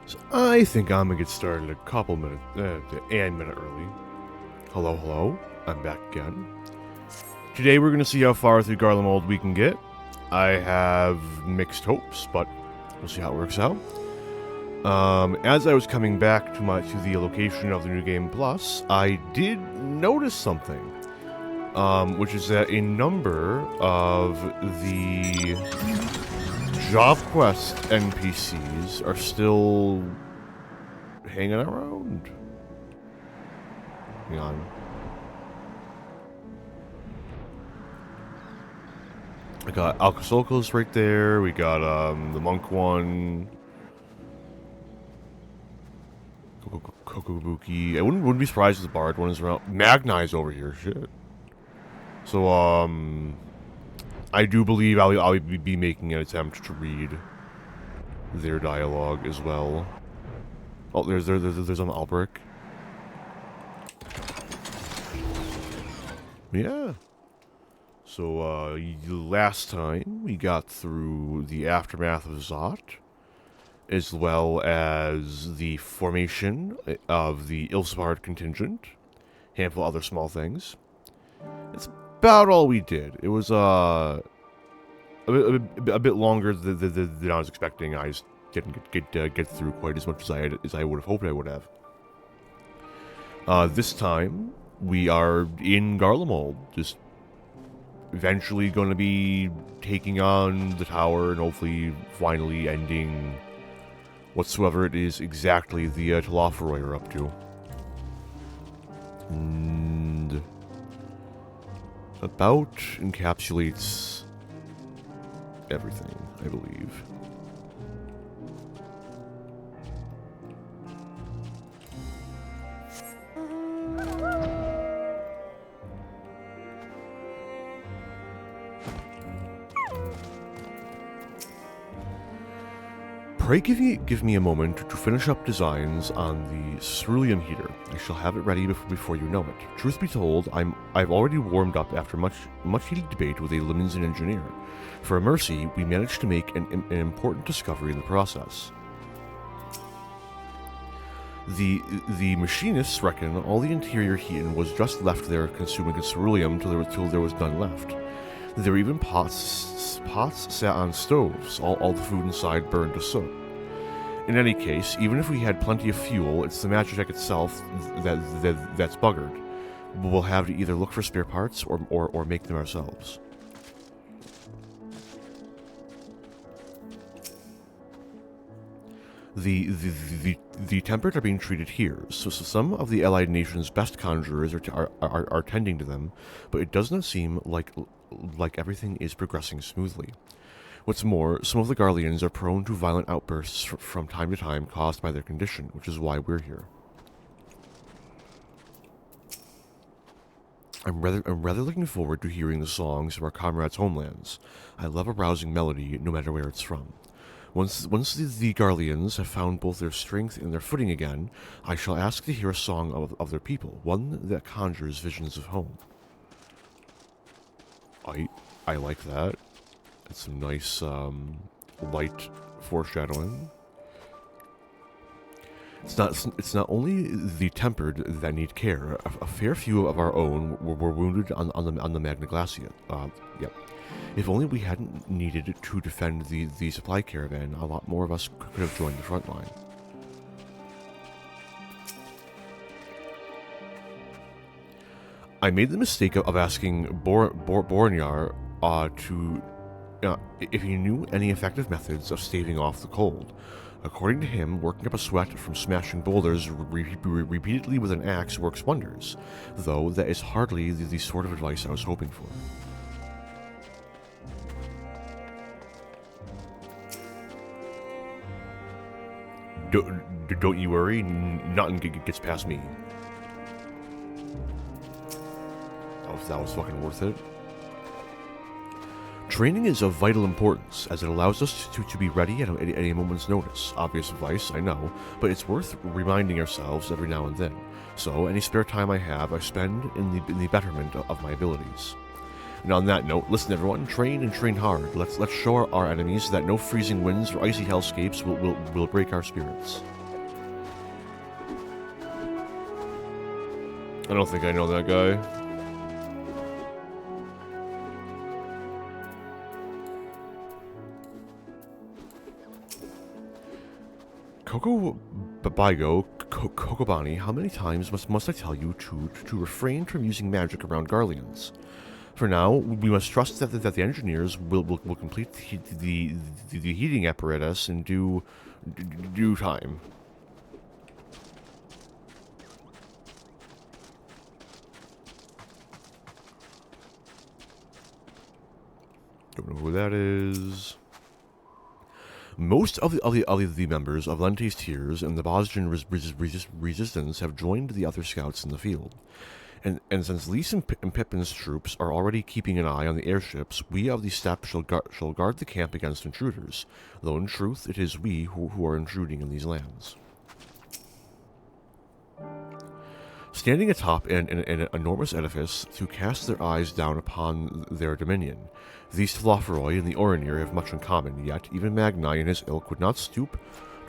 So I think I'm gonna get started a couple minutes, minute early. Hello, hello. I'm back again. Today we're gonna see how far through Garlemald we can get. I have mixed hopes, but we'll see how it works out. As I was coming back to the location of the New Game Plus, I did notice something, which is that a number of the job quest NPCs are still hanging around. Hang on. I got Alcasolcos right there. We got the monk one. Kokobuki. I wouldn't be surprised if the bard one is around. Magnai's over here. Shit. So I do believe I'll be making an attempt to read their dialogue as well. Oh, there's an Albrecht. Yeah. So last time we got through the aftermath of Zot, as well as the formation of the Ilsvard contingent, handful of other small things. That's about all we did. It was a bit longer than I was expecting. I just didn't get through quite as much as I would have hoped I would have. This time we are in Garlemald, just eventually going to be taking on the tower and hopefully finally ending whatsoever it is exactly the Talaferoi are up to. And about encapsulates everything. I believe. Pray give me a moment to finish up designs on the cerulean heater. I shall have it ready before you know it. Truth be told, I've already warmed up after much heated debate with a Limousin engineer. For a mercy, we managed to make an important discovery in the process. The machinists reckon all the interior heating was just left there consuming ceruleum till there was none left. There were even pots sat on stoves, all the food inside burned to soot. In any case, even if we had plenty of fuel, it's the Magitech itself that's buggered. We'll have to either look for spare parts or make them ourselves. The temperate are being treated here, so some of the allied nations' best conjurers are tending to them, but it does not seem like everything is progressing smoothly. What's more, some of the Garleans are prone to violent outbursts from time to time caused by their condition, which is why we're here. I'm rather looking forward to hearing the songs of our comrades' homelands. I love a rousing melody, no matter where it's from. Once the Garleans have found both their strength and their footing again, I shall ask to hear a song of their people, one that conjures visions of home. I like that. It's some nice light foreshadowing. It's not only the tempered that need care. A fair few of our own were wounded on the Magna Glacia. Yep. If only we hadn't needed to defend the supply caravan, a lot more of us could have joined the front line. I made the mistake of asking Bornyar if he knew any effective methods of staving off the cold. According to him, working up a sweat from smashing boulders repeatedly with an axe works wonders, though that is hardly the sort of advice I was hoping for. Don't you worry, nothing gets past me. That was fucking worth it. Training is of vital importance, as it allows us to be ready at a moment's notice. Obvious advice, I know, but it's worth reminding ourselves every now and then. So, any spare time I have, I spend in the betterment of my abilities. And on that note, listen everyone, train and train hard. Let's show our enemies that no freezing winds or icy hellscapes will break our spirits. I don't think I know that guy. Kokobani, how many times must I tell you to refrain from using magic around Garleans? For now, we must trust that the engineers will complete the heating apparatus in due time. Don't know who that is. Most of the members of Lente's tiers and the Bosnian resistance have joined the other scouts in the field. And since Lys and Pippin's troops are already keeping an eye on the airships, we of the steppe shall guard the camp against intruders, though in truth it is we who are intruding in these lands. Standing atop an enormous edifice to cast their eyes down upon their dominion, these Tlofroi and the Orinir have much in common, yet even Magnai and his ilk would not stoop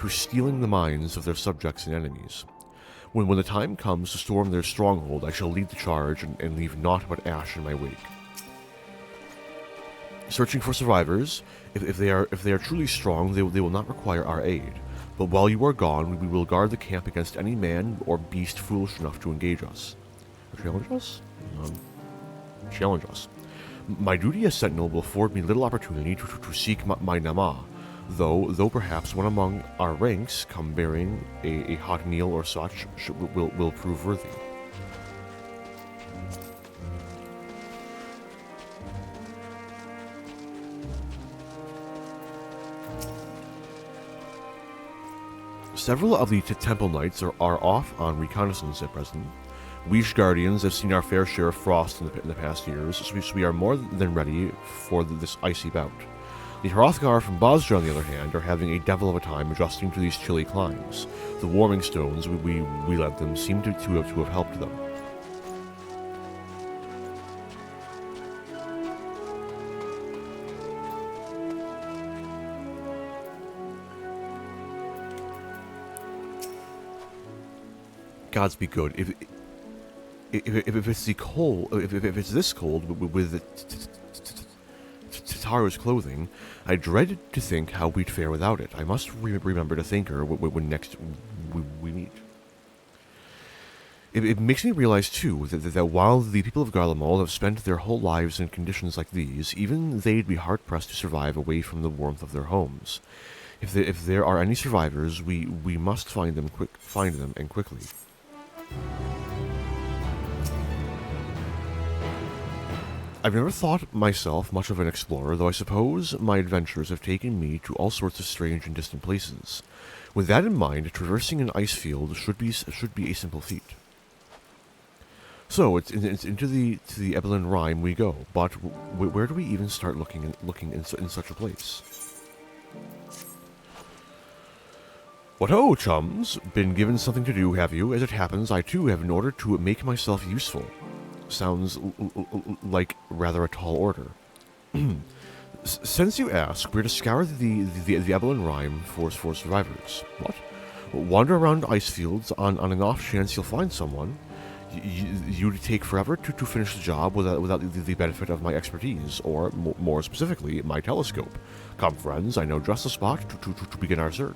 to stealing the minds of their subjects and enemies. When the time comes to storm their stronghold, I shall lead the charge and leave naught but ash in my wake. Searching for survivors, if they are truly strong, they will not require our aid. But while you are gone, we will guard the camp against any man or beast foolish enough to engage us. Challenge us? Challenge us. My duty as sentinel will afford me little opportunity to seek my Nama, though perhaps one among our ranks come bearing a hot meal or such will prove worthy. Several of the Temple Knights are off on reconnaissance at present. We Guardians have seen our fair share of frost in the past years, so we are more than ready for this icy bout. The Hrothgar from Bosra, on the other hand, are having a devil of a time adjusting to these chilly climes. The warming stones we lent them seem to have helped them. Gods be good. If it's the cold, if it's this cold with Tataru's clothing, I dread to think how we'd fare without it. I must remember to thank her when next we meet. It makes me realize, too, that while the people of Garlemald have spent their whole lives in conditions like these, even they'd be hard-pressed to survive away from the warmth of their homes. If there are any survivors, we must find them and quickly. I've never thought myself much of an explorer, though I suppose my adventures have taken me to all sorts of strange and distant places. With that in mind, traversing an ice field should be a simple feat. So it's into the Ebelin Rime we go, but where do we even start looking in such a place? What ho, chums! Been given something to do, have you? As it happens, I too have an order to make myself useful. Sounds like rather a tall order. Since you ask, we're to scour the Ebelin Rime for survivors. What? Wander around ice fields on an off chance you'll find someone. You'd take forever to finish the job without the benefit of my expertise, or more specifically, my telescope. Come, friends, I know just the spot to begin our search.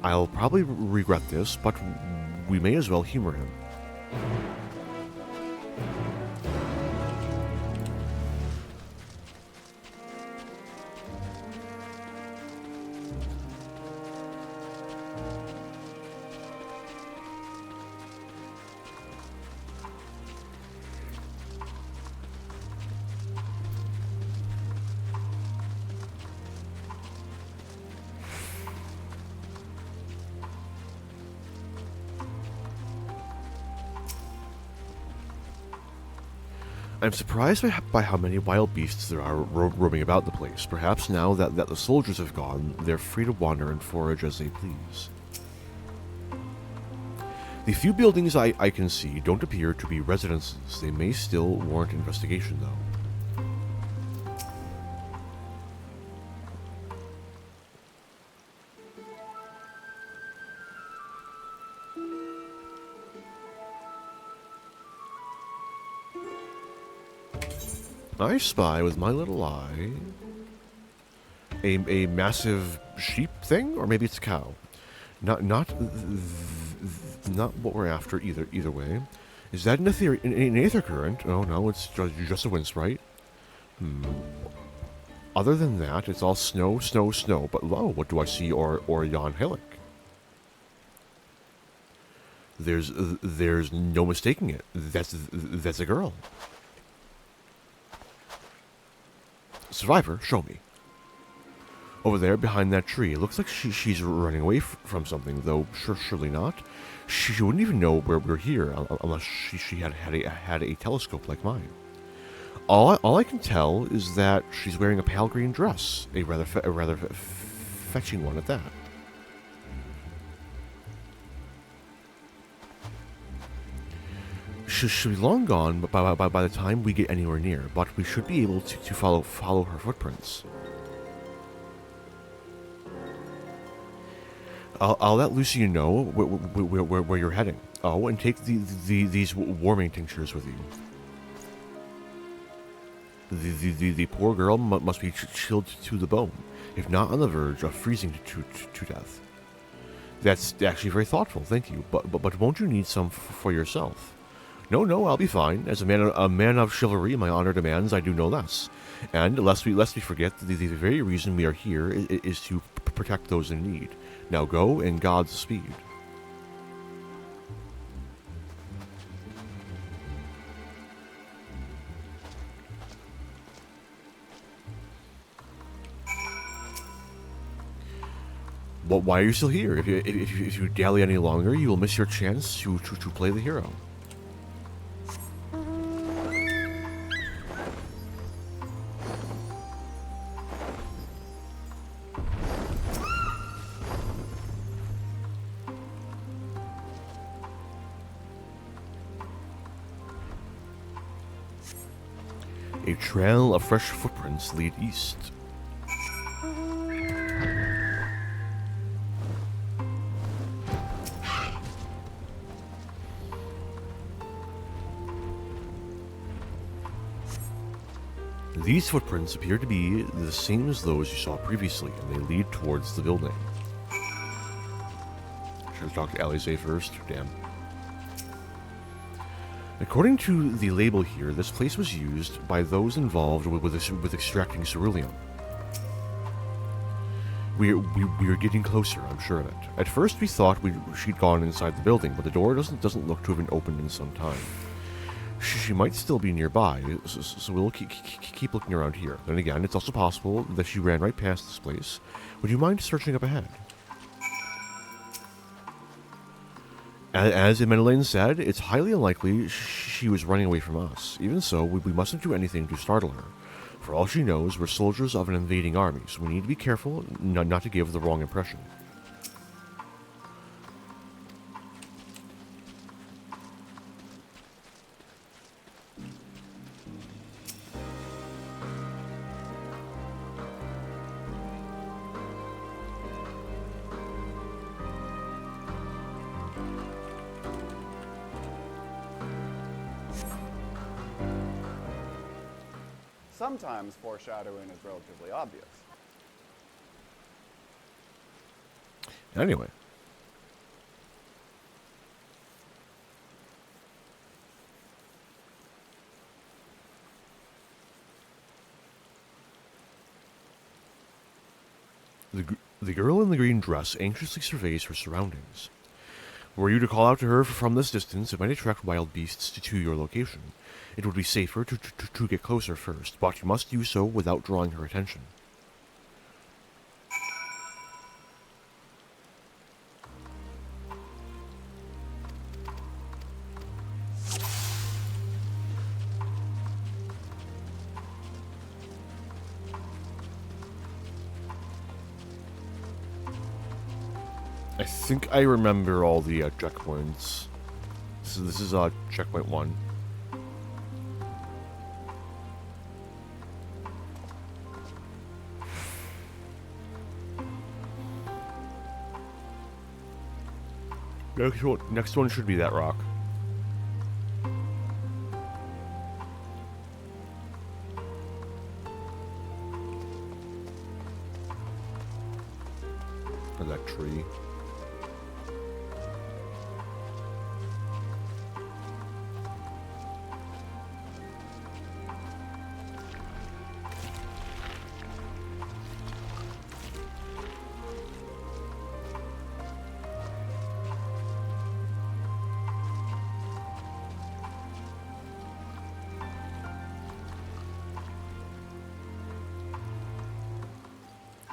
I'll probably regret this, but we may as well humor him. I'm surprised by how many wild beasts there are roaming about the place. Perhaps now that the soldiers have gone, they're free to wander and forage as they please. The few buildings I can see don't appear to be residences. They may still warrant investigation, though. I spy with my little eye a massive sheep thing, or maybe it's a cow. Not what we're after either way. Is that an aether current? Oh no, it's just a wind sprite. Other than that, it's all snow. But lo, what do I see? Or yon hillock. There's no mistaking it. That's a girl. Survivor, show me. Over there, behind that tree. It looks like she's running away from something, though surely not. She wouldn't even know we're here unless she had a telescope like mine. All I can tell is that she's wearing a pale green dress, a rather fetching one at that. She'll be long gone by the time we get anywhere near, but we should be able to follow her footprints. I'll let Lucy know where you're heading. Oh, and take these warming tinctures with you. The poor girl must be chilled to the bone, if not on the verge of freezing to death. That's actually very thoughtful, thank you. But won't you need some for yourself? No, I'll be fine. As a man of chivalry, my honor demands I do no less. And lest we forget, the very reason we are here is to protect those in need. Now go in God's speed. why are you still here? If you dally any longer, you will miss your chance to play the hero. A trail of fresh footprints lead east. These footprints appear to be the same as those you saw previously, and they lead towards the building. Should have talked to Alize first. Damn. According to the label here, this place was used by those involved with extracting ceruleum. We're getting closer, I'm sure of it. At first we thought she'd gone inside the building, but the door doesn't look to have been opened in some time. She might still be nearby, so we'll keep looking around here. Then again, it's also possible that she ran right past this place. Would you mind searching up ahead? As Emmeline said, it's highly unlikely she was running away from us. Even so, we mustn't do anything to startle her. For all she knows, we're soldiers of an invading army, so we need to be careful not to give the wrong impression. Sometimes foreshadowing is relatively obvious. Anyway. The girl in the green dress anxiously surveys her surroundings. Were you to call out to her from this distance, it might attract wild beasts to your location. It would be safer to get closer first, but you must do so without drawing her attention. I think I remember all the checkpoints. So this is checkpoint 1. Next one should be that rock. Or that tree.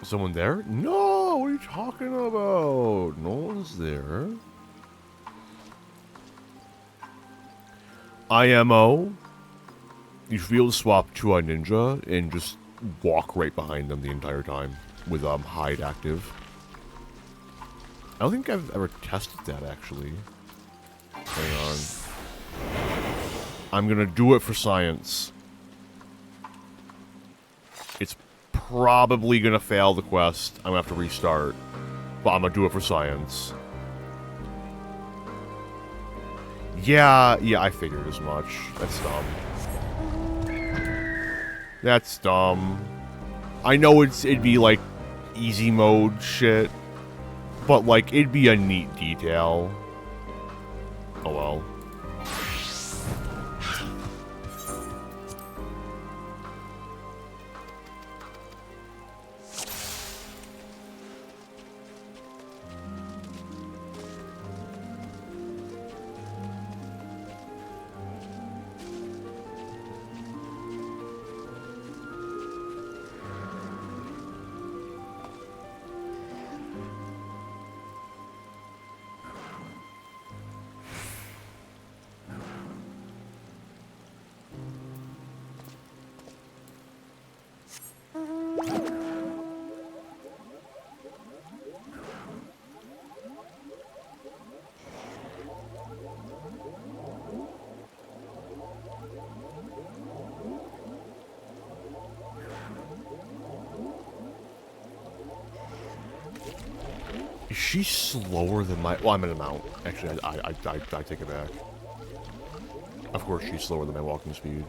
Someone there? No! What are you talking about? No one's there. IMO. You should be able to swap to a ninja and just walk right behind them the entire time with hide active. I don't think I've ever tested that actually. Hang on. I'm gonna do it for science. It's probably gonna fail the quest. I'm gonna have to restart. But I'm gonna do it for science. Yeah, I figured as much. That's dumb. That's dumb. I know it'd be like easy mode shit, but like it'd be a neat detail. Oh well. she slower than my... Well, I'm in a mount. Actually, I take it back. Of course, she's slower than my walking speed.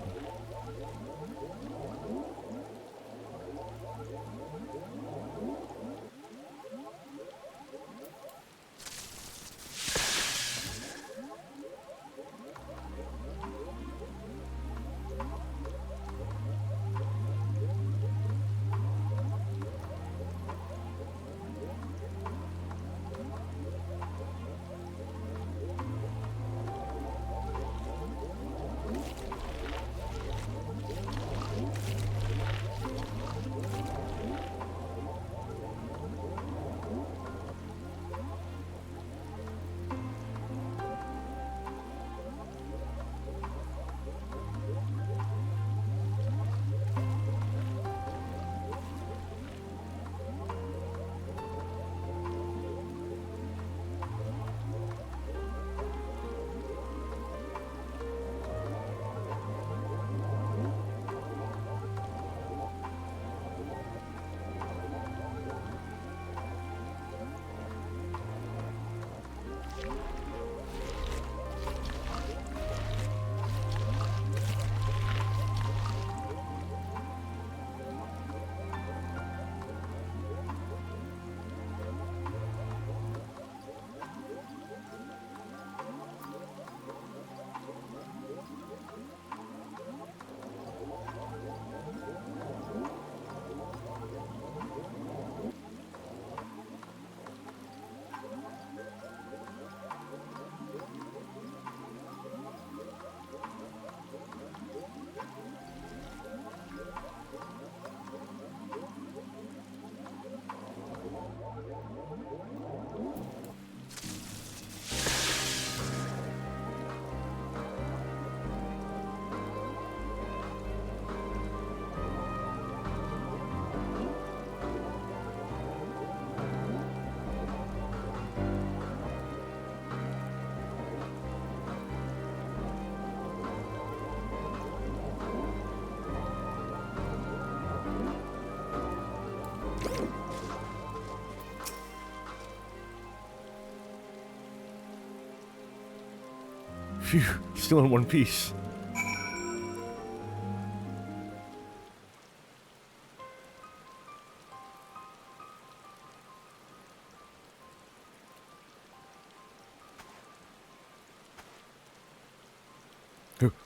Phew, still in one piece.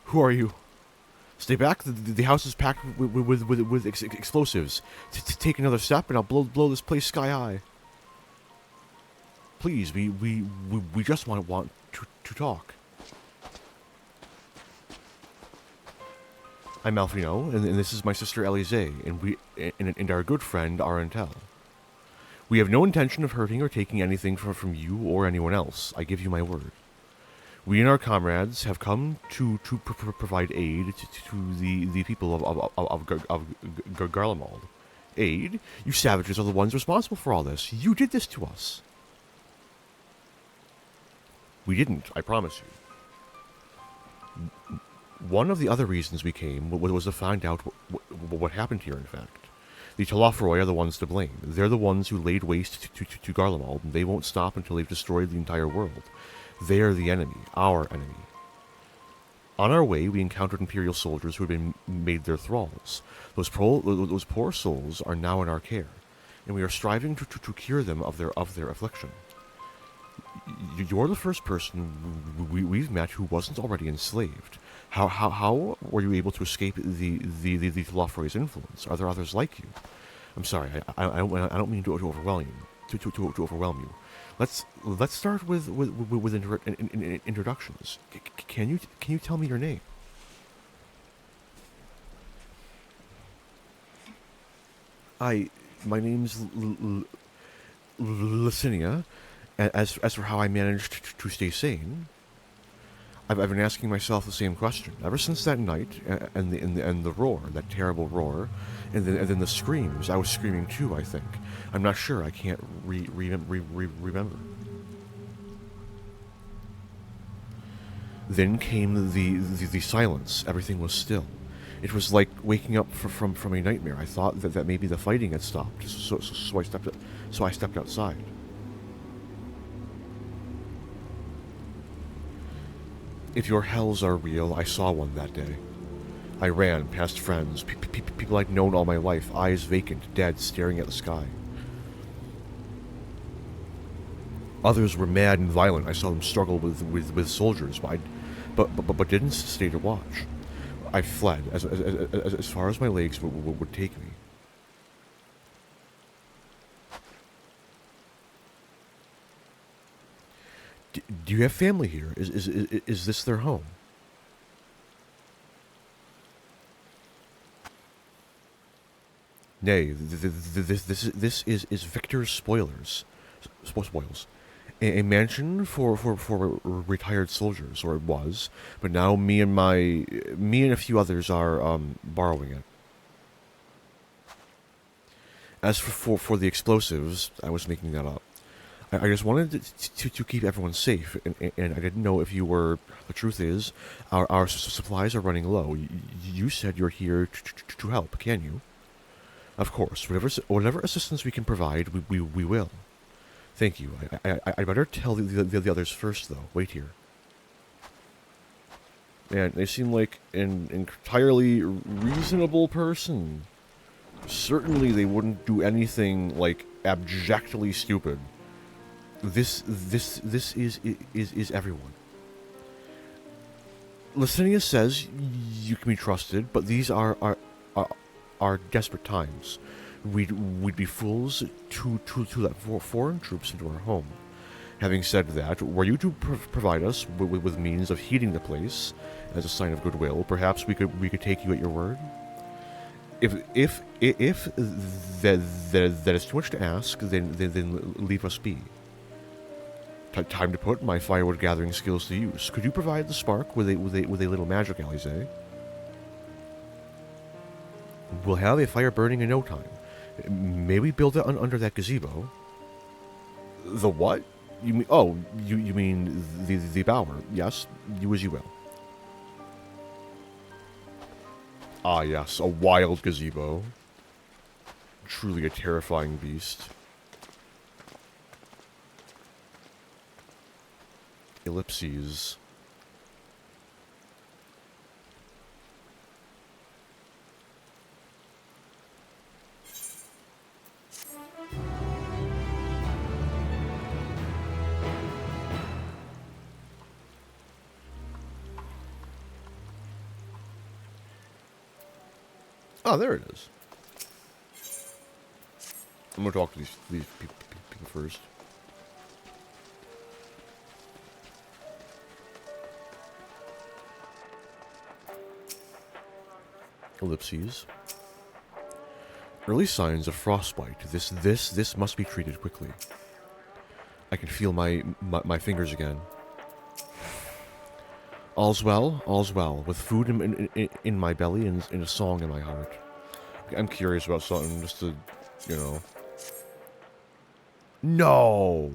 Who are you? Stay back. The house is packed with explosives. Take another step, and I'll blow this place sky high. Please, we just want to talk. I'm Alfino, and this is my sister Alize, and our good friend Arentel. We have no intention of hurting or taking anything from you or anyone else. I give you my word. We and our comrades have come to provide aid to the people of Garlemald. Aid? You savages are the ones responsible for all this. You did this to us. We didn't, I promise you. One of the other reasons we came was to find out what happened here, in fact. The Talafroi are the ones to blame. They're the ones who laid waste to Garlemald, and they won't stop until they've destroyed the entire world. They are the enemy, our enemy. On our way, we encountered Imperial soldiers who had been made their thralls. Those poor souls are now in our care, and we are striving to cure them of their affliction. You're the first person we've met who wasn't already enslaved. How were you able to escape the Talafroi's influence? Are there others like you? I'm sorry, I don't mean to overwhelm you. To overwhelm you. Let's start with introductions. Can you tell me your name? My name's Licinia. As for how I managed to stay sane, I've been asking myself the same question ever since that night, and the roar, that terrible roar, and then the screams. I was screaming too, I think. I'm not sure. I can't remember. Then came the silence. Everything was still. It was like waking up from a nightmare. I thought that maybe the fighting had stopped, so I stepped outside. If your hells are real, I saw one that day. I ran past friends, people I'd known all my life, eyes vacant, dead, staring at the sky. Others were mad and violent. I saw them struggle with soldiers, but didn't stay to watch. I fled as far as my legs would take me. Do you have family here? Is this their home? Nay, this is Victor's spoils, a mansion for retired soldiers, or it was, but now me and a few others are borrowing it. As for the explosives, I was making that up. I just wanted to keep everyone safe, and I didn't know if you were. The truth is, our supplies are running low. You said you're here to help. Can you? Of course, whatever assistance we can provide, we will. Thank you. I better tell the others first, though. Wait here. Man, they seem like an entirely reasonable person. Certainly, they wouldn't do anything like abjectly stupid. This is everyone. Licinius says you can be trusted, but these are desperate times. We'd be fools to let foreign troops into our home. Having said that, were you to provide us with means of heating the place as a sign of goodwill, perhaps we could take you at your word. If that is too much to ask, then leave us be. Time to put my firewood gathering skills to use. Could you provide the spark with a little magic, Alize? We'll have a fire burning in no time. May we build it under that gazebo? The what? You mean? Oh, you mean the bower? Yes, you as you will. Ah, yes, a wild gazebo. Truly a terrifying beast. Ellipses. Oh, there it is. I'm gonna talk to these people first. Ellipses. Early signs of frostbite. This must be treated quickly. I can feel my fingers again. All's well, with food in my belly and a song in my heart. I'm curious about something, just to, you know. No!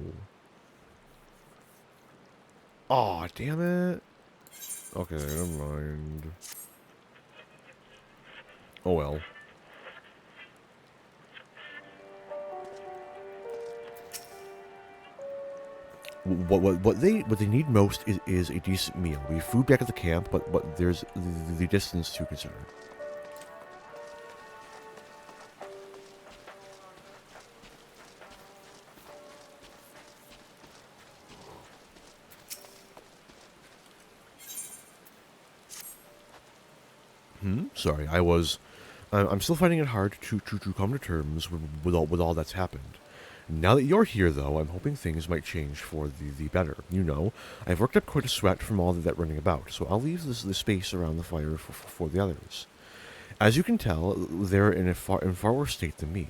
Aw, damn it. Okay, never mind. Oh well. What they need most is a decent meal. We have food back at the camp, but there's the distance to consider. Sorry, I'm still finding it hard to come to terms with all that's happened. Now that you're here, though, I'm hoping things might change for the better. You know, I've worked up quite a sweat from all that running about, so I'll leave the space around the fire for the others. As you can tell, they're in far worse state than me.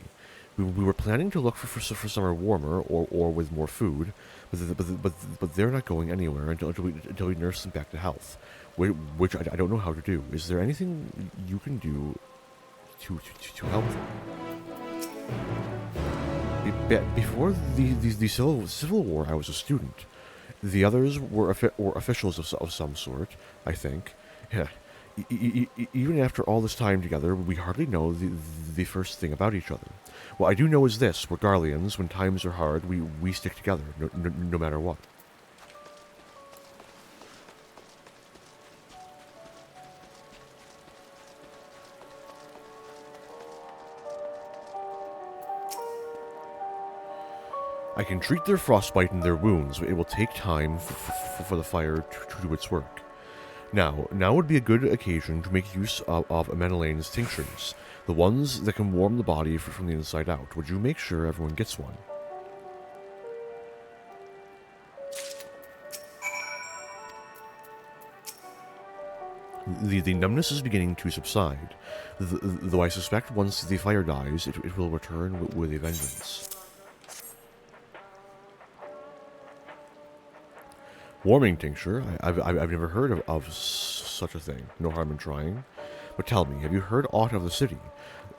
We were planning to look for somewhere warmer or with more food, but they're not going anywhere until we nurse them back to health, which I don't know how to do. Is there anything you can do to help them? Before the Civil War, I was a student. The others were officials of some sort, I think. Yeah. Even after all this time together, we hardly know the first thing about each other. What I do know is this: we're Garleans. When times are hard, we stick together, no matter what. I can treat their frostbite and their wounds, but it will take time for the fire to do its work. Now would be a good occasion to make use of Amenelaine's tinctures, the ones that can warm the body from the inside out. Would you make sure everyone gets one? The numbness is beginning to subside, though I suspect once the fire dies, it will return with a vengeance. Warming tincture? I've never heard of such a thing. No harm in trying. But tell me, have you heard aught of the city?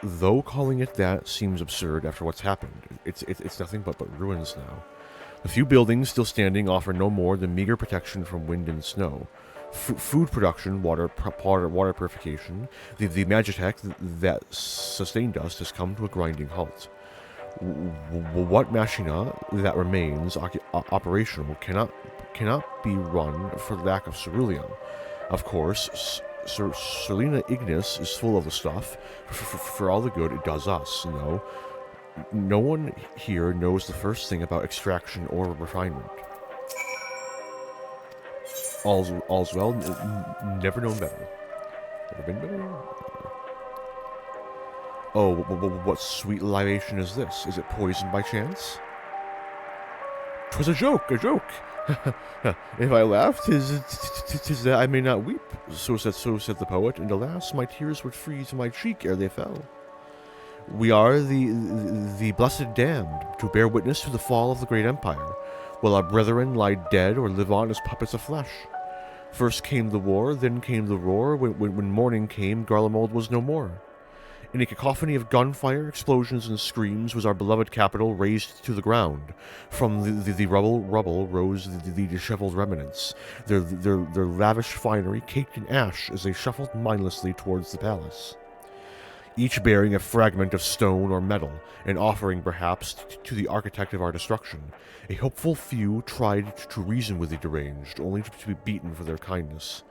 Though calling it that seems absurd after what's happened. It's nothing but ruins now. The few buildings still standing offer no more than meager protection from wind and snow. Food production, water purification, the magitech that sustained us has come to a grinding halt. What machina that remains operational cannot be run for lack of ceruleum. Of course, Serlina Ignis is full of the stuff for all the good it does us. No one here knows the first thing about extraction or refinement. All's well, never known better. Never been better? Oh, what sweet libation is this? Is it poisoned by chance? 'Twas a joke. If I laughed, 'tis that I may not weep. So said the poet, and alas, my tears would freeze my cheek ere they fell. We are the blessed damned, to bear witness to the fall of the great empire, while our brethren lie dead or live on as puppets of flesh. First came the war, then came the roar. When morning came, Garlemald was no more. In a cacophony of gunfire, explosions, and screams was our beloved capital razed to the ground. From the rubble rose the disheveled remnants, their lavish finery caked in ash as they shuffled mindlessly towards the palace. Each bearing a fragment of stone or metal, an offering perhaps to the architect of our destruction. A hopeful few tried to reason with the deranged, only to be beaten for their kindness.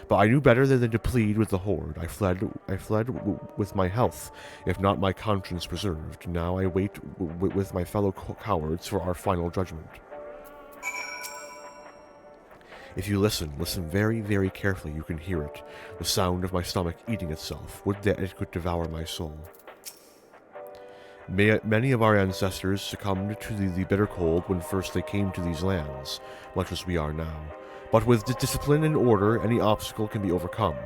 But I knew better than to plead with the horde. I fled with my health, if not my conscience preserved. Now I wait with my fellow cowards for our final judgment. If you listen very, very carefully, you can hear it, the sound of my stomach eating itself. Would that it could devour my soul. Many of our ancestors succumbed to the bitter cold when first they came to these lands, much as we are now. But with discipline and order, any obstacle can be overcome.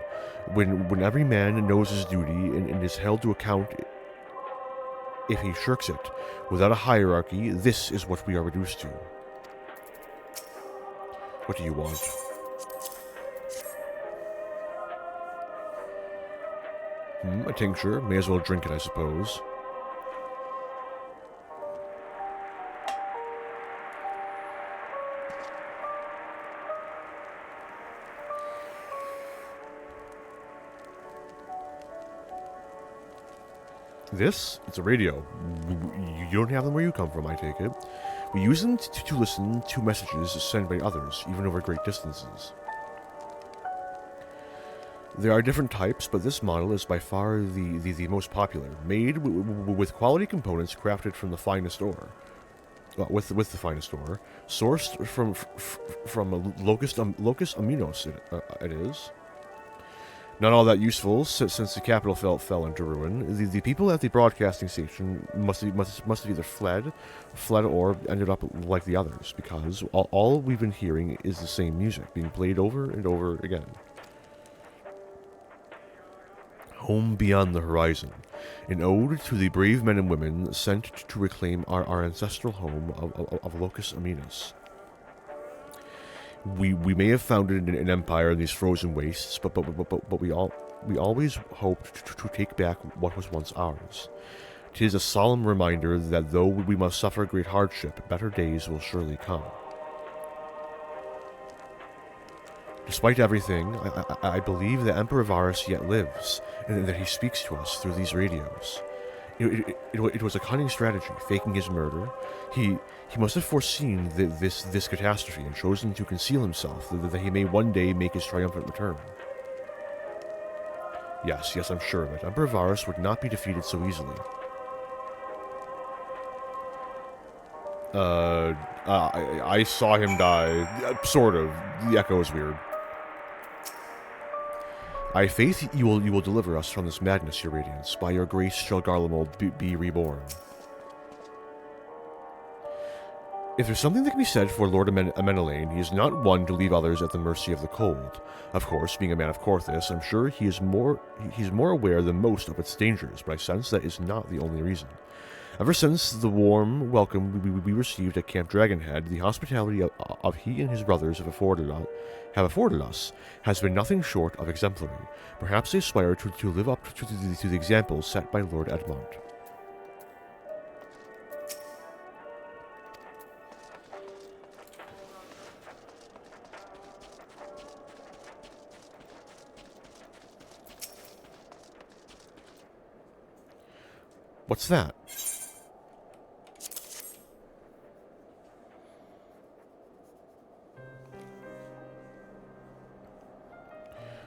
When every man knows his duty and is held to account if he shirks it, without a hierarchy, this is what we are reduced to. What do you want? A tincture. May as well drink it, I suppose. This? It's a radio. You don't have them where you come from, I take it. We use them to listen to messages sent by others, even over great distances. There are different types, but this model is by far the most popular, made with quality components crafted from the finest ore. With the finest ore, sourced from locust aminos. It is. Not all that useful, since the capital fell into ruin. The people at the broadcasting station must have either fled or ended up like the others, because all we've been hearing is the same music, being played over and over again. Home beyond the horizon, an ode to the brave men and women sent to reclaim our ancestral home of Locus Aminus. We may have founded an empire in these frozen wastes, but we always hoped to take back what was once ours. 'Tis a solemn reminder that though we must suffer great hardship, better days will surely come. Despite everything, I believe that Emperor Varus yet lives, and that he speaks to us through these radios. It was a cunning strategy, faking his murder. He must have foreseen this catastrophe and chosen to conceal himself, that he may one day make his triumphant return. Yes, I'm sure of it. Emperor Varus would not be defeated so easily. I saw him die. Sort of. The echo is weird. I have faith you will deliver us from this madness, your radiance. By your grace shall Garlemald be reborn. If there's something that can be said for Lord Amenelaine, he is not one to leave others at the mercy of the cold. Of course, being a man of Corthus, I'm sure he's more aware than most of its dangers, but I sense that is not the only reason. Ever since the warm welcome we received at Camp Dragonhead, the hospitality of he and his brothers have afforded us has been nothing short of exemplary. Perhaps they aspire to live up to the example set by Lord Edmund. What's that?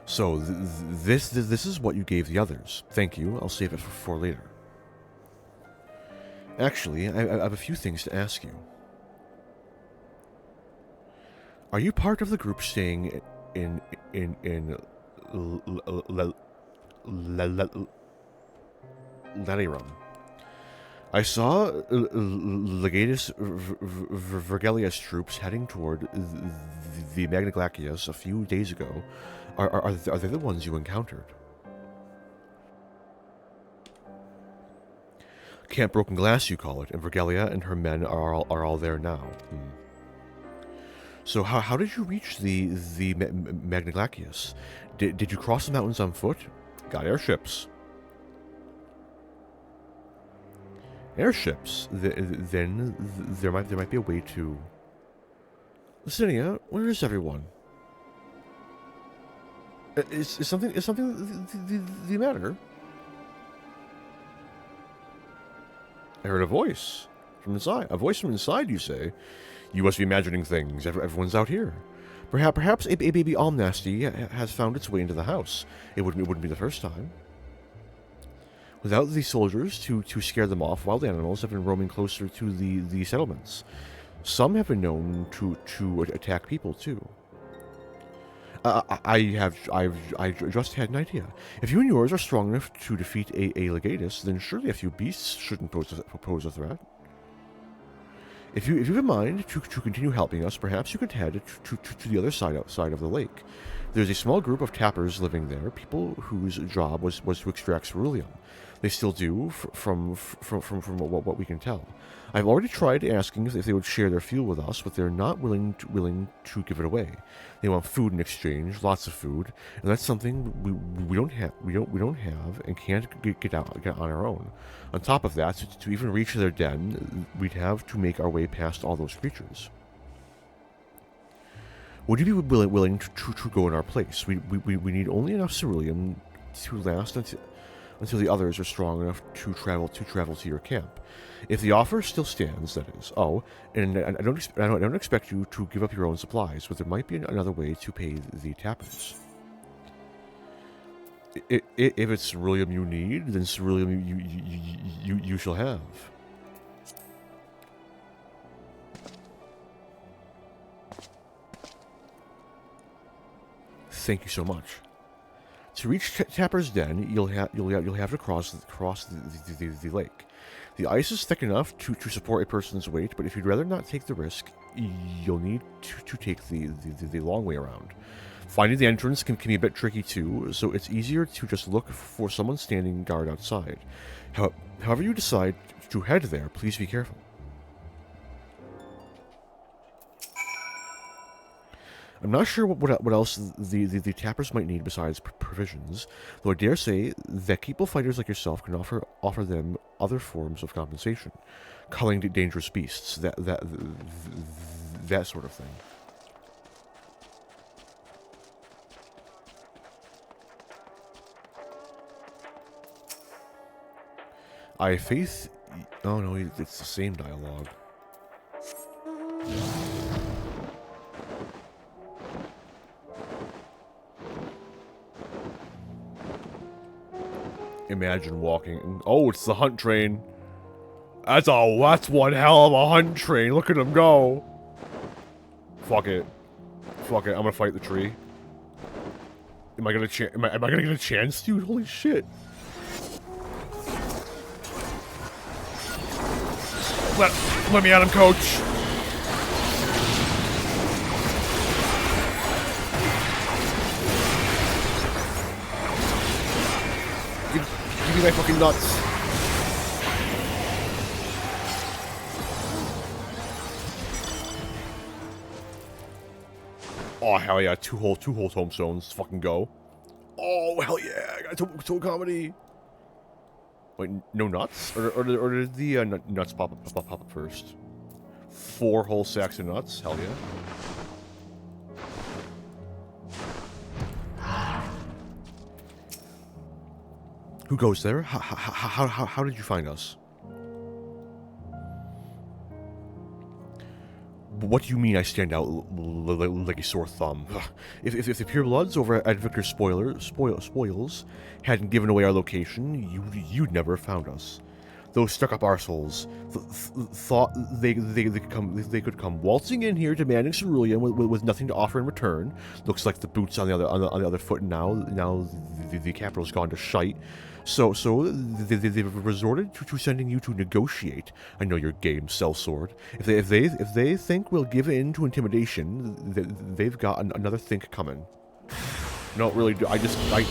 So, this is what you gave the others. Thank you. I'll save it for later. Actually, I have a few things to ask you. Are you part of the group staying in Latirum? I saw Legatus Vergilius troops heading toward the Magna Glacius a few days ago. Are they the ones you encountered? Camp Broken Glass, you call it, and Vergelia and her men are all there now. So how did you reach the Magna Glacius? Did you cross the mountains on foot? Got airships. Airships. Then there might be a way to. Lucinia, where is everyone? Is something the matter? I heard a voice from inside. A voice from inside, you say? You must be imagining things. Everyone's out here. Perhaps a baby Almnasty has found its way into the house. It wouldn't be the first time. Without the soldiers to scare them off, wild animals have been roaming closer to the settlements. Some have been known to attack people too. I just had an idea. If you and yours are strong enough to defeat a legatus, then surely a few beasts shouldn't pose a threat. If you have a mind to continue helping us, perhaps you could head to the other side of the lake. There's a small group of tappers living there, people whose job was to extract ceruleum. They still do, from what we can tell. I've already tried asking if they would share their fuel with us, but they're not willing to give it away. They want food in exchange, lots of food, and that's something we don't have. We don't have and can't get on our own. On top of that, to even reach their den, we'd have to make our way past all those creatures. Would you be willing to go in our place? We need only enough ceruleum to last until the others are strong enough to travel to your camp. If the offer still stands, that is. Oh, and I don't expect you to give up your own supplies, but there might be another way to pay the tappers. If it's ceruleum you need, then ceruleum you shall have. Thank you so much. To reach Tapper's Den, you'll have to cross the lake. The ice is thick enough to support a person's weight, but if you'd rather not take the risk, you'll need to take the long way around. Finding the entrance can be a bit tricky too, so it's easier to just look for someone standing guard outside. However you decide to head there, please be careful. I'm not sure what else the tappers might need besides provisions, though I dare say that keeple fighters like yourself can offer them other forms of compensation, culling dangerous beasts, that sort of thing. I have faith. Oh no, it's the same dialogue. Imagine walking. Oh, it's the hunt train. That's one hell of a hunt train. Look at him go. Fuck it. Fuck it. I'm gonna fight the tree. Am I gonna get a chance, dude? Holy shit. Let me at him, coach. Give me my fucking nuts. Oh, hell yeah. Two whole tombstones. Let's fucking go. Oh, hell yeah. I got a toe comedy. Wait, no nuts? Or did the nuts pop up first? 4 whole sacks of nuts? Hell yeah. Who goes there? How did you find us? What do you mean I stand out like a sore thumb? If the purebloods over at Victor's spoils hadn't given away our location, you'd never have found us. Those stuck-up arseholes thought they could come waltzing in here demanding cerulean with nothing to offer in return. Looks like the boot's on the other foot now. Now the capital's gone to shite. So they've resorted to sending you to negotiate. I know your game, sellsword. If they think we'll give in to intimidation, they've got another think coming. No, really, we got comply.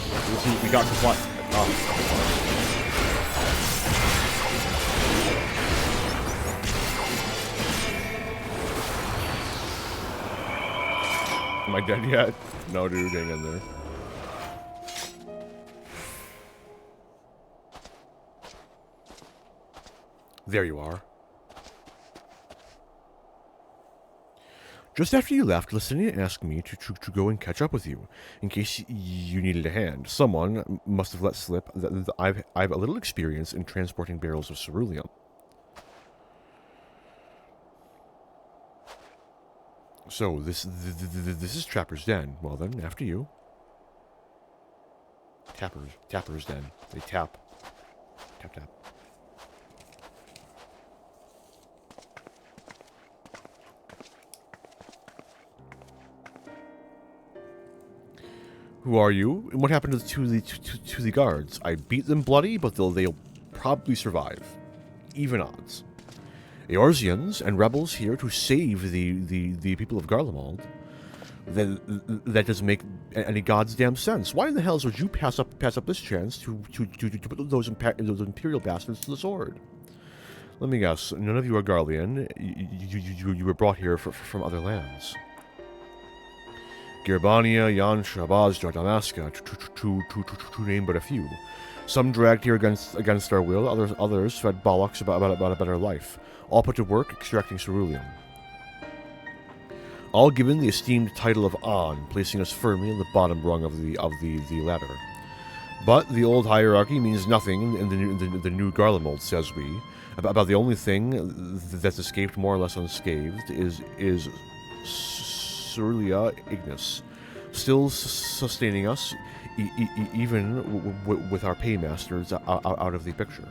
Am I dead yet? No, dude, hang in there. There you are. Just after you left, Licinia asked me to go and catch up with you, in case you needed a hand. Someone must have let slip that I've a little experience in transporting barrels of ceruleum. So, this is Trapper's Den. Well then, after you. Tapper's Den. They tap. Tap, tap. Who are you? And what happened to the guards? I beat them bloody, but they'll probably survive. Even odds. Eorzeans and rebels here to save the people of Garlemald. That doesn't make any goddamn sense. Why in the hells would you pass up this chance to put those imperial bastards to the sword? Let me guess. None of you are Garlean. You were brought here from other lands. Girbania, Yansha, Bazra, Damaska, to name but a few. Some dragged here against our will, others fed bollocks about a better life. All put to work extracting ceruleum. All given the esteemed title of An, placing us firmly in the bottom rung of the ladder. But the old hierarchy means nothing in the new Garlemald, says we. About the only thing that's escaped more or less unscathed is Cerulia Ignis, still sustaining us, even with our paymasters out of the picture.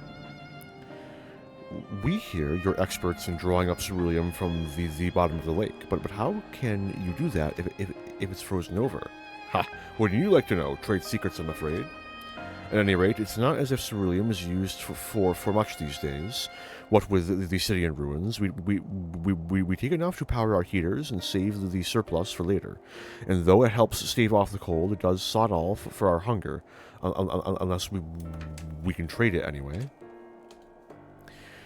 We hear you're experts in drawing up ceruleum from the bottom of the lake, but how can you do that if it's frozen over? Ha! Wouldn't you like to know? Trade secrets, I'm afraid. At any rate, it's not as if ceruleum is used for much these days. What with the city in ruins, we take enough to power our heaters and save the surplus for later. And though it helps stave off the cold, it does sod all for our hunger, unless we can trade it anyway.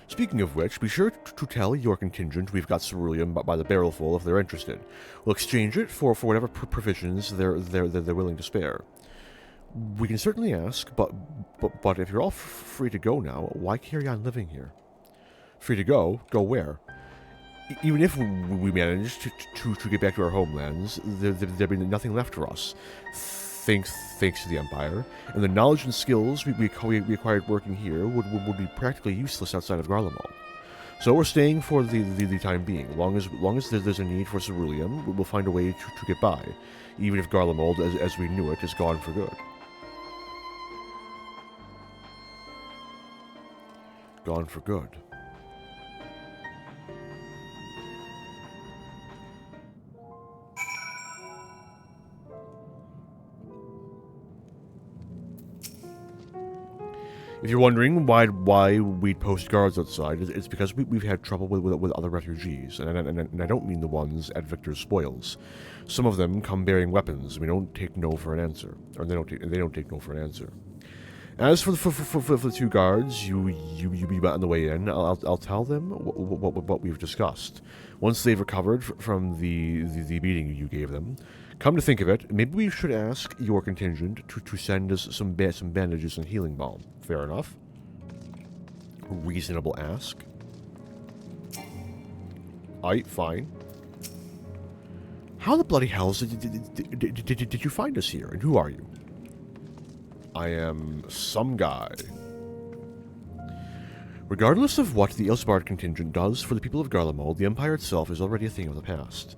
Speaking of which, be sure to tell your contingent we've got ceruleum by the barrelful if they're interested. We'll exchange it for whatever provisions they're willing to spare. We can certainly ask, but if you're all free to go now, why carry on living here? Free to go? Go where? Even if we manage to get back to our homelands, there'd be nothing left for us. Thanks to the Empire, and the knowledge and skills we acquired working here would be practically useless outside of Garlemald. So we're staying for the time being. Long as there's a need for ceruleum, we'll find a way to get by, even if Garlemald, as we knew it, is gone for good. Gone for good. If you're wondering why we'd post guards outside, it's because we've had trouble with other refugees, and I don't mean the ones at Victor's spoils. Some of them come bearing weapons. We don't take no for an answer, or they don't take no for an answer. As for the two guards you met on the way in, I'll tell them what we've discussed. Once they've recovered from the beating you gave them, come to think of it, maybe we should ask your contingent to send us some bandages and healing balm. Fair enough. Reasonable ask. Aight, fine. How the bloody hells did you find us here, and who are you? I am some guy. Regardless of what the Ilsbard contingent does for the people of Garlemald, the Empire itself is already a thing of the past.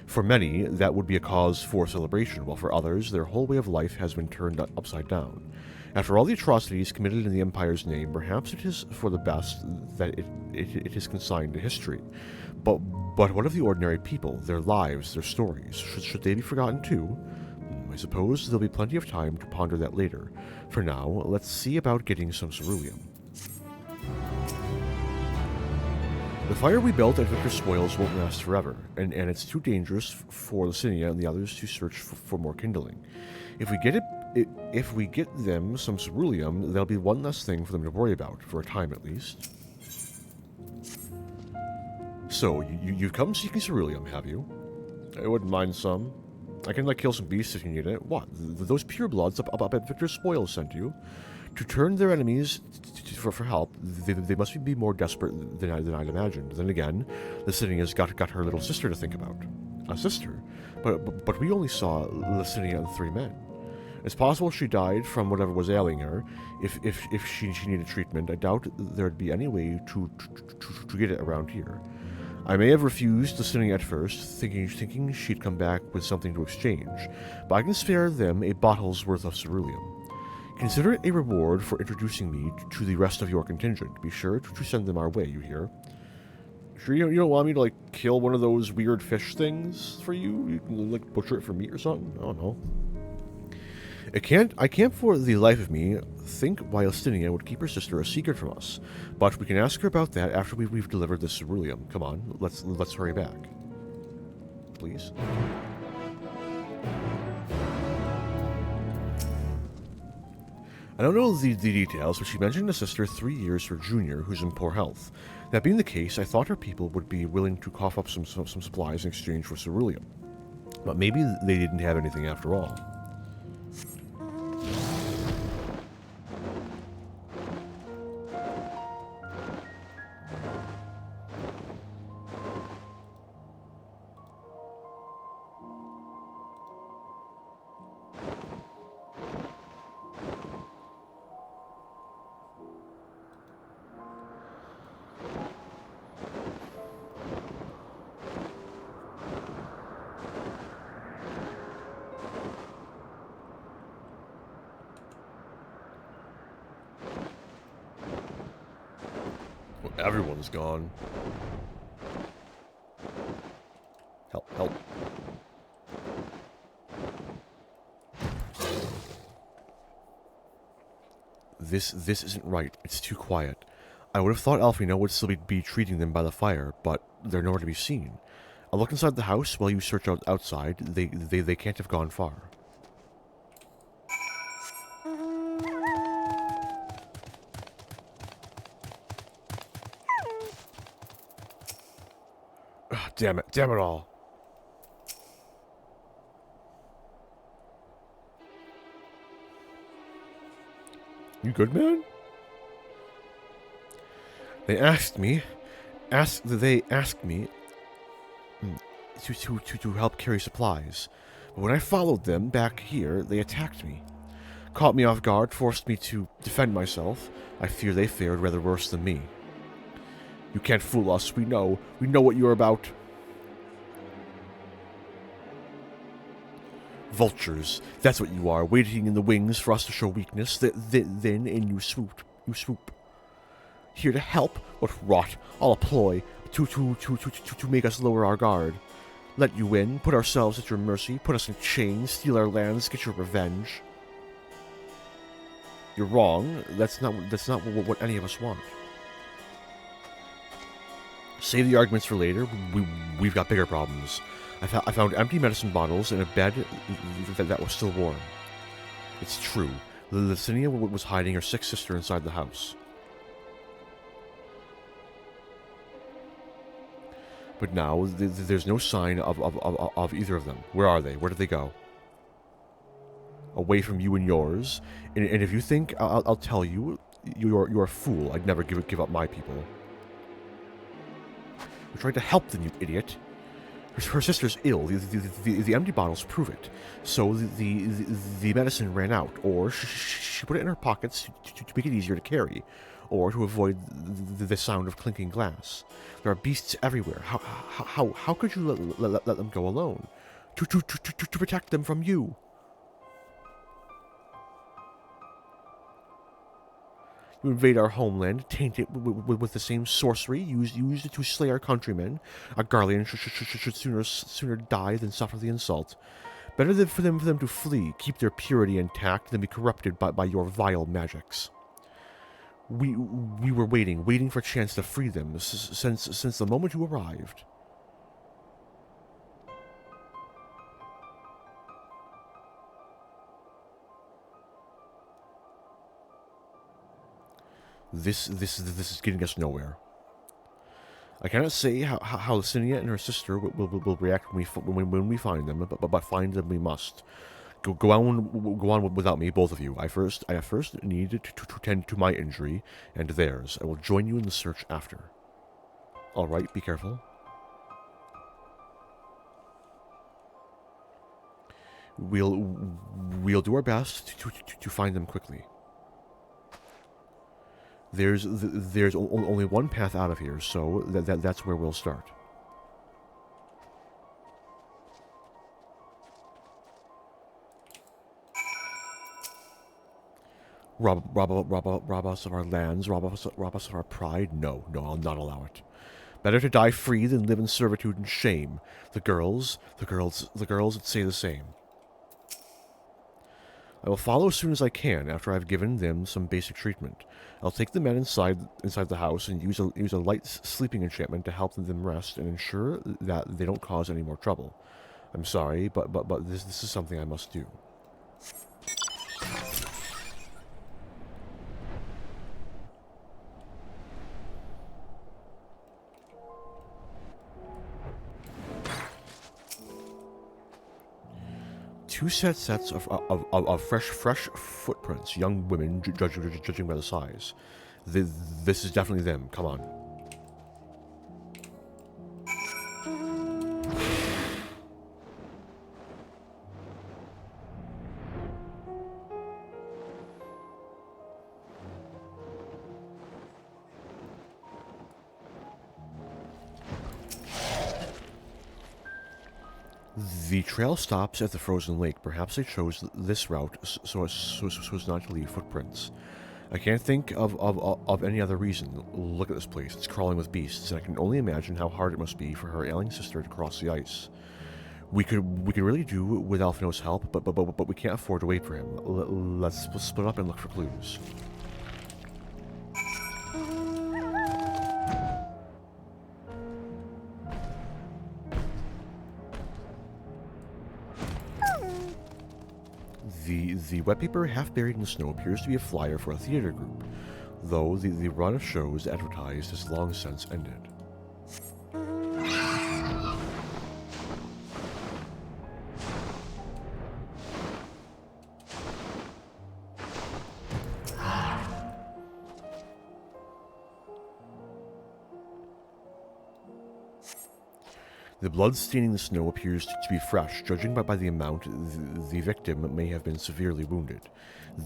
For many, that would be a cause for celebration, while for others, their whole way of life has been turned upside down. After all the atrocities committed in the Empire's name, perhaps it is for the best that it is consigned to history. But what of the ordinary people, their lives, their stories? Should they be forgotten too? I suppose there'll be plenty of time to ponder that later. For now, let's see about getting some ceruleum. The fire we built at Victor's spoils won't last forever, and it's too dangerous for Licinia and the others to search for more kindling. If we get them some ceruleum, there'll be one less thing for them to worry about, for a time at least. So, you've come seeking ceruleum, have you? I wouldn't mind some. I can, kill some beasts if you need it. What? Those purebloods up at Victor's spoils sent you? To turn their enemies for help, they must be more desperate than I'd imagined. Then again, Licinia's got her little sister to think about. A sister? But we only saw Licinia and 3 men. It's possible she died from whatever was ailing her. If she needed treatment, I doubt there'd be any way to get it around here. I may have refused Licinia at first, thinking she'd come back with something to exchange, but I can spare them a bottle's worth of ceruleum. Consider it a reward for introducing me to the rest of your contingent. Be sure to send them our way, you hear? Sure you don't want me to, kill one of those weird fish things for you? You can, butcher it for meat or something? I don't know. I can't for the life of me think why Licinia would keep her sister a secret from us, but we can ask her about that after we've delivered the ceruleum. Come on, let's hurry back. Please. I don't know the details, but she mentioned a sister 3 years her junior who's in poor health. That being the case, I thought her people would be willing to cough up some supplies in exchange for ceruleum. But maybe they didn't have anything after all. Everyone's gone. Help. This isn't right. It's too quiet. I would have thought Alfina would still be treating them by the fire, but they're nowhere to be seen. I'll look inside the house while you search outside. They can't have gone far. Damn it all. You good, man? They asked me to help carry supplies. But when I followed them back here, they attacked me. Caught me off guard, forced me to defend myself. I fear they fared rather worse than me. You can't fool us. We know what you're about. Vultures, that's what you are, waiting in the wings for us to show weakness. Then you swoop. Here to help? What rot! All a ploy to make us lower our guard. Let you in, put ourselves at your mercy, put us in chains, steal our lands, get your revenge. You're wrong. That's not what any of us want. Save the arguments for later. We've got bigger problems. I found empty medicine bottles in a bed that was still warm. It's true. Licinia was hiding her sick sister inside the house. But now, there's no sign of either of them. Where are they? Where did they go? Away from you and yours. And if you think I'll tell you, you're a fool. I'd never give up my people. We're trying to help them, you idiot. Her sister's ill. The empty bottles prove it. So the medicine ran out, or she put it in her pockets to make it easier to carry, or to avoid the sound of clinking glass. There are beasts everywhere. How could you let them go alone? To protect them from you. You invade our homeland, taint it with the same sorcery used to slay our countrymen. Our guardian should sooner die than suffer the insult. Better than for them to flee, keep their purity intact, than be corrupted by your vile magics. We were waiting for a chance to free them since the moment you arrived. This is getting us nowhere. I cannot say how Licinia and her sister will react when we find them, but find them we must. Go on without me, both of you. I first need to tend to my injury and theirs. I will join you in the search after. All right, be careful. We'll do our best to find them quickly. There's only one path out of here, so that's where we'll start. Rob us of our lands, rob us of our pride? No, I'll not allow it. Better to die free than live in servitude and shame. The girls would say the same. I will follow as soon as I can after I've given them some basic treatment. I'll take the men inside the house and use a light sleeping enchantment to help them rest and ensure that they don't cause any more trouble. I'm sorry, but this is something I must do. Two sets of fresh footprints. Young women, judging by the size. This is definitely them. Come on. The trail stops at the frozen lake. Perhaps they chose this route so as not to leave footprints. I can't think of any other reason. Look at this place. It's crawling with beasts, and I can only imagine how hard it must be for her ailing sister to cross the ice. We could really do with Alphino's help, but we can't afford to wait for him. Let's split up and look for clues. The wet paper half buried in the snow appears to be a flyer for a theater group, though the run of shows advertised has long since ended. The blood staining the snow appears to be fresh, judging by the amount. The victim may have been severely wounded.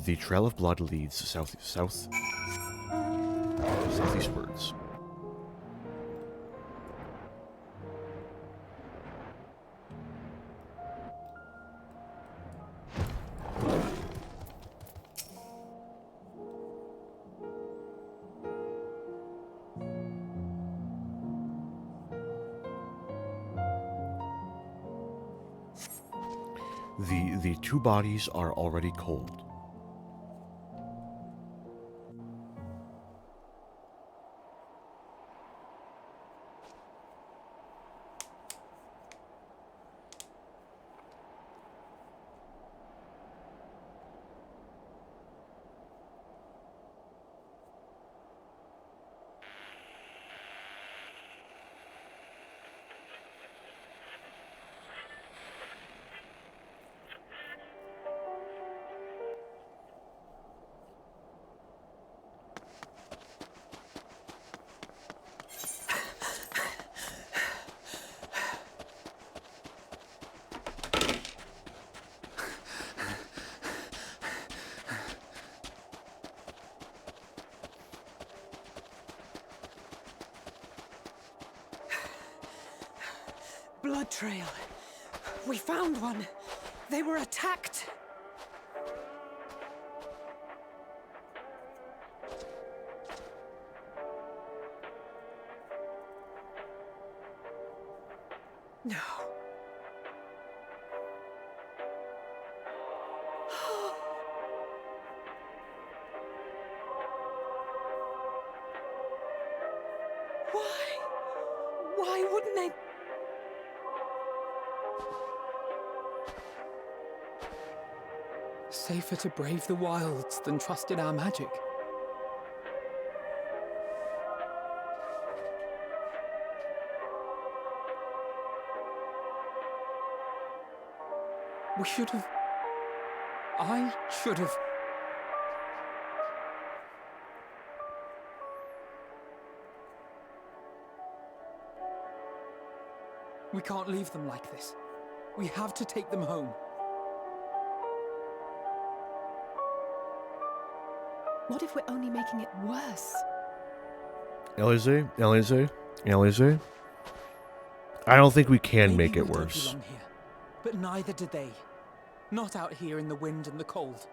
The trail of blood leads southeastwards. The two bodies are already cold. blood trail. We found one. They were attacked. No. Why wouldn't they? Safer to brave the wilds than trust in our magic. We should have... I should have... We can't leave them like this. We have to take them home. What if we're only making it worse? Alize. I don't think we can make Maybe it we don't worse. belong here, but neither did they. Not out here in the wind and the cold.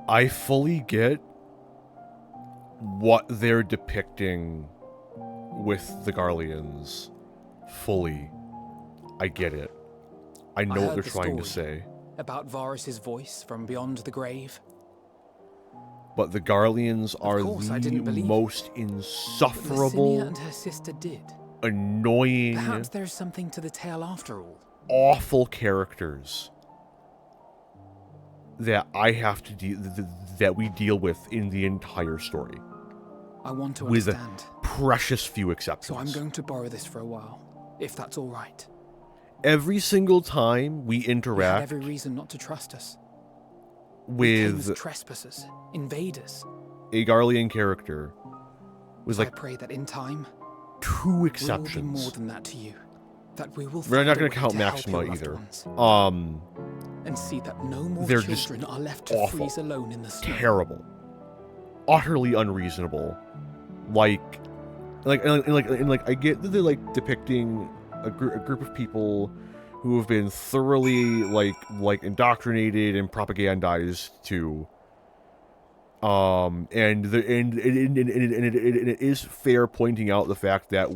I fully get what they're depicting with the Garleans. Fully. I get it. I know what they're trying to say. About Varus's voice from beyond the grave. But the Garleans are course, I the didn't believe most But insufferable, Licinia and her sister did. annoying, Perhaps there's something to the tale after all. awful characters that I have to that we deal with in the entire story, I want to with understand. precious few exceptions. So I'm going to borrow this for a while, if that's all right. Every single time we You had interact every reason not to trust us. We came with as trespassers, invaders. a Garlean character, with I like pray that in time, 2 we will be exceptions. more than that to you. That we will We're find not a going way to count help Maxima your loved either. ones, and see that no more they're just children are left to awful. freeze alone in the snow. Terrible, utterly unreasonable. Like I get that they're like depicting a group of people who have been thoroughly like indoctrinated and propagandized to. And it is fair pointing out the fact that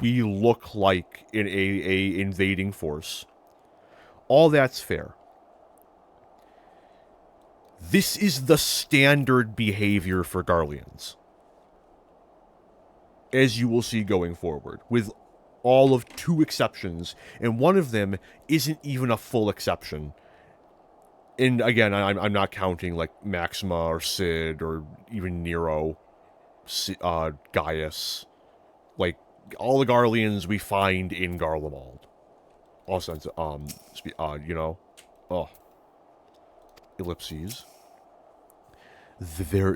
we look like an a invading force. All that's fair. This is the standard behavior for Garleans, as you will see going forward, with all of 2 exceptions, and one of them isn't even a full exception. And again, I'm not counting like Maxima or Cid or even Nero, Gaius, like all the Garleans we find in Garlemald. Also, ellipses. There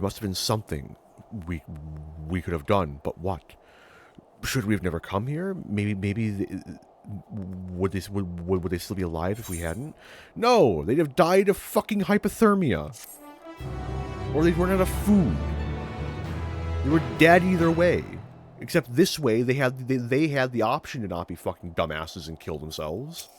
must have been something we could have done, but what? Should we have never come here? Maybe would they still be alive if we hadn't? No, they'd have died of fucking hypothermia, or they'd run out of food. They were dead either way. Except this way, they had the option to not be fucking dumbasses and kill themselves.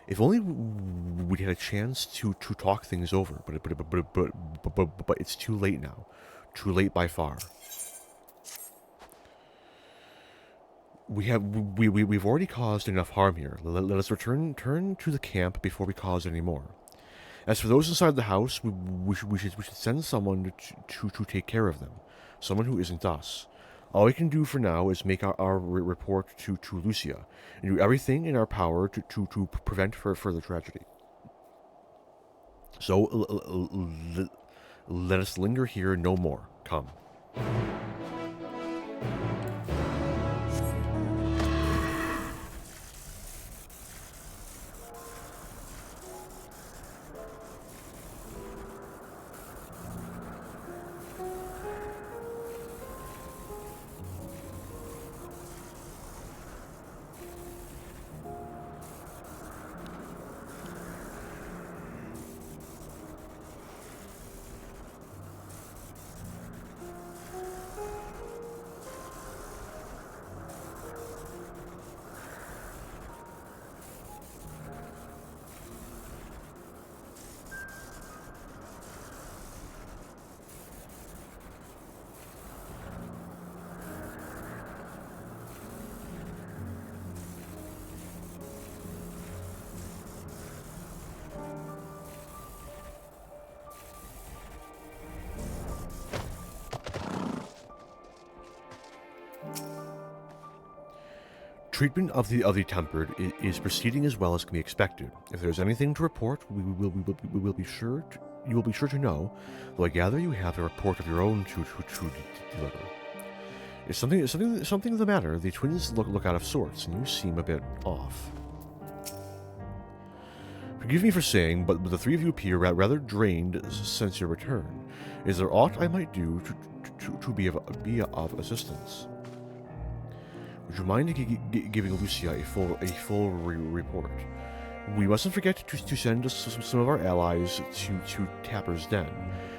If only we'd had a chance to talk things over, but it's too late now. Too late by far. We've already caused enough harm here. Let us turn to the camp before we cause any more. As for those inside the house, we should send someone to take care of them. Someone who isn't us. All we can do for now is make our report to Lucia, and do everything in our power to prevent further tragedy. So, let us linger here no more. Come. treatment of the tempered is proceeding as well as can be expected. If there's anything to report, we will be sure to, you will be sure to know, though I gather you have a report of your own to deliver. Is something the matter? The twins look out of sorts, and you seem a bit off. Forgive me for saying, but the three of you appear rather drained since your return. Is there aught I might do to be of assistance? Would you mind giving Lucia a full report? We mustn't forget to send some of our allies to Tapper's Den.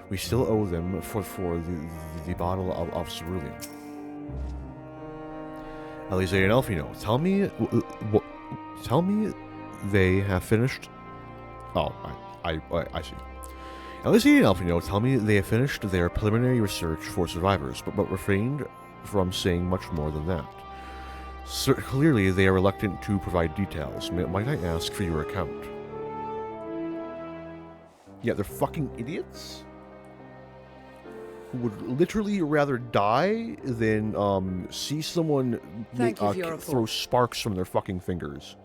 We still owe them for the bottle of cerulean. Elise and Elfino, tell me they have finished. Oh, I see. Elise and Elfino tell me they have finished their preliminary research for survivors, but refrained from saying much more than that. Clearly, they are reluctant to provide details. Might I ask for your account? Yeah, they're fucking idiots who would literally rather die than see someone throw sparks from their fucking fingers.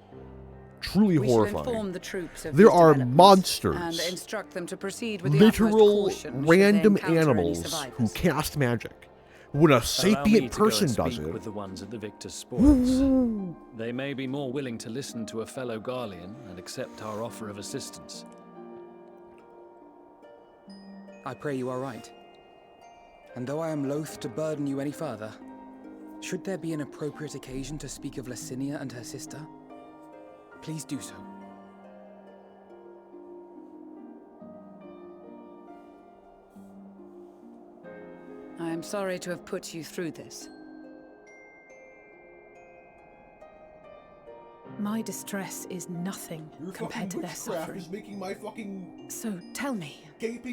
Truly horrifying. We shall inform the troops of there are monsters and instruct them to proceed with literal the random animals who cast magic. When a sapient person does it, with the ones at the victor's spoils. They may be more willing to listen to a fellow Garlean and accept our offer of assistance. I pray you are right. And though I am loath to burden you any further, should there be an appropriate occasion to speak of Licinia and her sister, please do so. I am sorry to have put you through this. My distress is nothing compared to their suffering. Is making my fucking So tell me,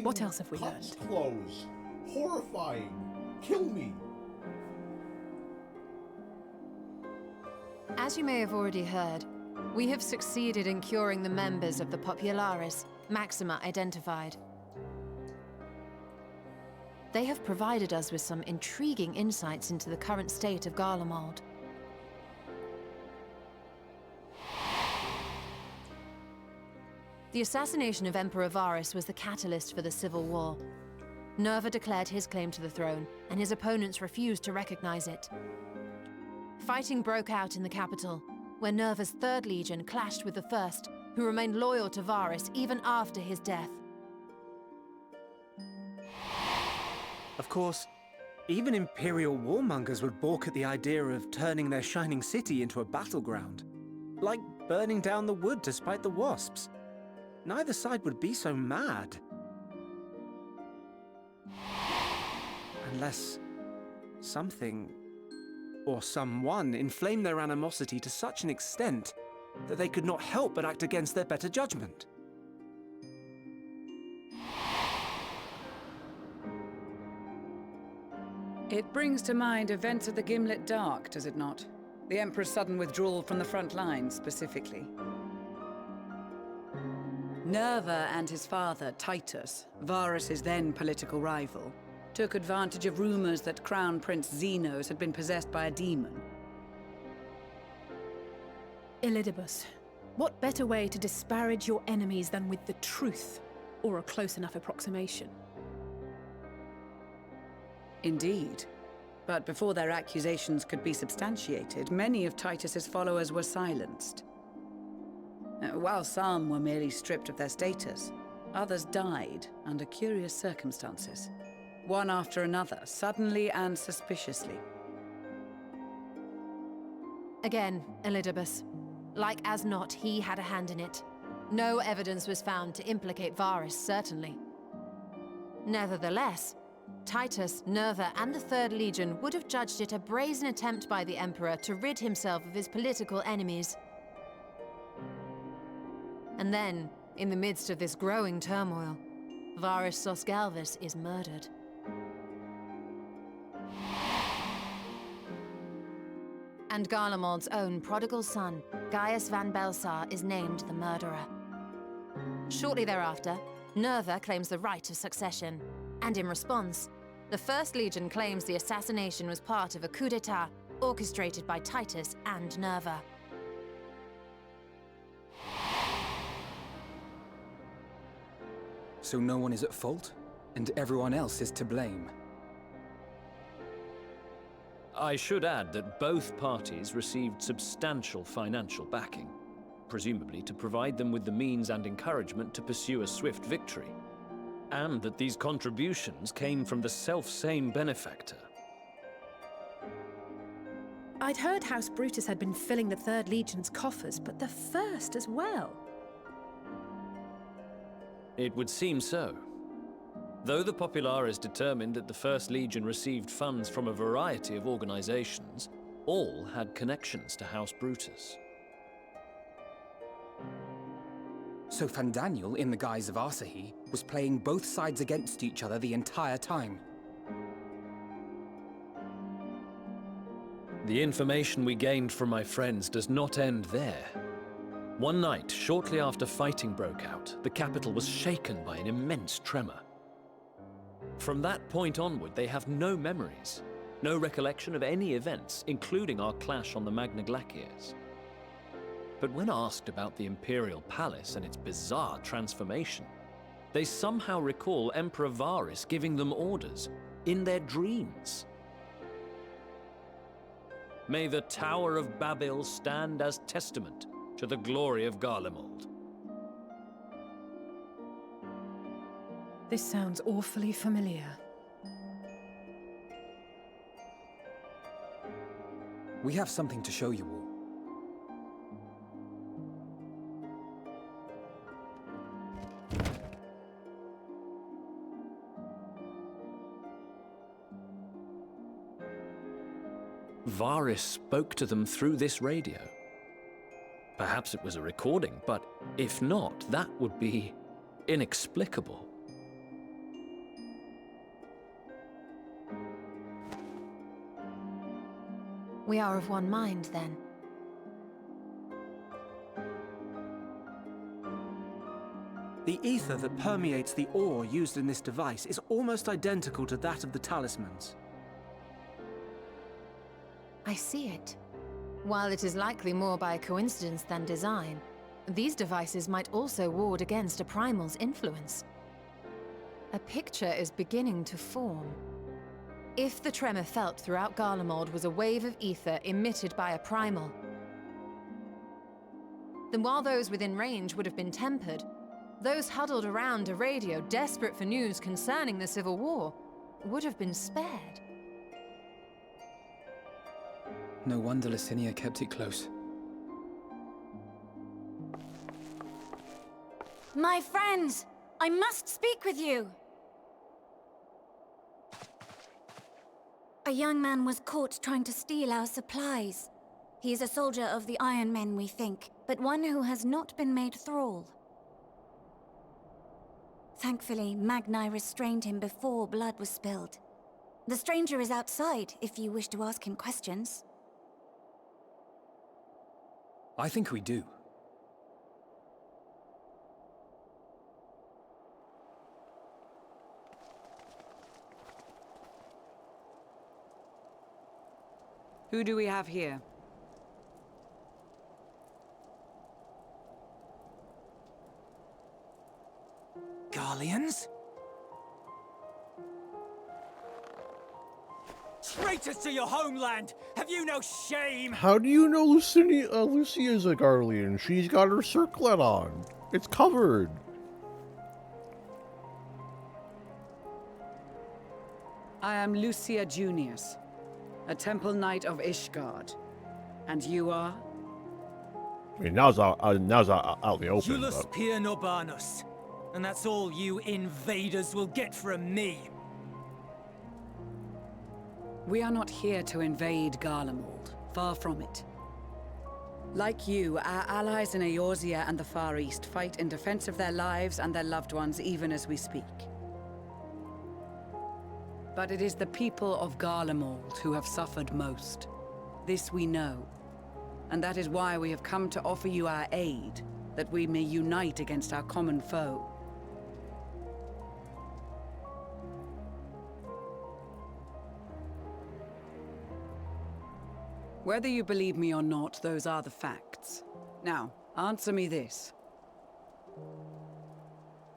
what else have we learned? Close. Horrifying. Kill me. As you may have already heard, we have succeeded in curing the members of the Popularis, Maxima identified. They have provided us with some intriguing insights into the current state of Garlemald. The assassination of Emperor Varus was the catalyst for the civil war. Nerva declared his claim to the throne, and his opponents refused to recognize it. Fighting broke out in the capital, where Nerva's Third Legion clashed with the First, who remained loyal to Varus even after his death. Of course, even Imperial warmongers would balk at the idea of turning their shining city into a battleground. Like burning down the wood to spite the wasps. Neither side would be so mad. Unless something or someone inflamed their animosity to such an extent that they could not help but act against their better judgment. It brings to mind events of the Gimlet Dark, does it not? The Emperor's sudden withdrawal from the front lines, specifically. Nerva and his father, Titus, Varus's then political rival, took advantage of rumors that Crown Prince Xenos had been possessed by a demon. Elidibus, what better way to disparage your enemies than with the truth, or a close enough approximation? Indeed. But before their accusations could be substantiated, many of Titus's followers were silenced. While some were merely stripped of their status, others died under curious circumstances. One after another, suddenly and suspiciously. Again, Elidibus. Like as not, he had a hand in it. No evidence was found to implicate Varus, certainly. Nevertheless, Titus, Nerva, and the Third Legion would have judged it a brazen attempt by the Emperor to rid himself of his political enemies. And then, in the midst of this growing turmoil, Varus Sosgalvis is murdered. And Garlemald's own prodigal son, Gaius van Belsar, is named the murderer. Shortly thereafter, Nerva claims the right of succession, and in response, the First Legion claims the assassination was part of a coup d'etat orchestrated by Titus and Nerva. So no one is at fault, and everyone else is to blame. I should add that both parties received substantial financial backing, presumably to provide them with the means and encouragement to pursue a swift victory, and that these contributions came from the self-same benefactor. I'd heard House Brutus had been filling the Third Legion's coffers, but the First as well. It would seem so. Though the Populares determined that the First Legion received funds from a variety of organizations, all had connections to House Brutus. So Fandaniel, in the guise of Asahi, was playing both sides against each other the entire time. The information we gained from my friends does not end there. One night, shortly after fighting broke out, the capital was shaken by an immense tremor. From that point onward, they have no memories, no recollection of any events, including our clash on the Magna Glaciers. But when asked about the Imperial Palace and its bizarre transformation, they somehow recall Emperor Varus giving them orders in their dreams. May the Tower of Babel stand as testament to the glory of Garlemald. This sounds awfully familiar. We have something to show you all. Varus spoke to them through this radio. Perhaps it was a recording, but if not, that would be inexplicable. We are of one mind, then. The ether that permeates the ore used in this device is almost identical to that of the talismans. I see it. While it is likely more by coincidence than design, these devices might also ward against a primal's influence. A picture is beginning to form. If the tremor felt throughout Garlemald was a wave of ether emitted by a primal, then while those within range would have been tempered, those huddled around a radio desperate for news concerning the Civil War would have been spared. No wonder Licinia kept it close. My friends, I must speak with you. A young man was caught trying to steal our supplies. He is a soldier of the Iron Men, we think, but one who has not been made thrall. Thankfully, Magni restrained him before blood was spilled. The stranger is outside, if you wish to ask him questions. I think we do. Who do we have here? Garleans? Traitors to your homeland! Have you no shame? How do you know Lucia's a Garlean? She's got her circlet on. It's covered. I am Lucia Junius, a temple knight of Ishgard. And you are? I mean, now's out in the open. Julius But... Pier Norbanus. And that's all you invaders will get from me. We are not here to invade Garlemald. Far from it. Like you, our allies in Eorzea and the Far East fight in defense of their lives and their loved ones even as we speak. But it is the people of Garlemald who have suffered most. This we know. And that is why we have come to offer you our aid, that we may unite against our common foe. Whether you believe me or not, those are the facts. Now, answer me this.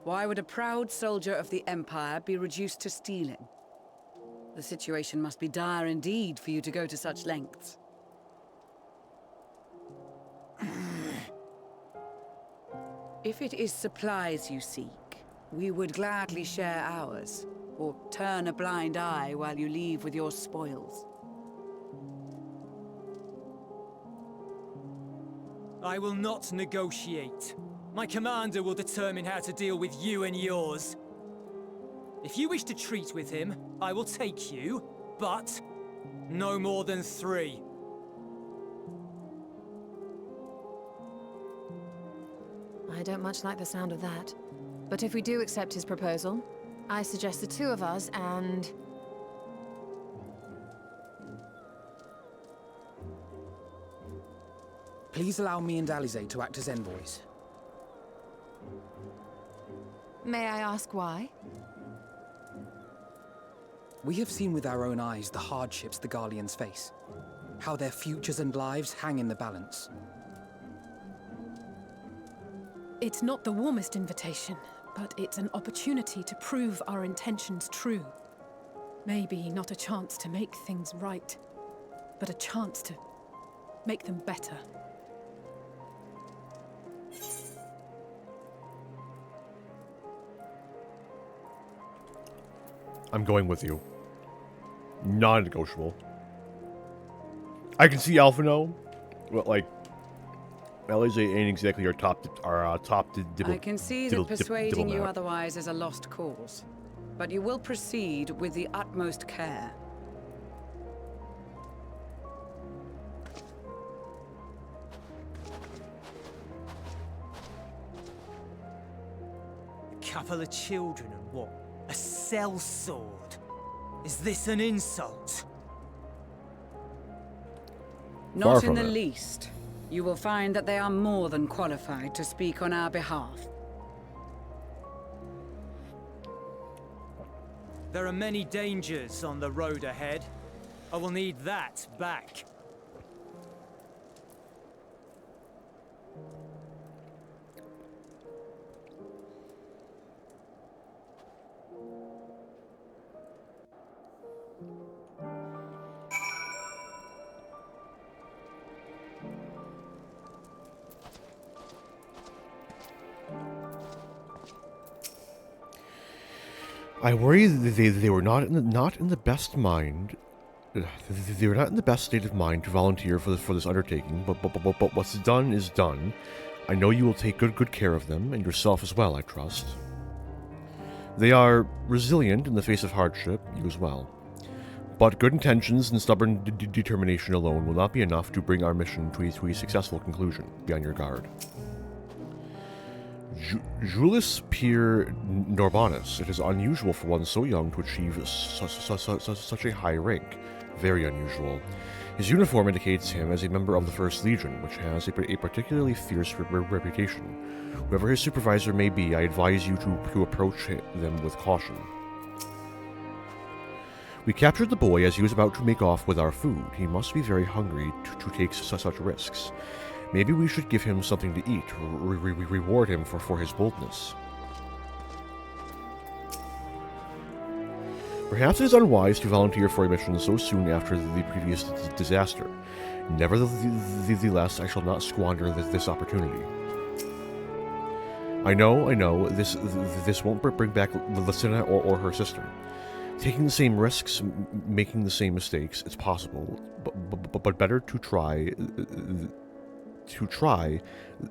Why would a proud soldier of the Empire be reduced to stealing? The situation must be dire indeed for you to go to such lengths. If it is supplies you seek, we would gladly share ours, or turn a blind eye while you leave with your spoils. I will not negotiate. My commander will determine how to deal with you and yours. If you wish to treat with him, I will take you, but no more than 3. I don't much like the sound of that. But if we do accept his proposal, I suggest the 2 of us and... Please allow me and Alize to act as envoys. May I ask why? We have seen with our own eyes the hardships the Garleans face. How their futures and lives hang in the balance. It's not the warmest invitation, but it's an opportunity to prove our intentions true. Maybe not a chance to make things right, but a chance to make them better. I'm going with you. Non-negotiable. I can see Alphino, but like, Alize ain't exactly our top. I can see that persuading you otherwise is a lost cause, but you will proceed with the utmost care. A couple of children and what? A sellsword? Is this an insult? Not in the least. You will find that they are more than qualified to speak on our behalf. There are many dangers on the road ahead. I will need that back. I worry they were not in the best mind. They were not in the best state of mind to volunteer for this undertaking. But what's done is done. I know you will take good care of them and yourself as well. I trust. They are resilient in the face of hardship. You as well. But good intentions and stubborn determination alone will not be enough to bring our mission to a successful conclusion. Be on your guard. Julius Pierre Norbanus. It is unusual for one so young to achieve such a high rank. Very unusual. His uniform indicates him as a member of the First Legion, which has a particularly fierce reputation. Whoever his supervisor may be, I advise you to approach them with caution. We captured the boy as he was about to make off with our food. He must be very hungry to take such risks. Maybe we should give him something to eat, reward him for his boldness. Perhaps it is unwise to volunteer for a mission so soon after the previous disaster. Nevertheless, I shall not squander this opportunity. I know, this won't bring back Lysina or her sister. Taking the same risks, making the same mistakes, it's possible, but better to try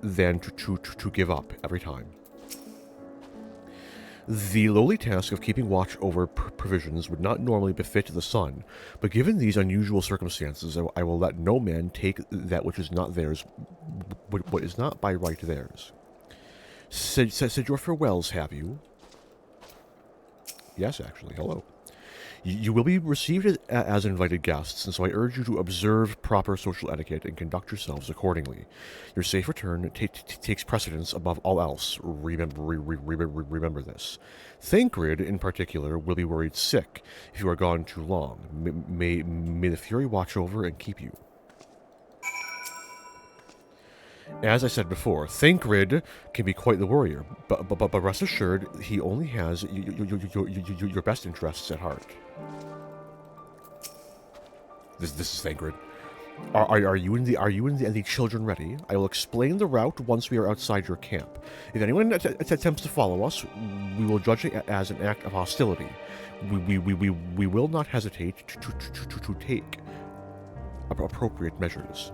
than to give up every time. The lowly task of keeping watch over provisions would not normally befit the sun, but given these unusual circumstances, I will let no man take that which is not theirs, what is not by right theirs. Said your farewells, have you? Yes, actually, hello. You will be received as invited guests, and so I urge you to observe proper social etiquette and conduct yourselves accordingly. Your safe return takes precedence above all else. Remember this. Thancred, in particular, will be worried sick if you are gone too long. May the Fury watch over and keep you. As I said before, Thancred can be quite the warrior, but rest assured, he only has your best interests at heart. This is Thancred. Are you and the children ready? I will explain the route once we are outside your camp. If anyone attempts to follow us, we will judge it as an act of hostility. We will not hesitate to take appropriate measures.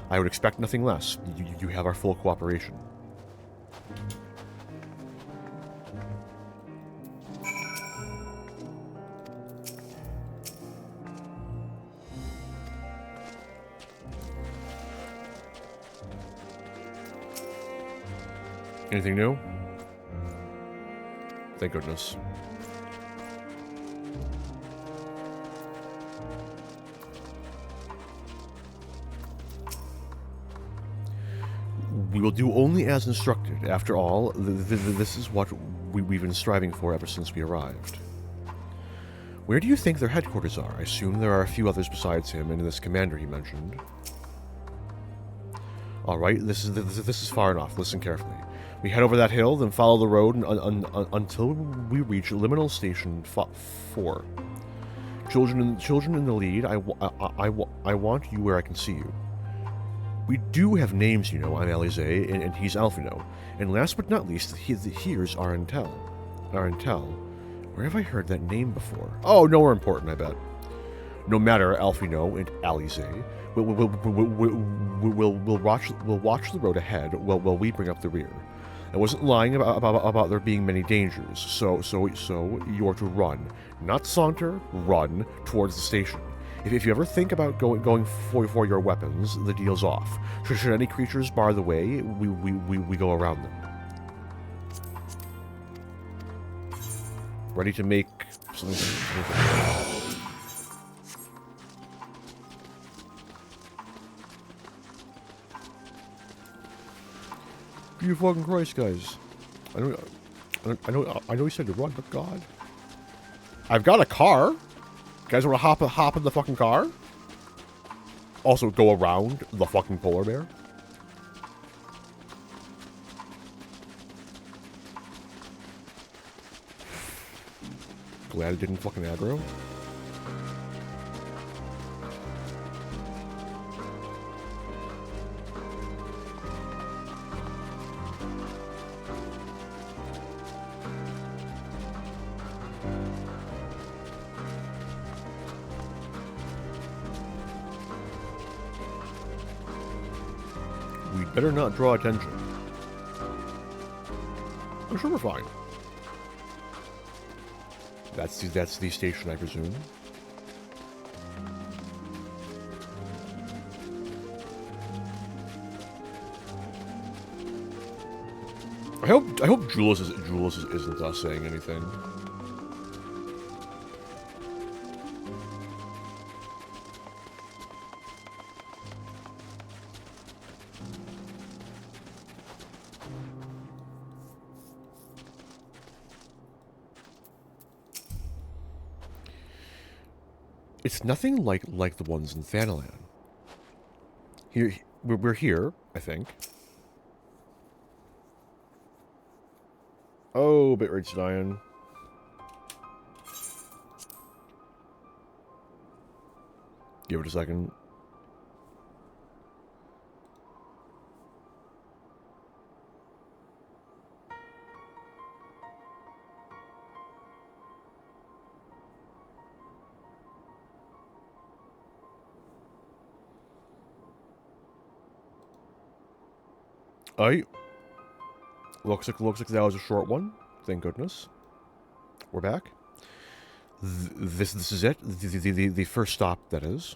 I would expect nothing less. You have our full cooperation. Anything new? Thank goodness. We will do only as instructed. After all, this is what we've been striving for ever since we arrived. Where do you think their headquarters are? I assume there are a few others besides him and this commander he mentioned. Alright, this is far enough. Listen carefully. We head over that hill, then follow the road until we reach Liminal Station 4. Children in the lead, I want you where I can see you. We do have names, you know. I'm Alize, and he's Alphino. And last but not least, here's Arentel. Arentel. Where have I heard that name before? Oh, nowhere important, I bet. No matter, Alphino and Alize. We'll watch the road ahead while we bring up the rear. I wasn't lying about there being many dangers, so you are to run. Not saunter, run towards the station. If you ever think about going for your weapons, the deal's off. Should any creatures bar the way, we go around them. Ready to make something. You fucking Christ, guys! I know you said to run, but God, I've got a car. You guys want to hop in the fucking car? Also, go around the fucking polar bear. Glad it didn't fucking aggro. Better not draw attention. I'm sure we're fine. That's the station, I presume. I hope Julius isn't saying anything. It's nothing like the ones in Thanalan. We're here, I think. Oh, bitrate's dying. Give it a second. Looks like that was a short one. Thank goodness. We're back. This is it. The first stop, that is.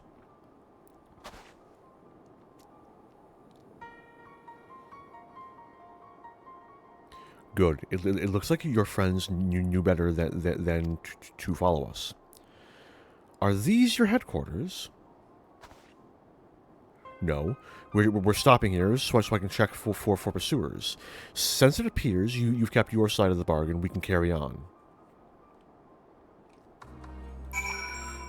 Good. It looks like your friends knew better than to follow us. Are these your headquarters? No. We're stopping here so I can check for pursuers. Since it appears you've kept your side of the bargain, we can carry on.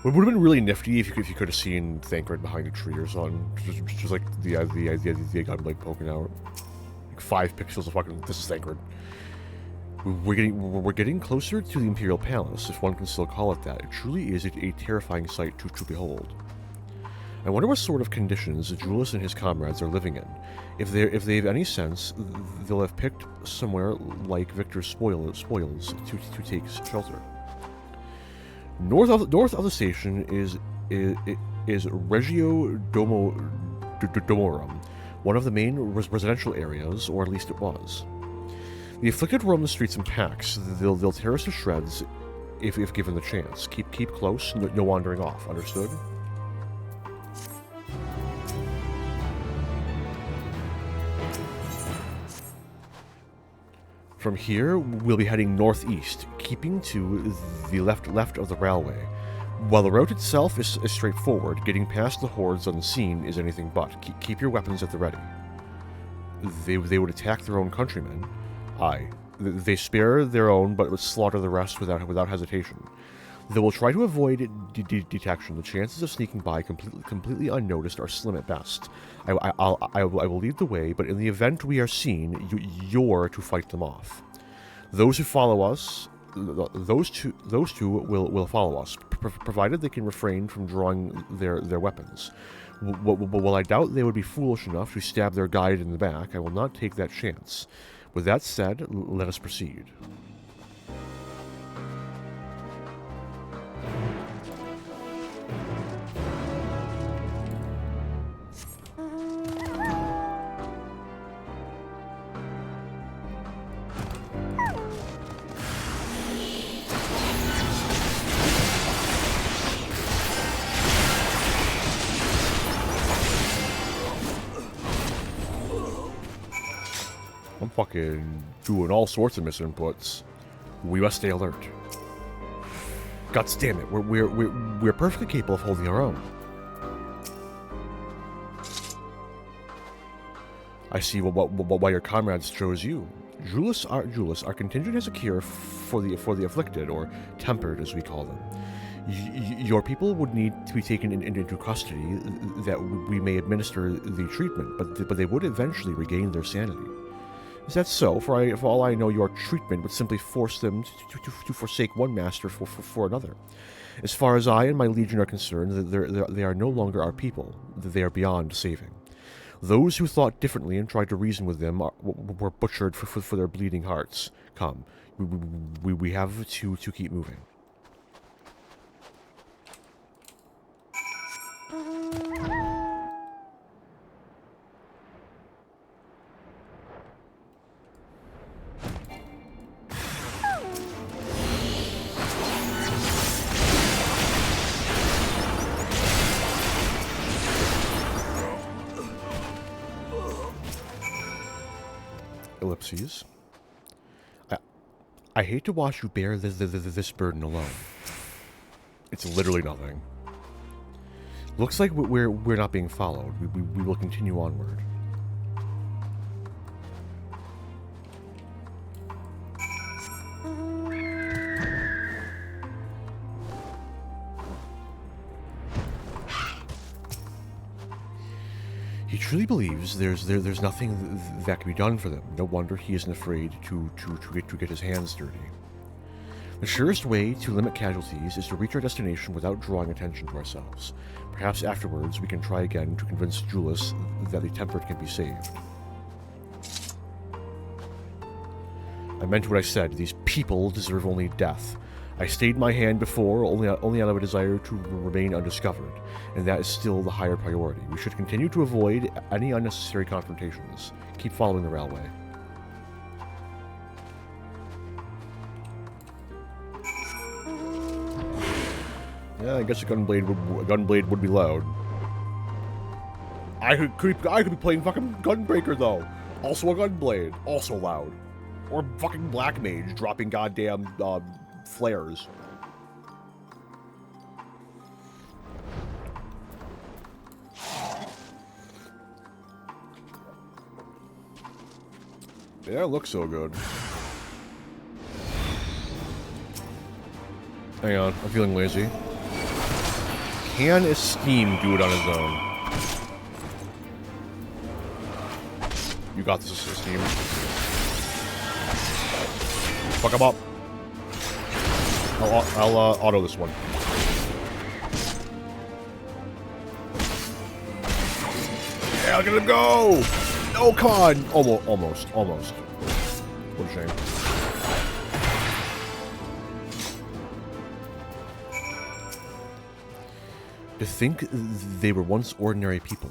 It would have been really nifty if you could have seen Thancred behind a tree or something. Just like the gunblade poking out. Like 5 pixels of fucking. This is Thancred. We're getting closer to the Imperial Palace, if one can still call it that. It truly is a terrifying sight to behold. I wonder what sort of conditions Julius and his comrades are living in. If they have any sense, they'll have picked somewhere like Victor's spoils to take shelter. North of the station is Regio Domorum, one of the main residential areas, or at least it was. The afflicted roam the streets in packs. They'll tear us to shreds if given the chance. Keep close, no wandering off. Understood? From here, we'll be heading northeast, keeping to the left of the railway. While the route itself is straightforward, getting past the hordes unseen is anything but. Keep your weapons at the ready. They would attack their own countrymen. Aye. They spare their own, but would slaughter the rest without hesitation. They will try to avoid detection. The chances of sneaking by completely unnoticed are slim at best. I will lead the way, but in the event we are seen, you're to fight them off. Those who follow us, those two will follow us, provided they can refrain from drawing their weapons. While I doubt they would be foolish enough to stab their guide in the back, I will not take that chance. With that said, let us proceed. I'm fucking doing all sorts of misinputs. We must stay alert. Guts, damn it, we're perfectly capable of holding our own. I see why your comrades chose you. Julius, our contingent has a cure for the afflicted, or tempered, as we call them. Your people would need to be taken into custody that we may administer the treatment, but they would eventually regain their sanity. Is that so? For all I know, your treatment would simply force them to forsake one master for another. As far as I and my legion are concerned, they are no longer our people. They are beyond saving. Those who thought differently and tried to reason with them were butchered for their bleeding hearts. Come, we have to keep moving. Ellipses. I hate to watch you bear this burden alone. It's literally nothing. Looks like we're not being followed. We will continue onward. He truly believes there's nothing that can be done for them. No wonder he isn't afraid to get his hands dirty. The surest way to limit casualties is to reach our destination without drawing attention to ourselves. Perhaps afterwards we can try again to convince Julius that the tempered can be saved. I meant what I said. These people deserve only death. I stayed my hand before, only out of a desire to remain undiscovered, and that is still the higher priority. We should continue to avoid any unnecessary confrontations. Keep following the railway. Yeah, I guess a gunblade would be loud. I could be playing fucking Gunbreaker though. Also a gunblade, also loud. Or fucking Black Mage dropping goddamn flares. Yeah, it looks so good. Hang on, I'm feeling lazy. can Esteem do it on his own? You got this, Esteem. Fuck him up. I'll auto this one. Yeah, look at him go! Oh, come on! Almost. What a shame. To think they were once ordinary people.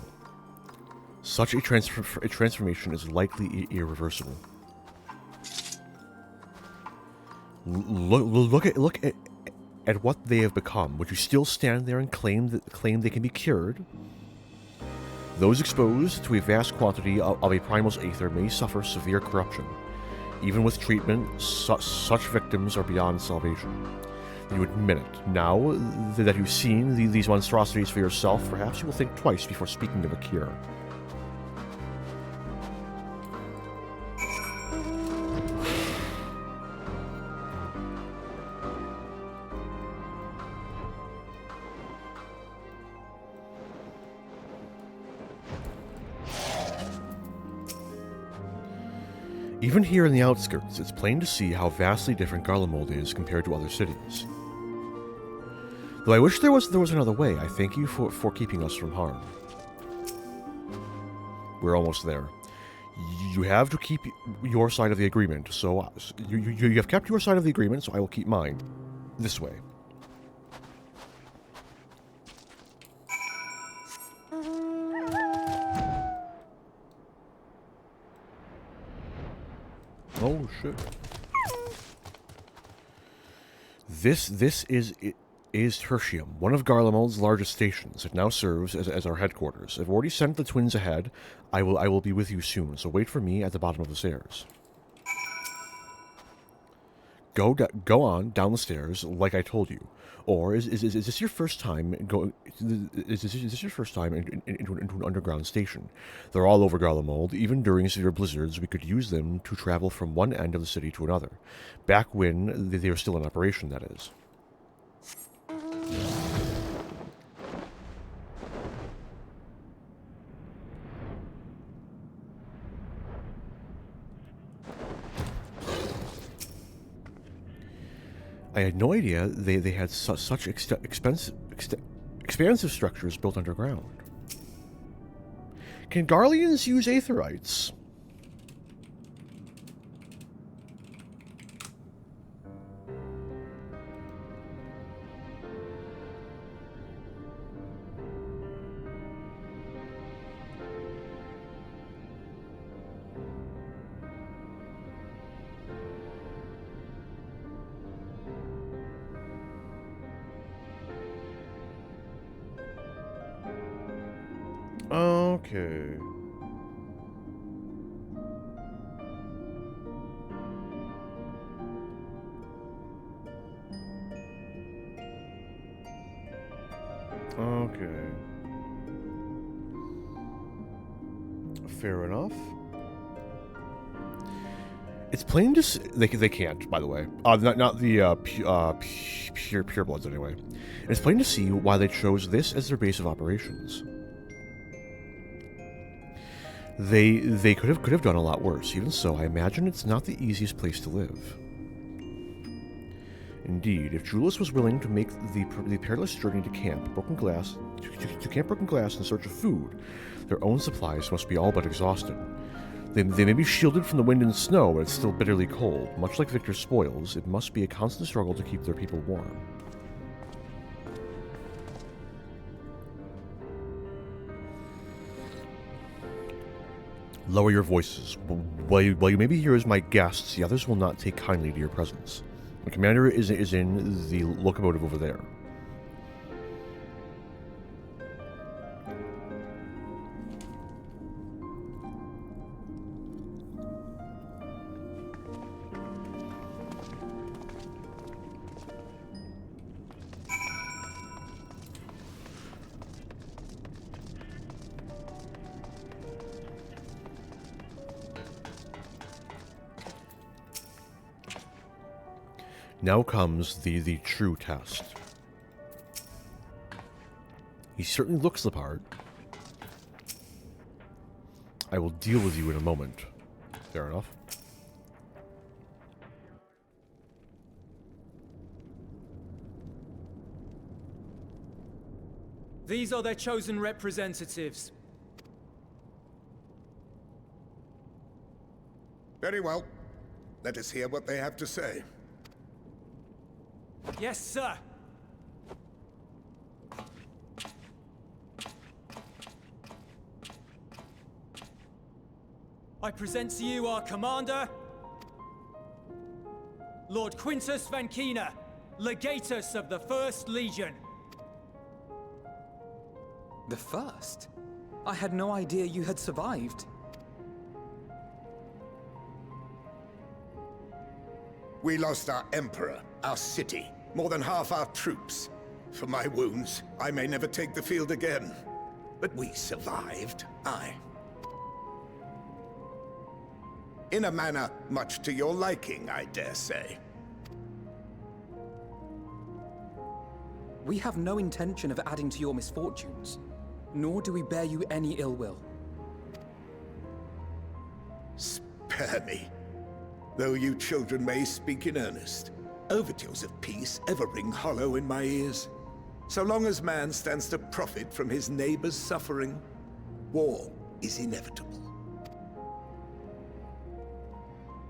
Such a transformation is likely irreversible. Look at what they have become. Would you still stand there and claim they can be cured? Those exposed to a vast quantity of a primal's aether may suffer severe corruption. Even with treatment, such victims are beyond salvation. You admit it. Now that you've seen these monstrosities for yourself, perhaps you will think twice before speaking of a cure. Even here in the outskirts, it's plain to see how vastly different Garlemald is compared to other cities. Though I wish there was another way, I thank you for keeping us from harm. We're almost there. You have to keep your side of the agreement, so you have kept your side of the agreement, so I will keep mine. This way. Oh shit. This is Tertium, one of Garlemald's largest stations. It now serves as our headquarters. I've already sent the twins ahead. I will be with you soon, so wait for me at the bottom of the stairs. Go on down the stairs like I told you. Or is this your first time going? Is this your first time into an underground station? They're all over Garlemald. Even during severe blizzards, we could use them to travel from one end of the city to another. Back when they were still in operation, that is. I had no idea they had such expansive structures built underground. Can Garleans use aetherites? Okay. Okay. Fair enough. It's plain to see, they can't, by the way. Not the purebloods anyway. And it's plain to see why they chose this as their base of operations. They could have done a lot worse. Even so, I imagine it's not the easiest place to live. Indeed, if Julius was willing to make the perilous journey to Camp Broken Glass in search of food, their own supplies must be all but exhausted. They may be shielded from the wind and snow, but it's still bitterly cold. Much like Victor's spoils, it must be a constant struggle to keep their people warm. Lower your voices. While you may be here as my guests, the others will not take kindly to your presence. The commander is in the locomotive over there. Now comes the true test. He certainly looks the part. I will deal with you in a moment. Fair enough. These are their chosen representatives. Very well. Let us hear what they have to say. Yes, sir. I present to you our commander, Lord Quintus Van Kina, Legatus of the First Legion. The first? I had no idea you had survived. We lost our emperor, our city, more than half our troops. For my wounds, I may never take the field again. But we survived, aye. In a manner much to your liking, I dare say. We have no intention of adding to your misfortunes, nor do we bear you any ill will. Spare me. Though you children may speak in earnest, overtures of peace ever ring hollow in my ears. So long as man stands to profit from his neighbor's suffering, war is inevitable.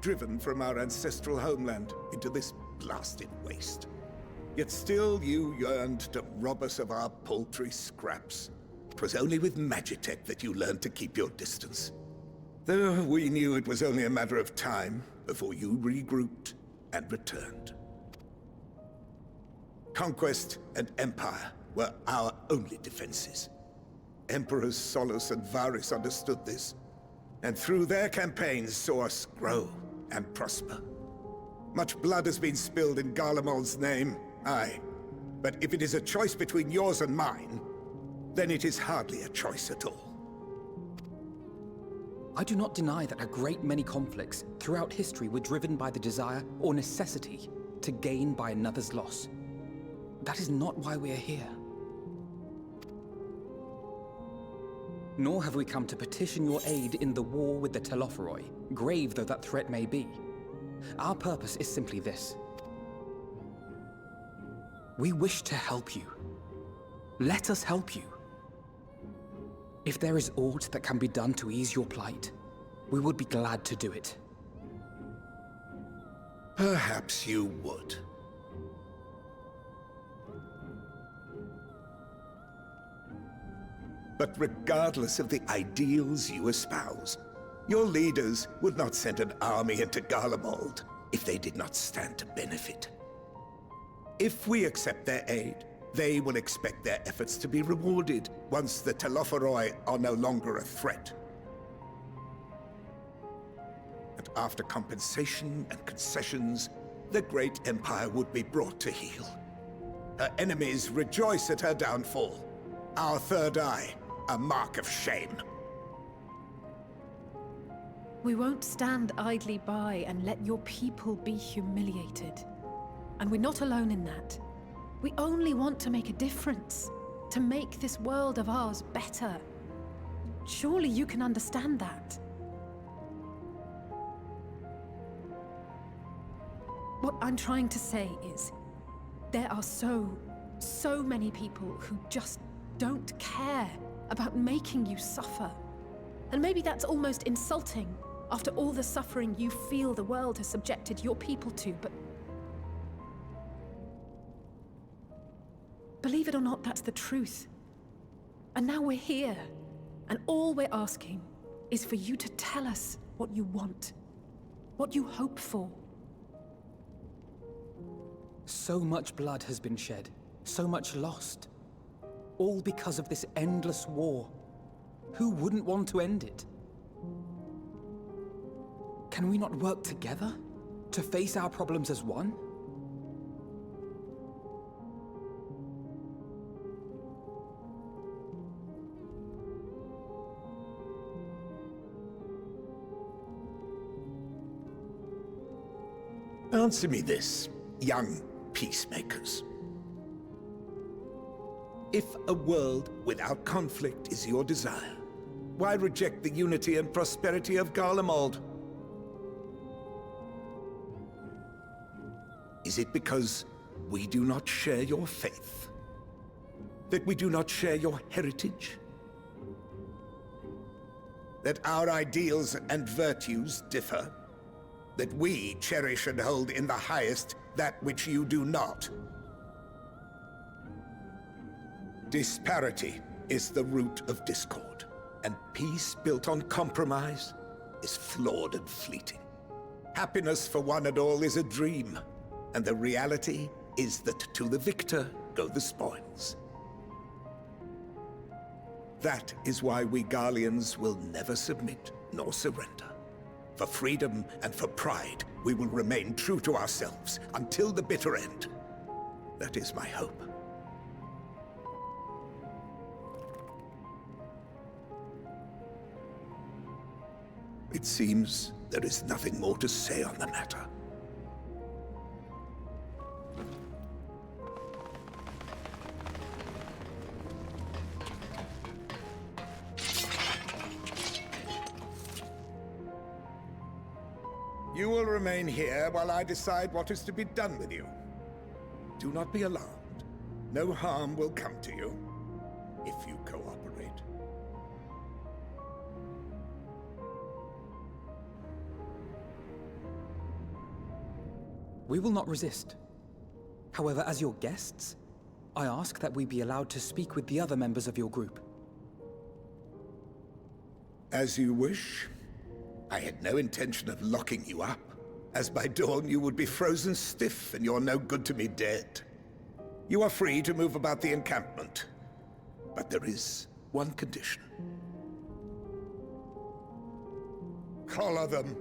Driven from our ancestral homeland into this blasted waste. Yet still you yearned to rob us of our paltry scraps. 'Twas only with Magitech that you learned to keep your distance. Though we knew it was only a matter of time before you regrouped and returned. Conquest and empire were our only defenses. Emperors Solus and Varys understood this, and through their campaigns saw us grow and prosper. Much blood has been spilled in Garlemald's name, aye. But if it is a choice between yours and mine, then it is hardly a choice at all. I do not deny that a great many conflicts throughout history were driven by the desire or necessity to gain by another's loss. That is not why we are here. Nor have we come to petition your aid in the war with the Telophoroi, grave though that threat may be. Our purpose is simply this. We wish to help you. Let us help you. If there is aught that can be done to ease your plight, we would be glad to do it. Perhaps you would. But regardless of the ideals you espouse, your leaders would not send an army into Garlemald if they did not stand to benefit. If we accept their aid, they will expect their efforts to be rewarded once the Telophoroi are no longer a threat. And after compensation and concessions, the great empire would be brought to heel. Her enemies rejoice at her downfall. Our third eye, a mark of shame. We won't stand idly by and let your people be humiliated. And we're not alone in that. We only want to make a difference, to make this world of ours better. Surely you can understand that. What I'm trying to say is, there are so many people who just don't care about making you suffer. And maybe that's almost insulting after all the suffering you feel the world has subjected your people to, but believe it or not, that's the truth. And now we're here, and all we're asking is for you to tell us what you want, what you hope for. So much blood has been shed, so much lost. All because of this endless war. Who wouldn't want to end it? Can we not work together to face our problems as one? Answer me this, young peacemakers. If a world without conflict is your desire, why reject the unity and prosperity of Garlemald? Is it because we do not share your faith? That we do not share your heritage? That our ideals and virtues differ? That we cherish and hold in the highest that which you do not? Disparity is the root of discord, and peace built on compromise is flawed and fleeting. Happiness for one and all is a dream, and the reality is that to the victor go the spoils. That is why we Garleans will never submit nor surrender. For freedom and for pride, we will remain true to ourselves until the bitter end. That is my hope. It seems there is nothing more to say on the matter. You will remain here while I decide what is to be done with you. Do not be alarmed. No harm will come to you if you cooperate. We will not resist. However, as your guests, I ask that we be allowed to speak with the other members of your group. As you wish. I had no intention of locking you up, as by dawn you would be frozen stiff and you're no good to me dead. You are free to move about the encampment, but there is one condition. Collar them.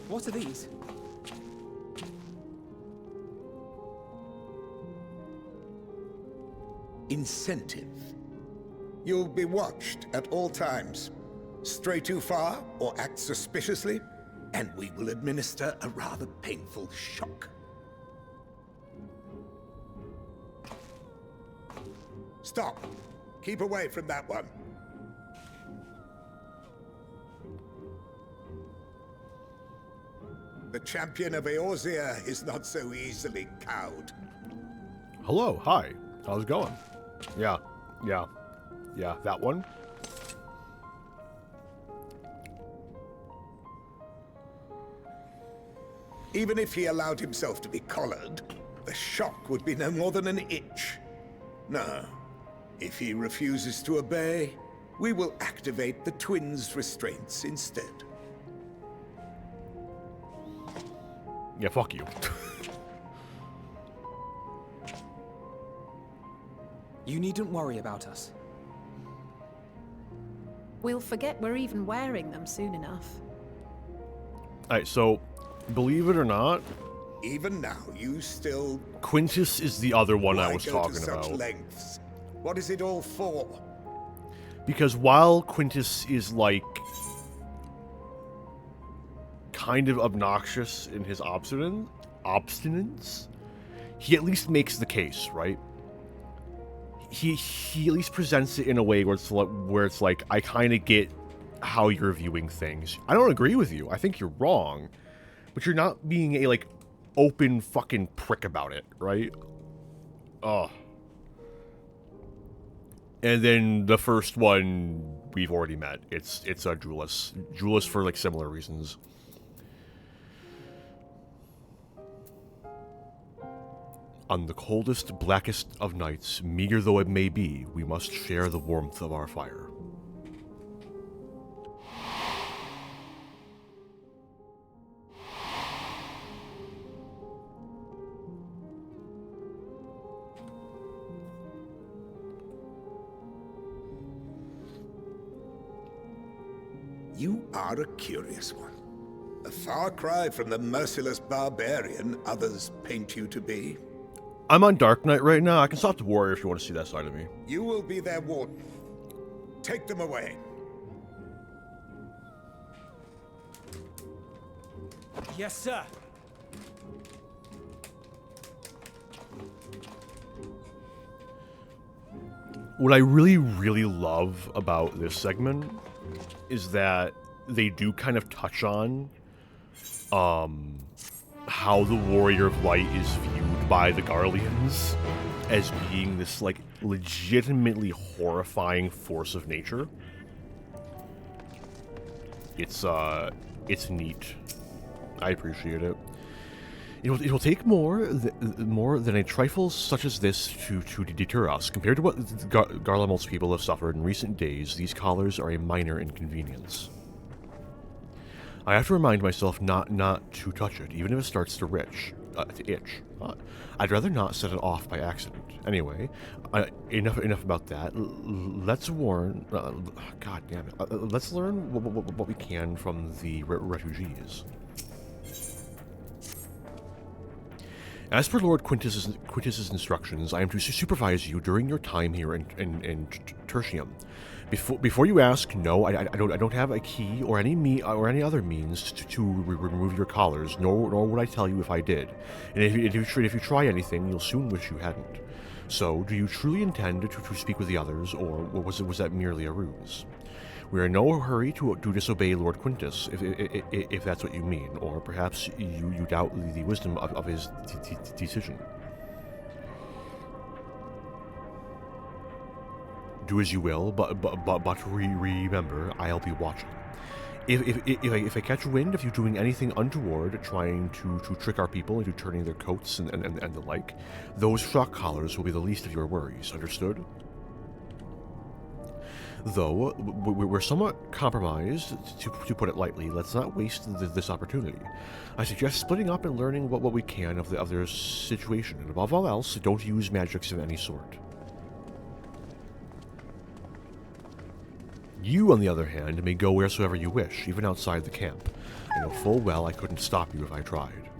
What are these? Incentive. You'll be watched at all times. Stray too far or act suspiciously, and we will administer a rather painful shock. Stop! Keep away from that one. The champion of Eorzea is not so easily cowed. Hello, hi. How's it going? Yeah, that one. Even if he allowed himself to be collared, the shock would be no more than an itch. No. If he refuses to obey, we will activate the twins' restraints instead. Yeah, fuck you. You needn't worry about us. We'll forget we're even wearing them soon enough. Alright, so, believe it or not, even now, you still... Quintus is the other one I was go talking to such about. Lengths? What is it all for? Because while Quintus is, like, kind of obnoxious in his obstinance, he at least makes the case, right? He at least presents it in a way where it's like I kind of get how you're viewing things. I don't agree with you. I think you're wrong, but you're not being a like open fucking prick about it, right? Oh. And then the first one we've already met. It's a Julius. Julius for like similar reasons. On the coldest, blackest of nights, meager though it may be, we must share the warmth of our fire. You are a curious one. A far cry from the merciless barbarian others paint you to be. I'm on Dark Knight right now. I can stop the warrior if you want to see that side of me. You will be their warden. Take them away. Yes, sir. What I really, really love about this segment is that they do kind of touch on how the Warrior of Light is viewed by the Garleans as being this, like, legitimately horrifying force of nature. It's neat. I appreciate it. It will take more than a trifle such as this to deter us. Compared to what Garlemald's people have suffered in recent days, these collars are a minor inconvenience. I have to remind myself not to touch it, even if it starts to itch. I'd rather not set it off by accident. Anyway, enough about that. Let's warn. God damn it. Let's learn what we can from the refugees. As per Lord Quintus's instructions, I am to supervise you during your time here in Tertium. Before you ask, no, I don't have a key or any other means to remove your collars. Nor would I tell you if I did. And if you try anything, you'll soon wish you hadn't. So, do you truly intend to speak with the others, or was that merely a ruse? We are in no hurry to disobey Lord Quintus, if that's what you mean, or perhaps you doubt the wisdom of his decision. Do as you will, but remember, I'll be watching. If I catch wind of you doing anything untoward, trying to trick our people into turning their coats and the like, those shock collars will be the least of your worries, understood? Though, we're somewhat compromised, to put it lightly. Let's not waste this opportunity. I suggest splitting up and learning what we can of their situation, and above all else, don't use magics of any sort. You, on the other hand, may go wheresoever you wish, even outside the camp. I know full well I couldn't stop you if I tried.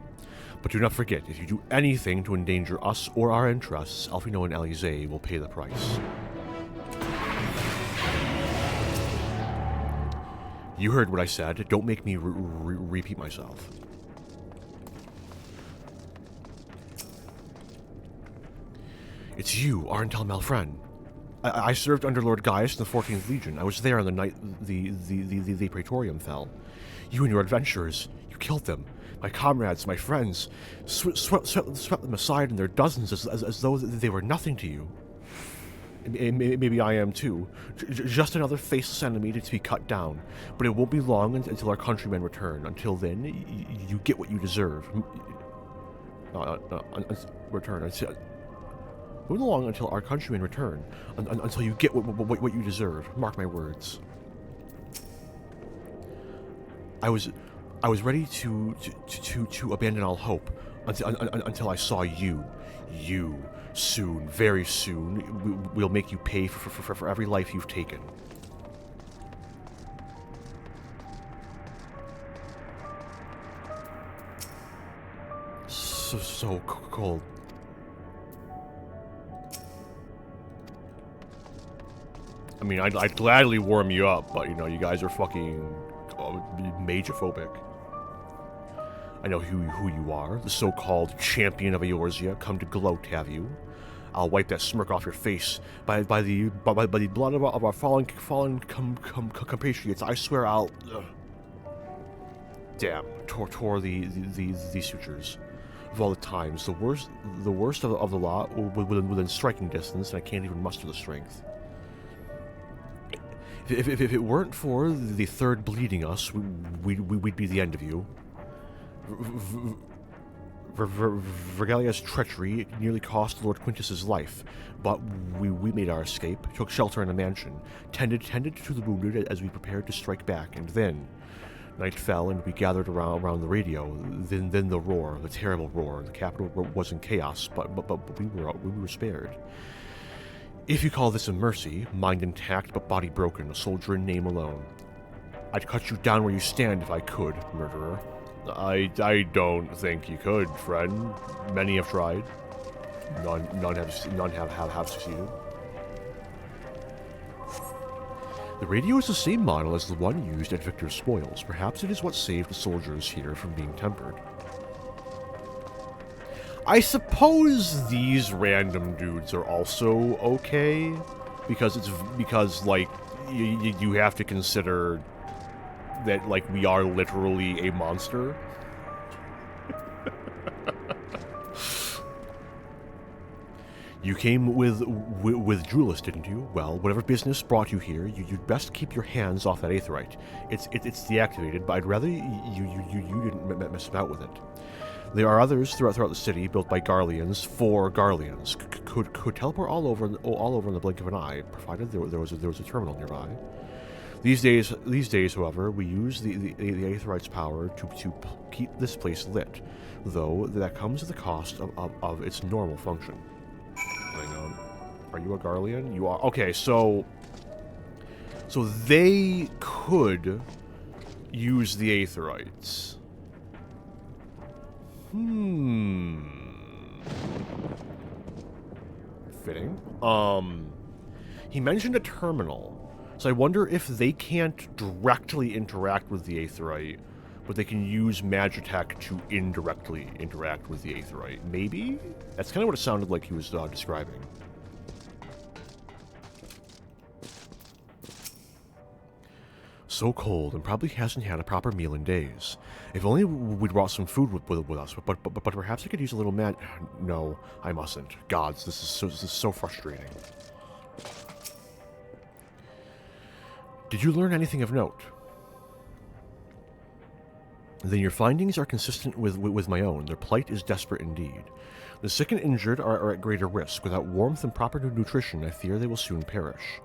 But do not forget, if you do anything to endanger us or our interests, Alfino and Alize will pay the price. You heard what I said. Don't make me repeat myself. It's you, Arntel Malfren. I served under Lord Gaius in the 14th Legion. I was there on the night the Praetorium fell. You and your adventurers, you killed them. My comrades, my friends, swept them aside in their dozens as though they were nothing to you. Maybe I am too. Just another faceless enemy to be cut down. But it won't be long until our countrymen return. Until then, you get what you deserve. Return. It won't be long until our countrymen return. Until you get what you deserve. Mark my words. I was ready to abandon all hope until I saw you. Soon, very soon, we'll make you pay for every life you've taken. So cold. I mean, I'd gladly warm you up, but, you know, you guys are fucking magophobic. I know who you are, the so-called champion of Eorzea, come to gloat, have you? I'll wipe that smirk off your face by the blood of our fallen compatriots. I swear I'll. Damn, tore the sutures. Of all the times, the worst of the lot within striking distance, and I can't even muster the strength. If it weren't for the third bleeding us, we'd be the end of you. Vergalia's treachery nearly cost Lord Quintus's life, but we made our escape, took shelter in a mansion, tended to the wounded as we prepared to strike back, and then night fell and we gathered around the radio. Then the roar, the terrible roar. The capital was in chaos, but we were spared. If you call this a mercy, mind intact but body broken, a soldier in name alone. I'd cut you down where you stand if I could, murderer. I don't think you could, friend. Many have tried. None have succeeded. The radio is the same model as the one used at Victor's spoils. Perhaps it is what saved the soldiers here from being tempered. I suppose these random dudes are also okay, because like you have to consider that like we are literally a monster. You came with Julius, didn't you? Well, whatever business brought you here, you'd best keep your hands off that aetherite. It's deactivated, but I'd rather you didn't mess about with it. There are others throughout the city built by Garleans for Garleans. Could teleport all over in the blink of an eye, provided there was a terminal nearby. These days, however, we use the aetherite's power to keep this place lit, though that comes at the cost of its normal function. Hang on. Are you a Garlean? You are. Okay, so they could use the aetherites. Fitting. He mentioned a terminal, so I wonder if they can't directly interact with the aetherite, but they can use Magitech to indirectly interact with the aetherite. Maybe? That's kind of what it sounded like he was describing. So cold, and probably hasn't had a proper meal in days. If only we'd brought some food with us, but perhaps I could use a little No, I mustn't. Gods, this is so frustrating. Did you learn anything of note? Then your findings are consistent with my own. Their plight is desperate indeed. The sick and injured are at greater risk. Without warmth and proper nutrition, I fear they will soon perish.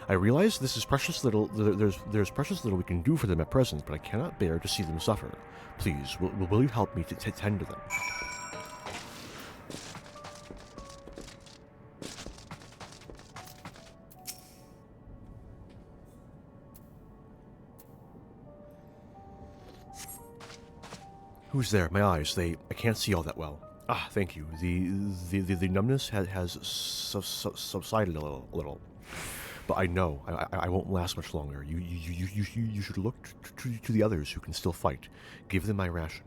I realize this is precious little. There's precious little we can do for them at present, but I cannot bear to see them suffer. Please, will you help me to tend to them? Who's there? My eyes, I can't see all that well. Ah, thank you. The numbness has subsided a little. But I know I won't last much longer. You should look to the others who can still fight. Give them my ration.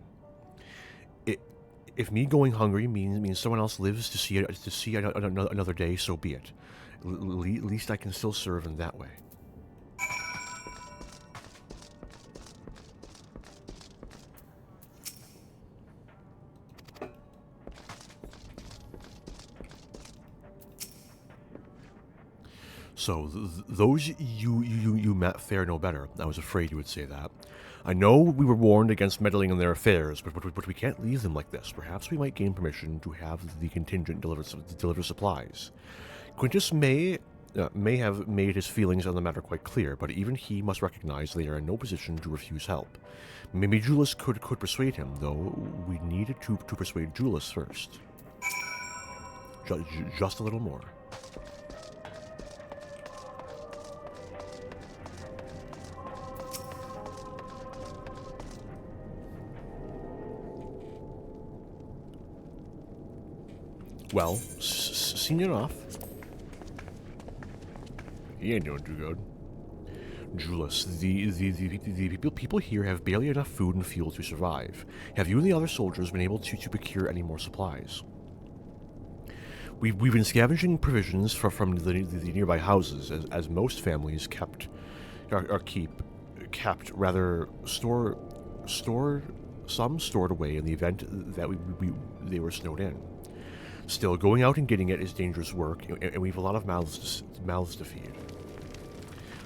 If me going hungry means someone else lives to see another day, so be it. At least I can still serve in that way. So, those you met fare no better. I was afraid you would say that. I know we were warned against meddling in their affairs, but we can't leave them like this. Perhaps we might gain permission to have the contingent deliver supplies. Quintus may have made his feelings on the matter quite clear, but even he must recognize they are in no position to refuse help. Maybe Julius could persuade him, though we needed to persuade Julius first. Just a little more. Well, seen enough. He ain't doing too good. Julius, the people here have barely enough food and fuel to survive. Have you and the other soldiers been able to procure any more supplies? We've been scavenging provisions from the nearby houses, as most families kept stored away in the event that they were snowed in. Still, going out and getting it is dangerous work, and we've a lot of mouths to feed.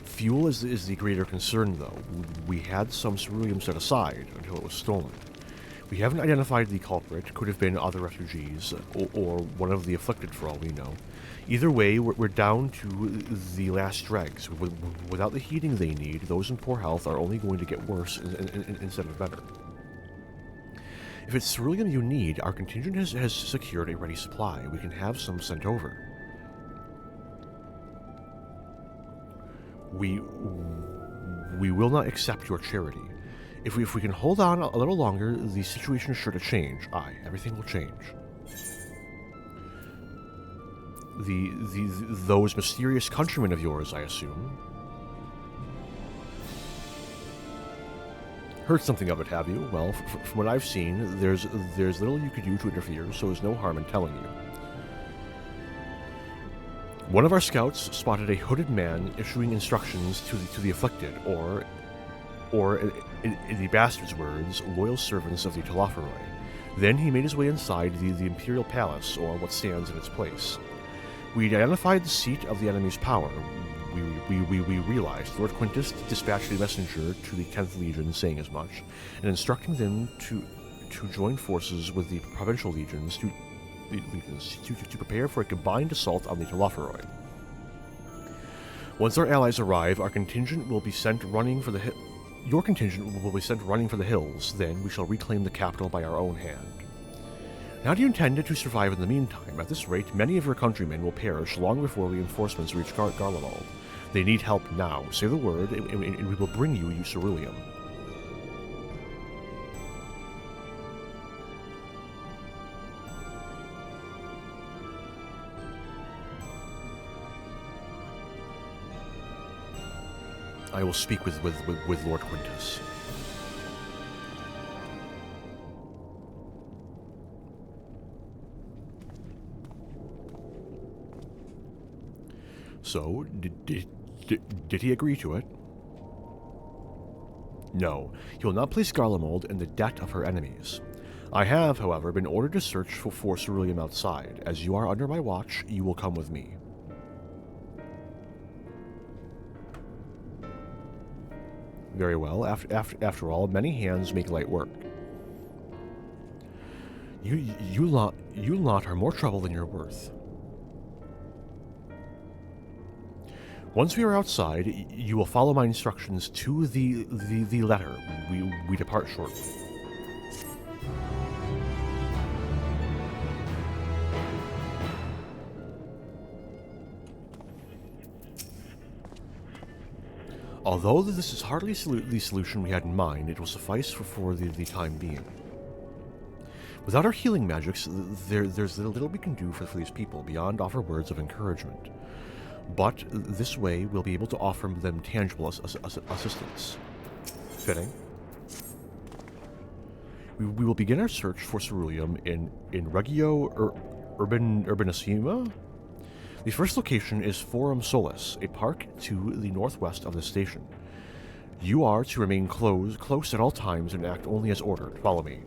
Fuel is the greater concern, though. We had some ceruleum set aside until it was stolen. We haven't identified the culprit. Could have been other refugees, or one of the afflicted for all we know. Either way, we're down to the last dregs. Without the heating they need, those in poor health are only going to get worse instead of better. If it's ceruleum you need, our contingent has secured a ready supply. We can have some sent over. We will not accept your charity. If we can hold on a little longer, the situation is sure to change. Aye, everything will change. those mysterious countrymen of yours, I assume. Heard something of it, have you? Well, from what I've seen, there's little you could do to interfere, so there's no harm in telling you. One of our scouts spotted a hooded man issuing instructions to the afflicted, or in the bastard's words, loyal servants of the Talaferoi. Then he made his way inside the Imperial Palace, or what stands in its place. We identified the seat of the enemy's power. We realized Lord Quintus dispatched a messenger to the 10th Legion saying as much, and instructing them to join forces with the provincial legions to prepare for a combined assault on the Talaferoi. Once our allies arrive, our contingent will be sent running for the your contingent will be sent running for the hills. Then we shall reclaim the capital by our own hand. How do you intend to survive in the meantime? At this rate, many of your countrymen will perish long before reinforcements reach Garlemald. They need help now. Say the word, and we will bring you ceruleum. I will speak with Lord Quintus. So, did he agree to it? No, he will not place Garlemald in the debt of her enemies. I have, however, been ordered to search for ceruleum outside. As you are under my watch, you will come with me. Very well. After all, many hands make light work. You lot are more trouble than you're worth. Once we are outside, you will follow my instructions to the letter. We depart shortly. Although this is hardly the solution we had in mind, it will suffice for the time being. Without our healing magics, there's little we can do for these people beyond offer words of encouragement. But this way, we'll be able to offer them tangible assistance. Fitting. We will begin our search for ceruleum in Regio Urbanissima. The first location is Forum Solis, a park to the northwest of the station. You are to remain close at all times and act only as ordered. Follow me.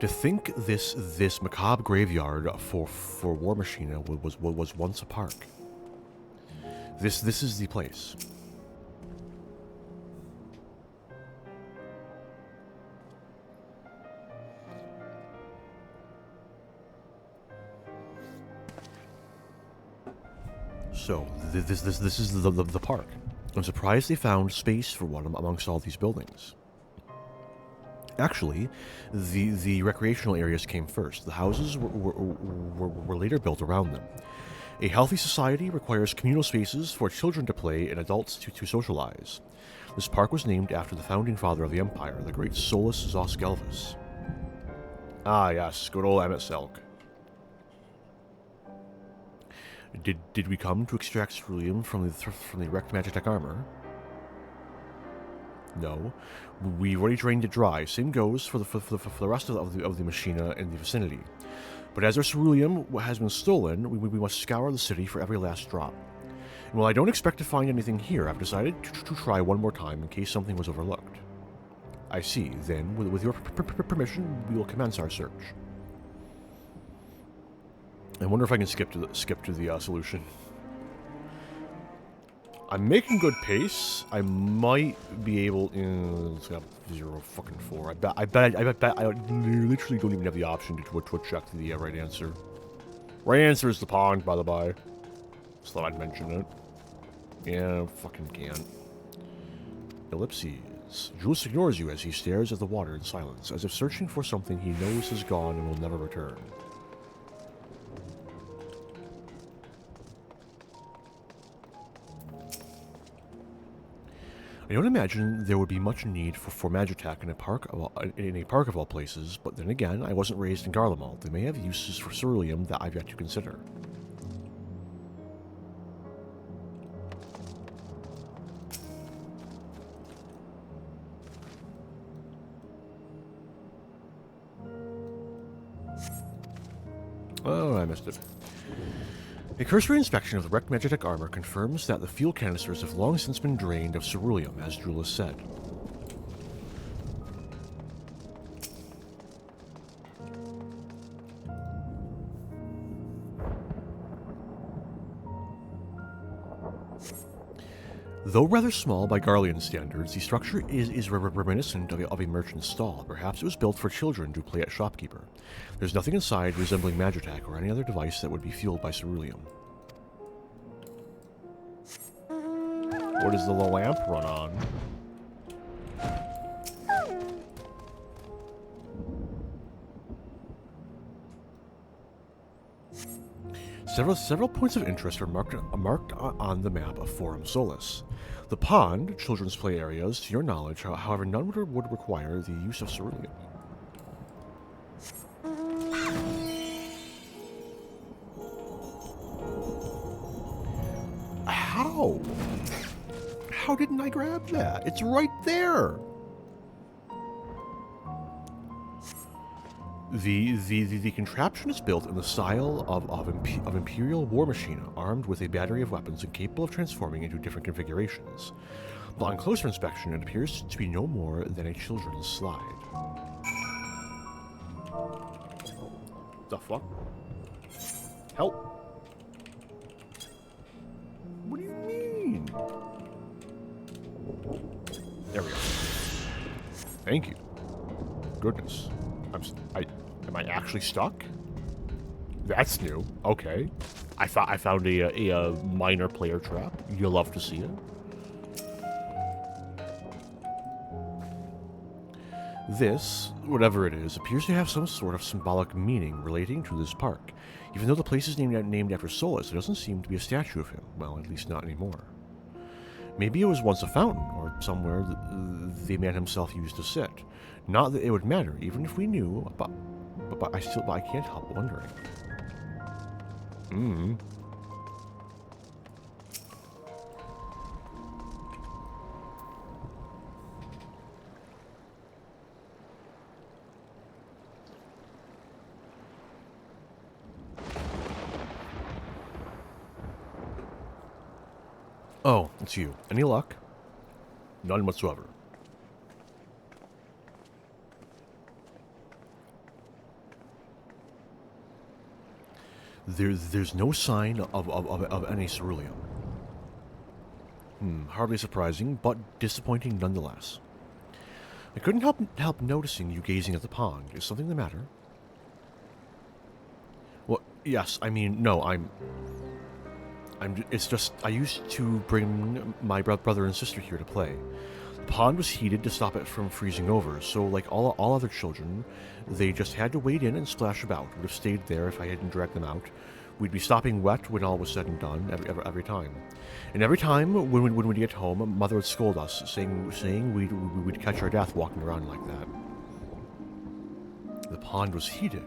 To think this macabre graveyard for War Machina was once a park. This is the place. So this is the park. I'm surprised they found space for one amongst all these buildings. Actually, the recreational areas came first. The houses were later built around them. A healthy society requires communal spaces for children to play and adults to socialize. This park was named after the founding father of the Empire, the great Solus Zosgelvis. Ah yes, good old Emmett Selk. Did we come to extract ceruleum from the wrecked Magitech armor? No, we've already drained it dry. Same goes for the rest of the machina in the vicinity. But as our ceruleum has been stolen, we must scour the city for every last drop. And while I don't expect to find anything here, I've decided to try one more time in case something was overlooked. I see. Then, with your permission, we will commence our search. I wonder if I can skip to the solution. I'm making good pace. I might be able. It's got 0 fucking 4. I bet. I literally don't even have the option to check the right answer. Right answer is the pond, by the by. Just thought I'd mention it. Yeah, fucking can't. Ellipses. Jules ignores you as he stares at the water in silence, as if searching for something he knows is gone and will never return. I don't imagine there would be much need for Magitech in a park of all places, but then again, I wasn't raised in Garlemald. They may have uses for ceruleum that I've yet to consider. Oh, I missed it. A cursory inspection of the wrecked Magitech armor confirms that the fuel canisters have long since been drained of ceruleum, as Jules said. Though rather small by Garlean standards, the structure is reminiscent of a merchant's stall. Perhaps it was built for children to play at shopkeeper. There's nothing inside resembling Magitech or any other device that would be fueled by ceruleum. What does the lamp run on? Several points of interest are marked on the map of Forum Solus. The pond, children's play areas, to your knowledge, however, none would require the use of ceruleum. How? How didn't I grab that? It's right there! The contraption is built in the style of Imperial war machine, armed with a battery of weapons and capable of transforming into different configurations. But on closer inspection, it appears to be no more than a children's slide. The fuck? Help! What do you mean? There we go. Thank you. Goodness. Am I actually stuck? That's new. Okay. I found a minor player trap. You'll love to see it. This, whatever it is, appears to have some sort of symbolic meaning relating to this park. Even though the place is named after Solus, there doesn't seem to be a statue of him. Well, at least not anymore. Maybe it was once a fountain, or somewhere the man himself used to sit. Not that it would matter, even if we knew, but I can't help wondering. Oh, it's you. Any luck? None whatsoever. There's no sign of any ceruleum. Hardly surprising, but disappointing nonetheless. I couldn't help noticing you gazing at the pond. Is something the matter? Well, yes, I mean, no, it's just, I used to bring my brother and sister here to play. The pond was heated to stop it from freezing over, so like all other children, they just had to wade in and splash about. Would have stayed there if I hadn't dragged them out. We'd be stopping wet when all was said and done, every time. And every time, when we'd get home, Mother would scold us, saying we'd catch our death walking around like that. The pond was heated.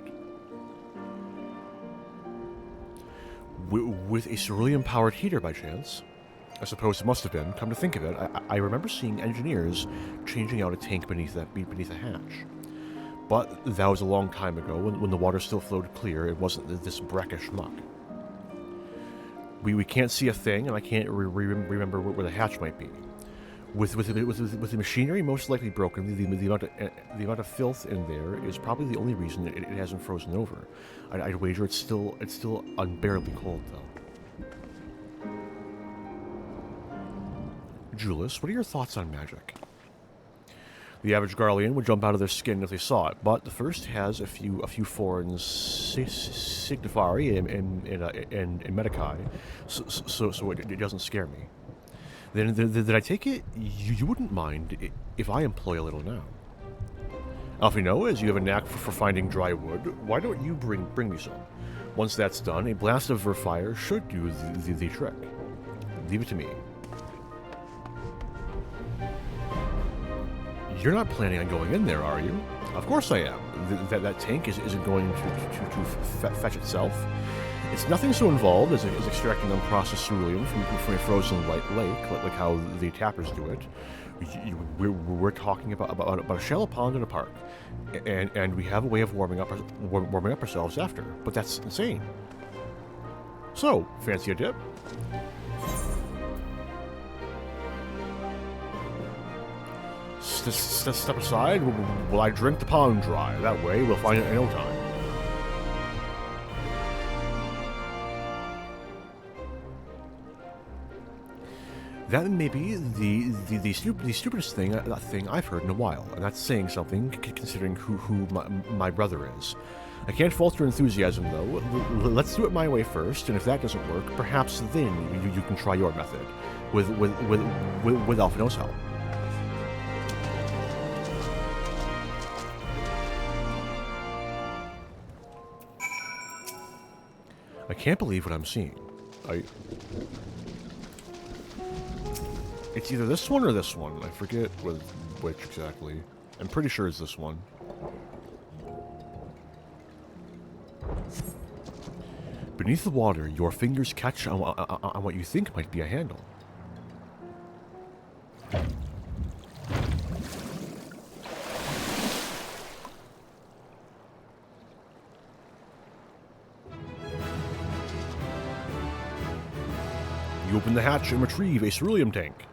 With a ceruleum-powered heater, by chance? I suppose it must have been. Come to think of it, I remember seeing engineers changing out a tank beneath a hatch. But that was a long time ago, when the water still flowed clear. It wasn't this brackish muck. We can't see a thing, and I can't remember where the hatch might be. With the machinery most likely broken, the amount of filth in there is probably the only reason it hasn't frozen over. I'd wager it's still unbearably cold, though. Julius, what are your thoughts on magic? The average Garlean would jump out of their skin if they saw it, but the first has a few foreign signifari and medicae, so it doesn't scare me. Then I take it you wouldn't mind if I employ a little now. Alfino, as you have a knack for finding dry wood, why don't you bring me some? Once that's done, a blast of fire should do the trick. Leave it to me. You're not planning on going in there, are you? Of course I am. That tank isn't going to fetch itself. It's nothing so involved as extracting unprocessed ceruleum from a frozen lake, like how the tappers do it. We're talking about a shallow pond in a park, and we have a way of warming up ourselves after. But that's insane. So, fancy a dip? Step aside while I drink the pond dry. That way, we'll find it in no time. That may be the stupidest thing I've heard in a while, and that's saying something considering who my brother is. I can't fault your enthusiasm though. Let's do it my way first, and if that doesn't work, perhaps then you can try your method with Alfino's help. I can't believe what I'm seeing. It's either this one or this one. I forget which exactly. I'm pretty sure it's this one. Beneath the water, your fingers catch on what you think might be a handle. You open the hatch and retrieve a ceruleum tank.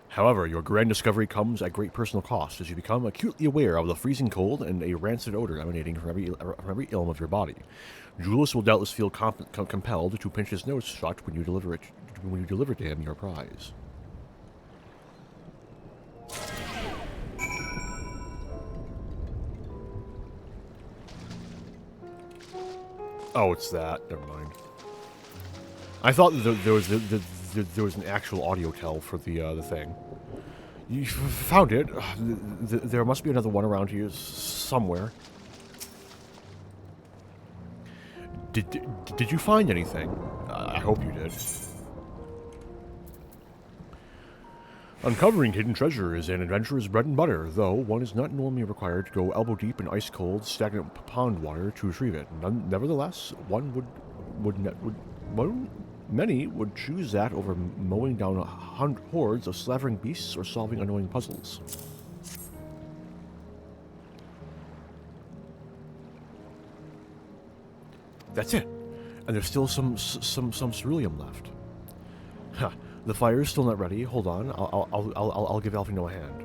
However, your grand discovery comes at great personal cost as you become acutely aware of the freezing cold and a rancid odor emanating from every ilm of your body. Julius will doubtless feel compelled to pinch his nose shut when you deliver to him your prize. Oh, it's that. Never mind. I thought there was an actual audio tell for the thing. You found it. There must be another one around here somewhere. Did you find anything? I hope you did. Uncovering hidden treasure is an adventurer's bread and butter, though one is not normally required to go elbow deep in ice-cold, stagnant pond water to retrieve it. Nevertheless, many would choose that over mowing down hordes of slavering beasts or solving annoying puzzles. That's it, and there's still some ceruleum left. Huh. The fire is still not ready. Hold on, I'll give Alfino a hand.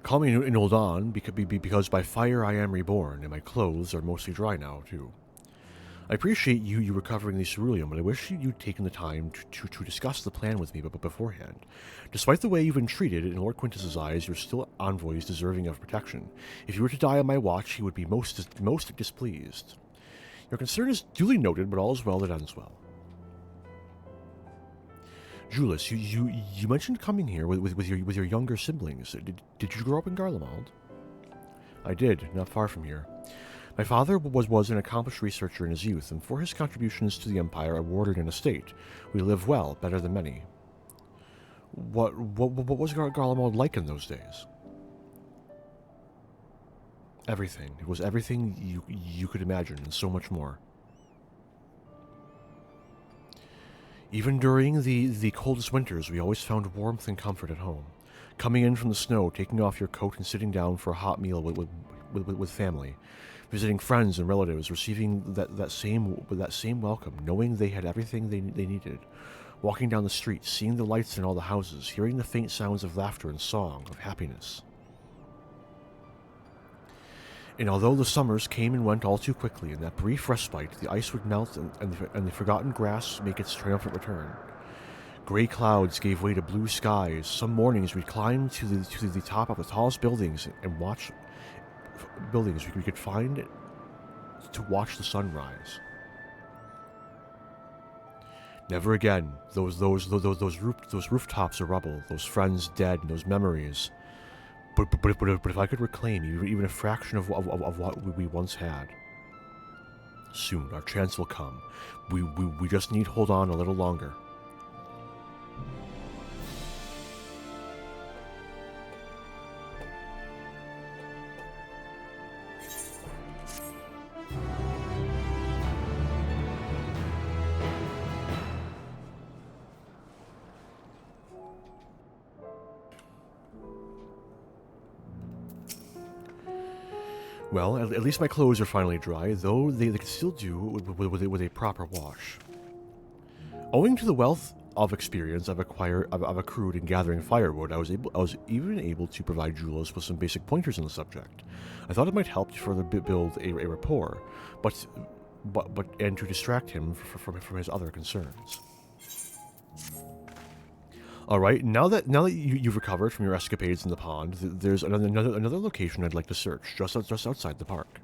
Call me an old on because by fire I am reborn, and my clothes are mostly dry now too. I appreciate you recovering the ceruleum, but I wish you'd taken the time to discuss the plan with me beforehand. Despite the way you've been treated, in Lord Quintus's eyes, you're still envoys deserving of protection. If you were to die on my watch, he would be most displeased. Your concern is duly noted, but all is well that ends well. Julius, you mentioned coming here with your younger siblings. Did you grow up in Garlemald? I did, not far from here. My father was an accomplished researcher in his youth, and for his contributions to the Empire awarded an estate. We live well, better than many. What was Garlemald like in those days? Everything. It was everything you could imagine, and so much more. Even during the coldest winters, we always found warmth and comfort at home. Coming in from the snow, taking off your coat, and sitting down for a hot meal with family. Visiting friends and relatives, receiving that same welcome, knowing they had everything they needed, walking down the street, seeing the lights in all the houses, hearing the faint sounds of laughter and song, of happiness. And although the summers came and went all too quickly, in that brief respite, the ice would melt and the forgotten grass make its triumphant return. Gray clouds gave way to blue skies. Some mornings we'd climb to the top of the tallest buildings and watch buildings we could find to watch the sun rise. Never again. Those rooftops are rubble. Those friends dead. And those memories. But if I could reclaim even a fraction of what we once had, soon our chance will come. We just need to hold on a little longer. Well, at least my clothes are finally dry, though they could still do with a proper wash. Owing to the wealth of experience I've accrued in gathering firewood, I was even able to provide Julius with some basic pointers on the subject. I thought it might help to further build a rapport, and to distract him from his other concerns. All right, now that you've recovered from your escapades in the pond, there's another location I'd like to search, just outside the park.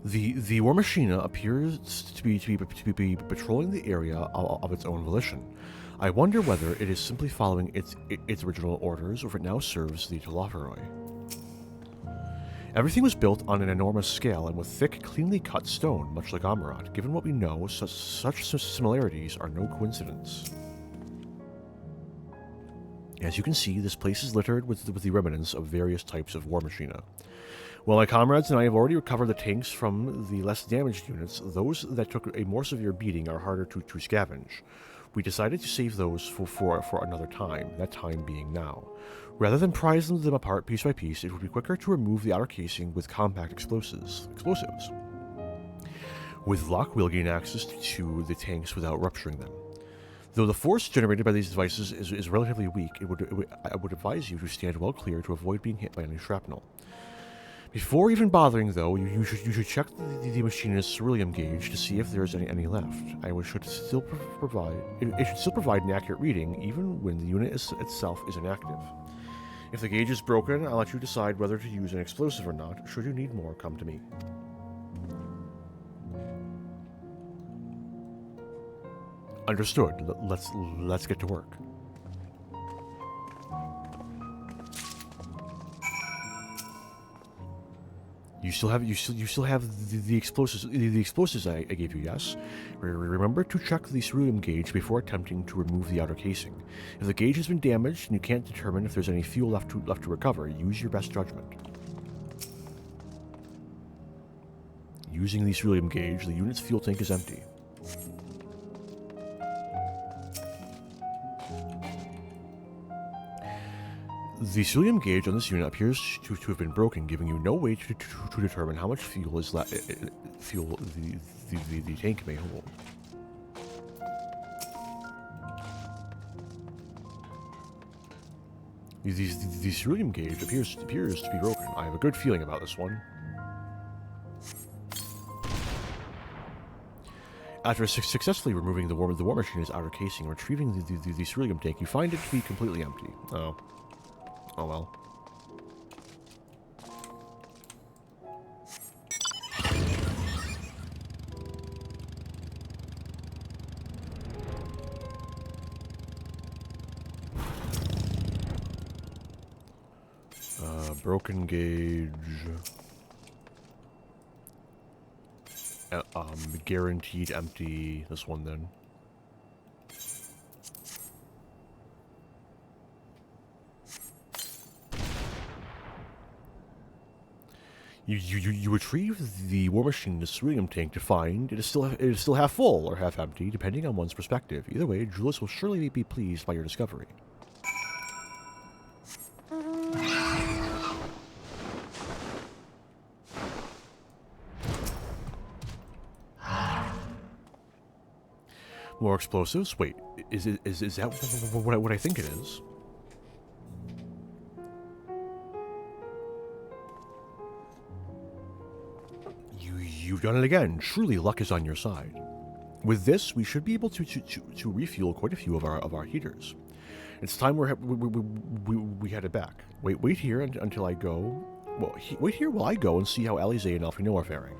The War Machina appears to be patrolling the area of its own volition. I wonder whether it is simply following its original orders, or if it now serves the Telophoroi. Everything was built on an enormous scale and with thick, cleanly cut stone, much like Amarat. Given what we know, such similarities are no coincidence. As you can see, this place is littered with the remnants of various types of War Machina. While my comrades and I have already recovered the tanks from the less damaged units, those that took a more severe beating are harder to scavenge. We decided to save those for another time, that time being now. Rather than prize them apart piece by piece, it would be quicker to remove the outer casing with compact explosives. With luck, we'll gain access to the tanks without rupturing them. Though the force generated by these devices is relatively weak, I would advise you to stand well clear to avoid being hit by any shrapnel. Before even bothering, though, you should check the machine's ceruleum gauge to see if there's any left. It should still provide an accurate reading, even when the unit itself is inactive. If the gauge is broken, I'll let you decide whether to use an explosive or not. Should you need more, come to me. Understood. Let's get to work. You still have the explosives I gave you, yes? Remember to check the ceruleum gauge before attempting to remove the outer casing. If the gauge has been damaged and you can't determine if there's any fuel left to recover, use your best judgment. Using the ceruleum gauge, the unit's fuel tank is empty. The ceruleum gauge on this unit appears to have been broken, giving you no way to determine how much fuel is the tank may hold. The ceruleum gauge appears to be broken. I have a good feeling about this one. After successfully removing the war machine's outer casing and retrieving the ceruleum tank, you find it to be completely empty. Oh well. Broken gauge. Guaranteed empty. This one then. You retrieve the war machine's ceruleum tank to find it is still half full or half empty, depending on one's perspective. Either way, Julius will surely be pleased by your discovery. More explosives? Wait, is that what I think it is? You've done it again. Truly, luck is on your side. With this, we should be able to refuel quite a few of our heaters. It's time we headed back. Wait here until I go. Well, wait here while I go and see how Alize and Alfino are faring.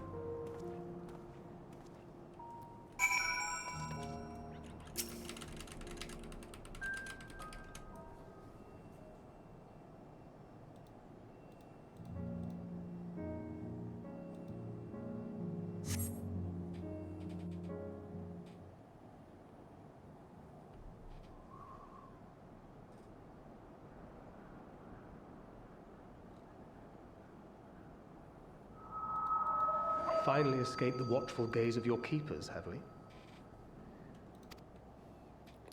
Finally escaped the watchful gaze of your keepers, have we?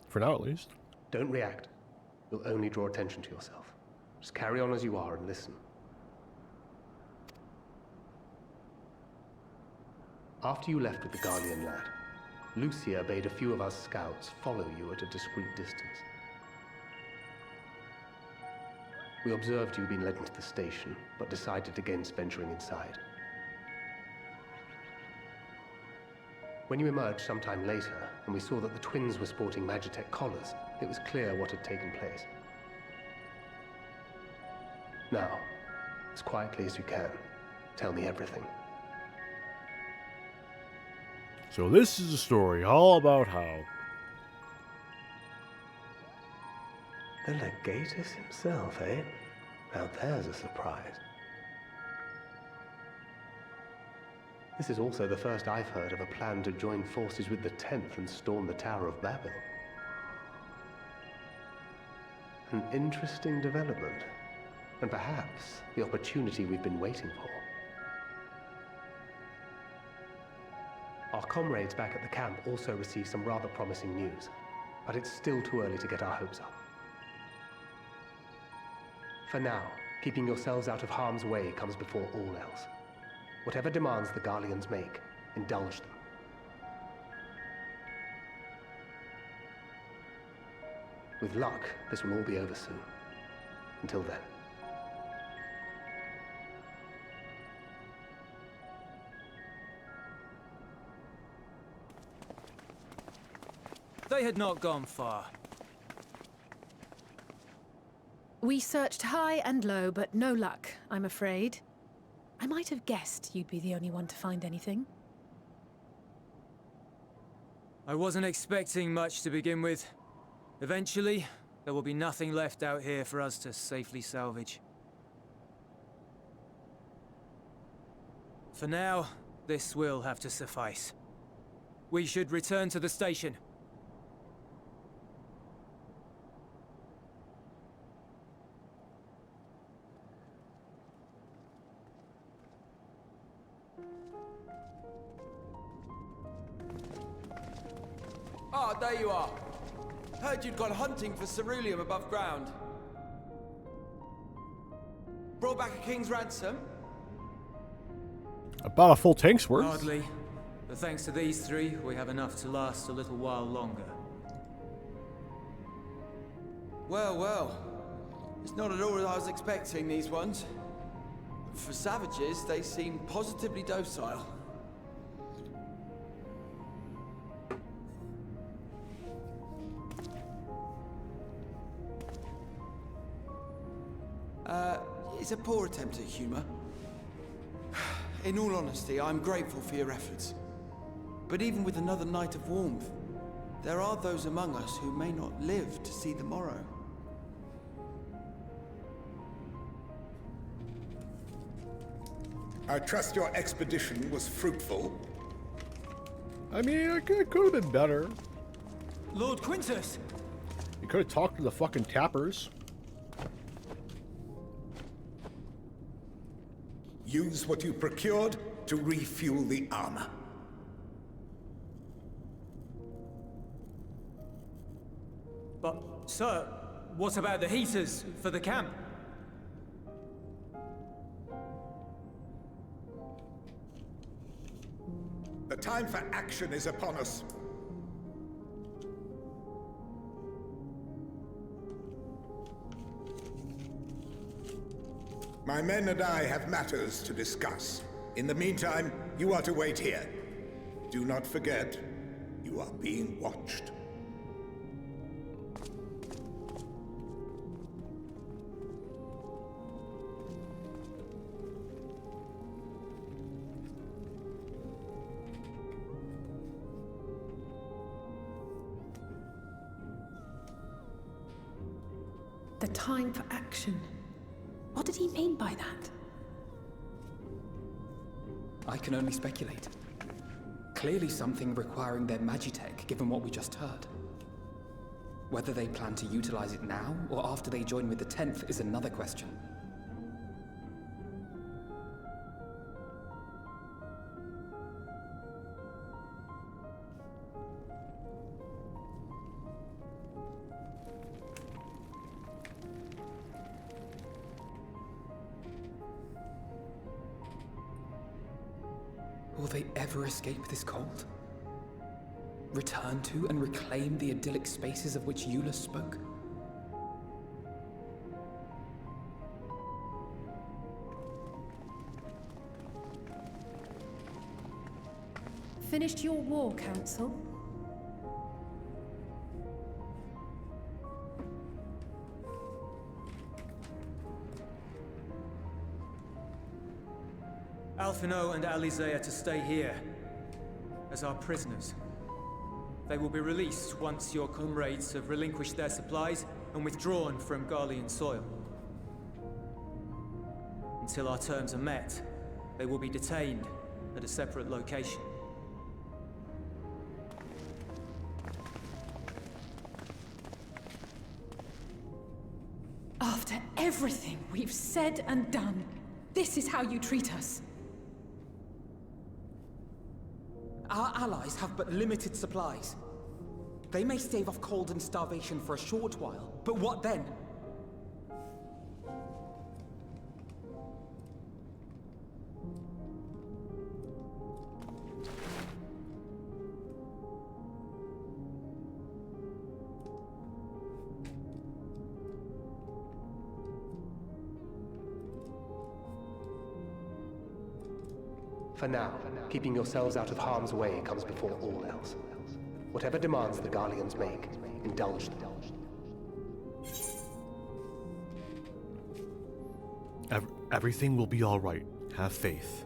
For now, at least. Don't react. You'll only draw attention to yourself. Just carry on as you are and listen. After you left with the Guardian lad, Lucia bade a few of us scouts follow you at a discreet distance. We observed you had been led into the station, but decided against venturing inside. When you emerged sometime later, and we saw that the twins were sporting Magitech collars, it was clear what had taken place. Now, as quietly as you can, tell me everything. So this is a story all about how... The Legatus himself, eh? Now there's a surprise. This is also the first I've heard of a plan to join forces with the 10th and storm the Tower of Babel. An interesting development, and perhaps the opportunity we've been waiting for. Our comrades back at the camp also received some rather promising news, but it's still too early to get our hopes up. For now, keeping yourselves out of harm's way comes before all else. Whatever demands the Garleans make, indulge them. With luck, this will all be over soon. Until then. They had not gone far. We searched high and low, but no luck, I'm afraid. I might have guessed you'd be the only one to find anything. I wasn't expecting much to begin with. Eventually, there will be nothing left out here for us to safely salvage. For now, this will have to suffice. We should return to the station. Ah, there you are. Heard you'd gone hunting for ceruleum above ground. Brought back a king's ransom? About a full tank's worth. Hardly. But thanks to these three, we have enough to last a little while longer. Well, well. It's not at all as I was expecting, these ones. For savages, they seem positively docile. It's a poor attempt at humor. In all honesty, I'm grateful for your efforts. But even with another night of warmth, there are those among us who may not live to see the morrow. I trust your expedition was fruitful. I mean, it could have been better. Lord Quintus! You could have talked to the fucking tappers. Use what you procured to refuel the armor. But, sir, what about the heaters for the camp? The time for action is upon us. My men and I have matters to discuss. In the meantime, you are to wait here. Do not forget, you are being watched. The time for action. What did he mean by that? I can only speculate. Clearly something requiring their magitech, given what we just heard. Whether they plan to utilize it now, or after they join with the 10th, is another question. Will they ever escape this cold? Return to and reclaim the idyllic spaces of which Eula spoke? Finished your war, Council? Alphino and Alize are to stay here, as our prisoners. They will be released once your comrades have relinquished their supplies and withdrawn from Garlean soil. Until our terms are met, they will be detained at a separate location. After everything we've said and done, this is how you treat us. Our allies have but limited supplies. They may stave off cold and starvation for a short while, but what then? For now, keeping yourselves out of harm's way comes before all else. Whatever demands the Garleans make, indulge them. Everything will be all right. Have faith.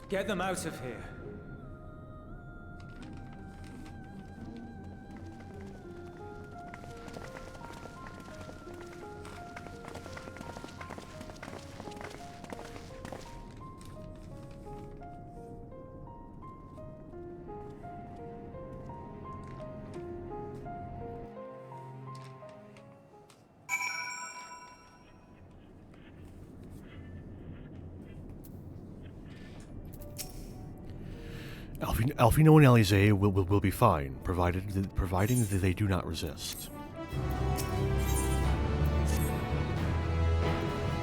Get them out of here. Alphino and Alize will be fine, providing that they do not resist.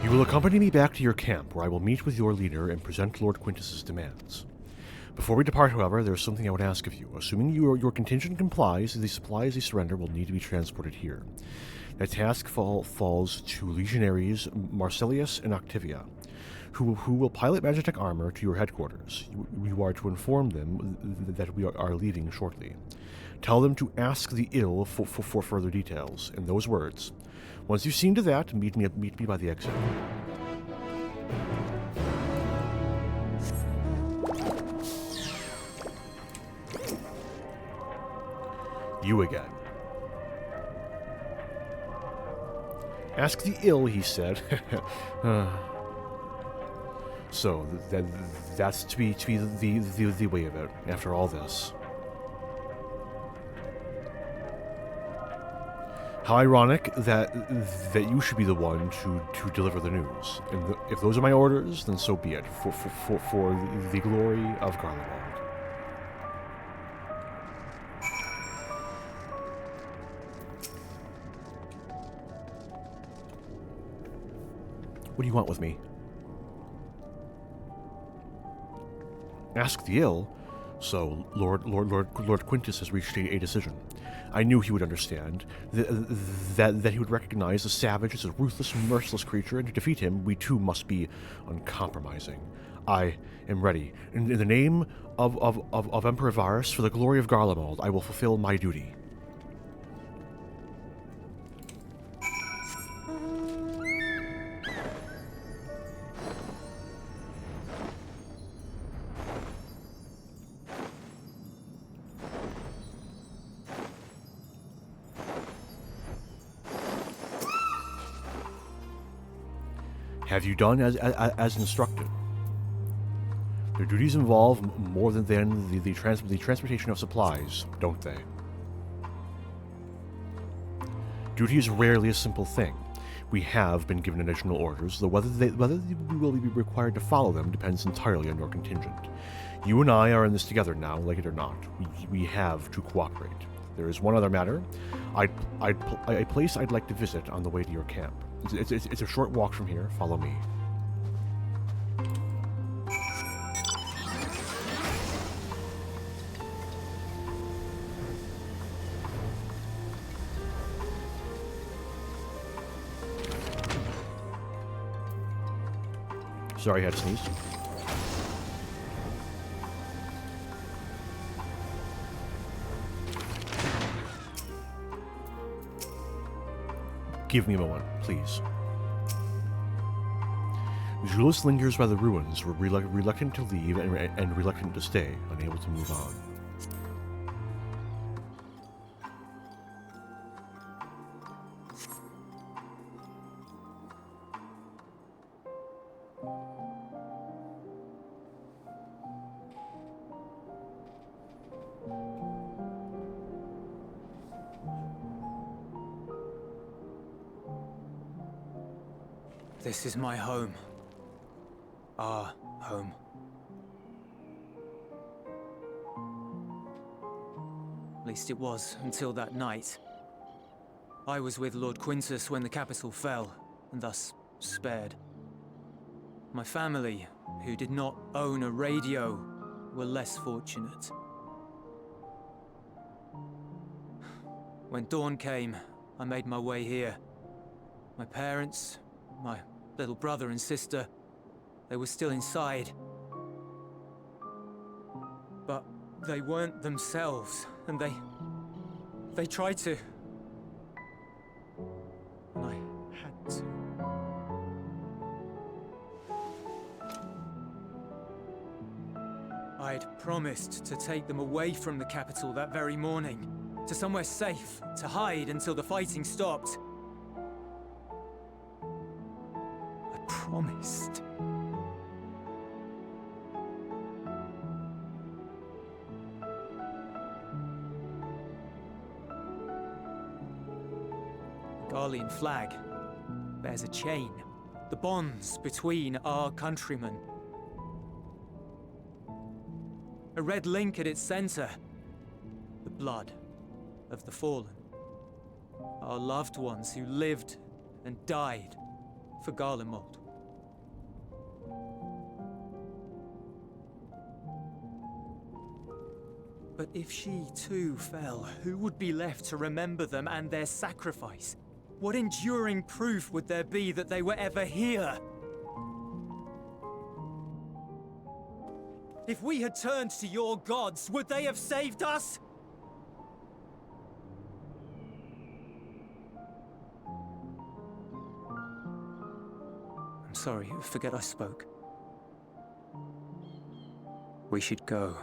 You will accompany me back to your camp, where I will meet with your leader and present Lord Quintus's demands. Before we depart, however, there is something I would ask of you. Assuming your contingent complies, the supplies they surrender will need to be transported here. That task falls to legionaries Marcellius and Octavia, who will pilot Magitech armor to your headquarters. You are to inform them that we are leaving shortly. Tell them to ask the ill for further details, in those words. Once you've seen to that, meet me by the exit. You again. Ask the ill, he said. So that's to be the way of it. After all this, how ironic that you should be the one to deliver the news. And if those are my orders, then so be it. For the glory of Garlemald. What do you want with me? Ask the ill. So Lord Quintus has reached a decision. I knew he would understand that he would recognize the savage as a ruthless, merciless creature, and to defeat him, we too must be uncompromising. I am ready. In the name of Emperor Varus, for the glory of Garlemald, I will fulfill my duty. Have you done as instructed? Their duties involve more than the transportation of supplies, don't they? Duty is rarely a simple thing. We have been given additional orders, though whether we will be required to follow them depends entirely on your contingent. You and I are in this together now, like it or not. We have to cooperate. There is one other matter. A place I'd like to visit on the way to your camp. It's a short walk from here. Follow me. Sorry, I had to sneeze. Give me a moment, please. Julius lingers by the ruins, reluctant to leave and reluctant to stay, unable to move on. This is my home. Our home. At least it was, until that night. I was with Lord Quintus when the capital fell, and thus spared. My family, who did not own a radio, were less fortunate. When dawn came, I made my way here. My parents, my little brother and sister, they were still inside. But they weren't themselves, and they tried to. And I had to. I'd promised to take them away from the capital that very morning, to somewhere safe, to hide until the fighting stopped. I promised. The Garlean flag bears a chain, the bonds between our countrymen. A red link at its center, the blood of the fallen. Our loved ones who lived and died for Garlemald. But if she too fell, who would be left to remember them and their sacrifice? What enduring proof would there be that they were ever here? If we had turned to your gods, would they have saved us? I'm sorry, forget I spoke. We should go.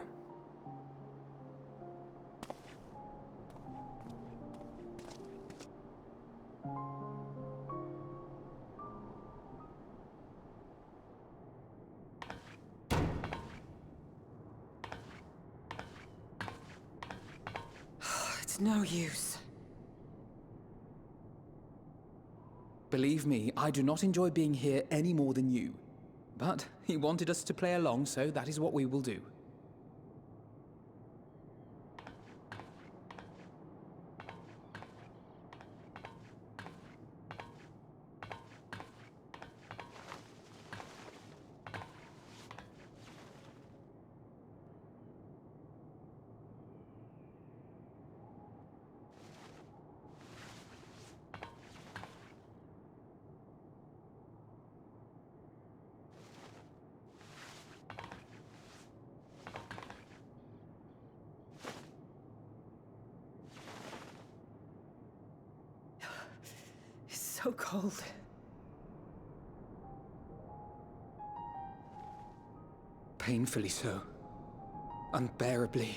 It's no use. Believe me, I do not enjoy being here any more than you. But he wanted us to play along, so that is what we will do. So cold. Painfully so. Unbearably.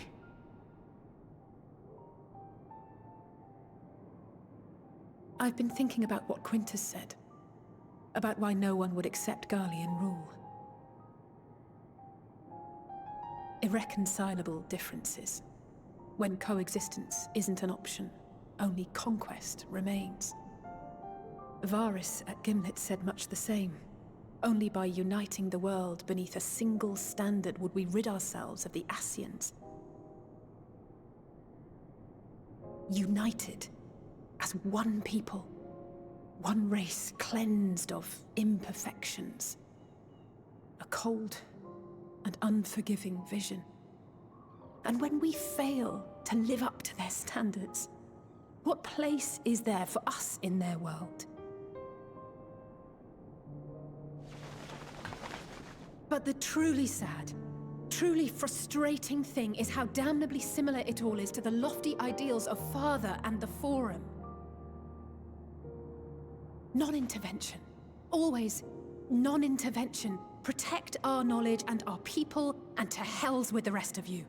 I've been thinking about what Quintus said. About why no one would accept Garlean rule. Irreconcilable differences. When coexistence isn't an option, only conquest remains. Varys at Gimlet said much the same. Only by uniting the world beneath a single standard would we rid ourselves of the Ascians. United as one people, one race cleansed of imperfections. A cold and unforgiving vision. And when we fail to live up to their standards, what place is there for us in their world? But the truly sad, truly frustrating thing is how damnably similar it all is to the lofty ideals of Father and the Forum. Non-intervention. Always non-intervention. Protect our knowledge and our people, and to hells with the rest of you.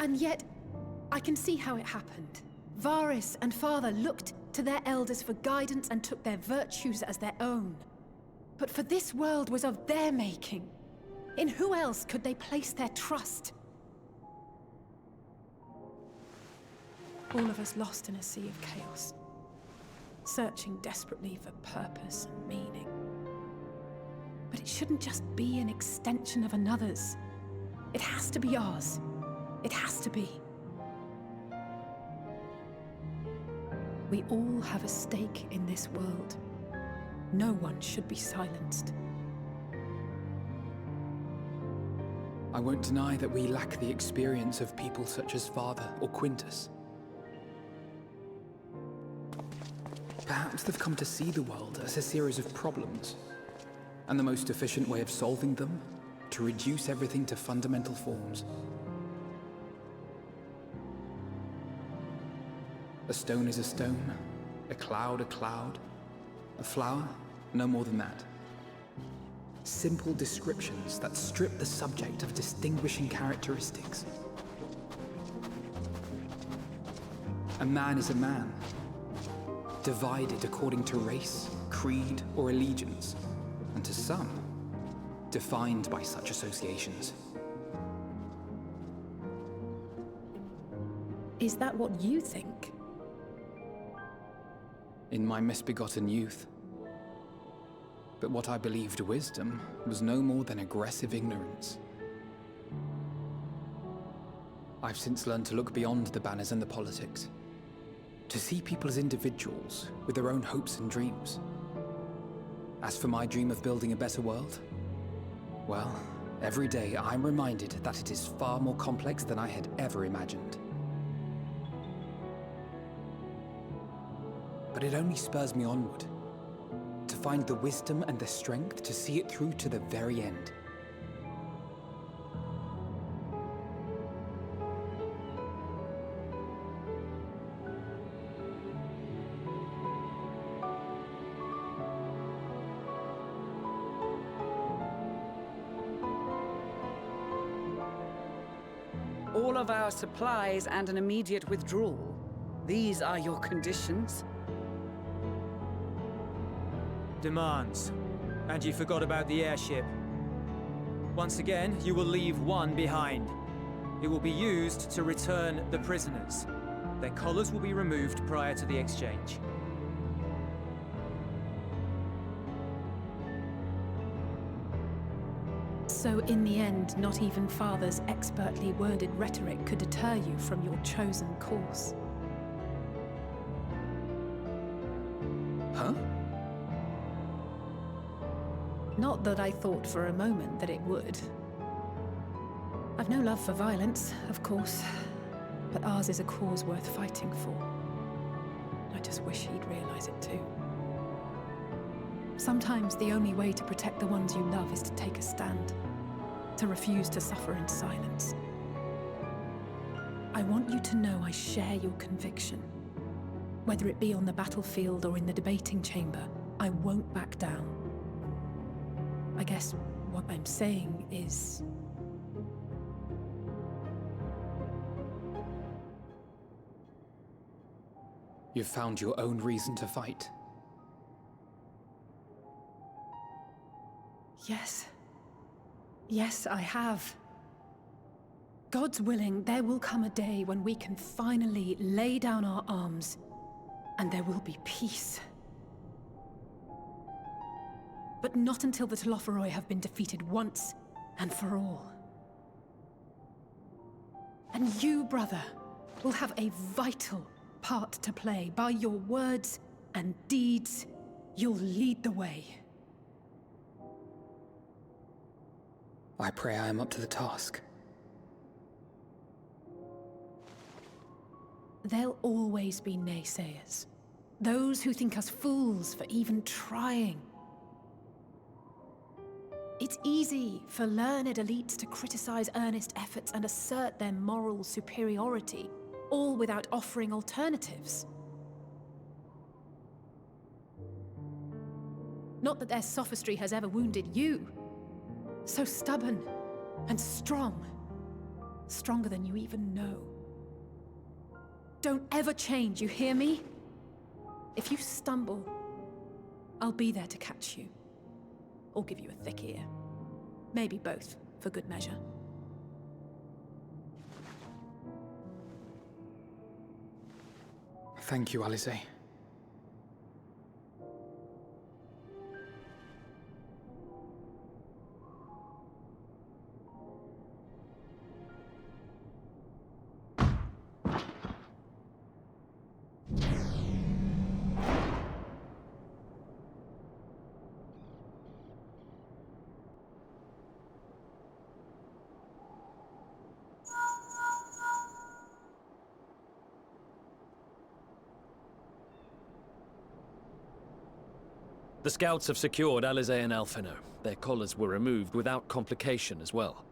And yet, I can see how it happened. Varys and Father looked to their elders for guidance and took their virtues as their own. But for this world was of their making. In who else could they place their trust? All of us lost in a sea of chaos, searching desperately for purpose and meaning. But it shouldn't just be an extension of another's. It has to be ours. It has to be. We all have a stake in this world. No one should be silenced. I won't deny that we lack the experience of people such as Father or Quintus. Perhaps they've come to see the world as a series of problems, and the most efficient way of solving them, to reduce everything to fundamental forms. A stone is a stone, a cloud, a flower, no more than that. Simple descriptions that strip the subject of distinguishing characteristics. A man is a man, divided according to race, creed, or allegiance, and to some, defined by such associations. Is that what you think? In my misbegotten youth. But what I believed wisdom was no more than aggressive ignorance. I've since learned to look beyond the banners and the politics, to see people as individuals with their own hopes and dreams. As for my dream of building a better world, well, every day I'm reminded that it is far more complex than I had ever imagined. But it only spurs me onward, to find the wisdom and the strength to see it through to the very end. All of our supplies and an immediate withdrawal. These are your conditions? Demands. And you forgot about the airship. Once again, you will leave one behind. It will be used to return the prisoners. Their collars will be removed prior to the exchange. So in the end, not even Father's expertly worded rhetoric could deter you from your chosen course. Huh? Not that I thought for a moment that it would. I've no love for violence, of course, but ours is a cause worth fighting for. I just wish he'd realize it too. Sometimes the only way to protect the ones you love is to take a stand, to refuse to suffer in silence. I want you to know I share your conviction. Whether it be on the battlefield or in the debating chamber, I won't back down. I guess what I'm saying is... You've found your own reason to fight. Yes. Yes, I have. God's willing, there will come a day when we can finally lay down our arms, and there will be peace. But not until the Telophoroi have been defeated once and for all. And you, brother, will have a vital part to play. By your words and deeds, you'll lead the way. I pray I am up to the task. There'll always be naysayers. Those who think us fools for even trying. It's easy for learned elites to criticize earnest efforts and assert their moral superiority, all without offering alternatives. Not that their sophistry has ever wounded you. So stubborn and strong. Stronger than you even know. Don't ever change, you hear me? If you stumble, I'll be there to catch you. Or give you a thick ear. Maybe both, for good measure. Thank you, Alice. The scouts have secured Alizé and Alphino. Their collars were removed without complication as well.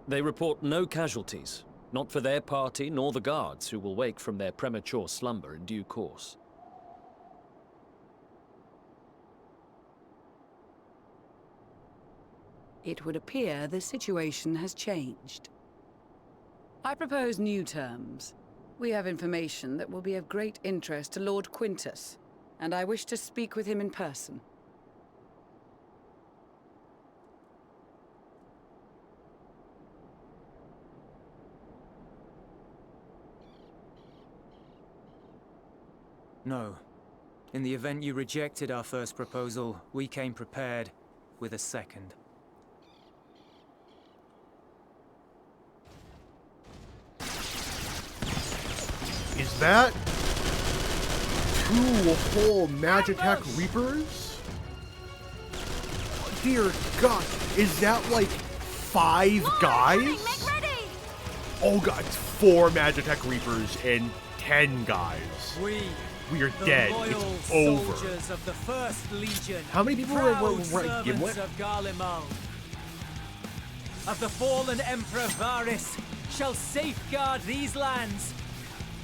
They report no casualties, not for their party nor the guards, who will wake from their premature slumber in due course. It would appear the situation has changed. I propose new terms. We have information that will be of great interest to Lord Quintus, and I wish to speak with him in person. No. In the event you rejected our first proposal, we came prepared with a second. Is that 2 whole Magitech Reapers? Dear God, is that like 5 guys? Make ready! Oh God, it's 4 Magitech Reapers and 10 guys. We are the dead. Loyal It's over. soldiers of the First Legion. How many people were proud at Gimlet? servants of Garlemald, of the fallen Emperor Varys, shall safeguard these lands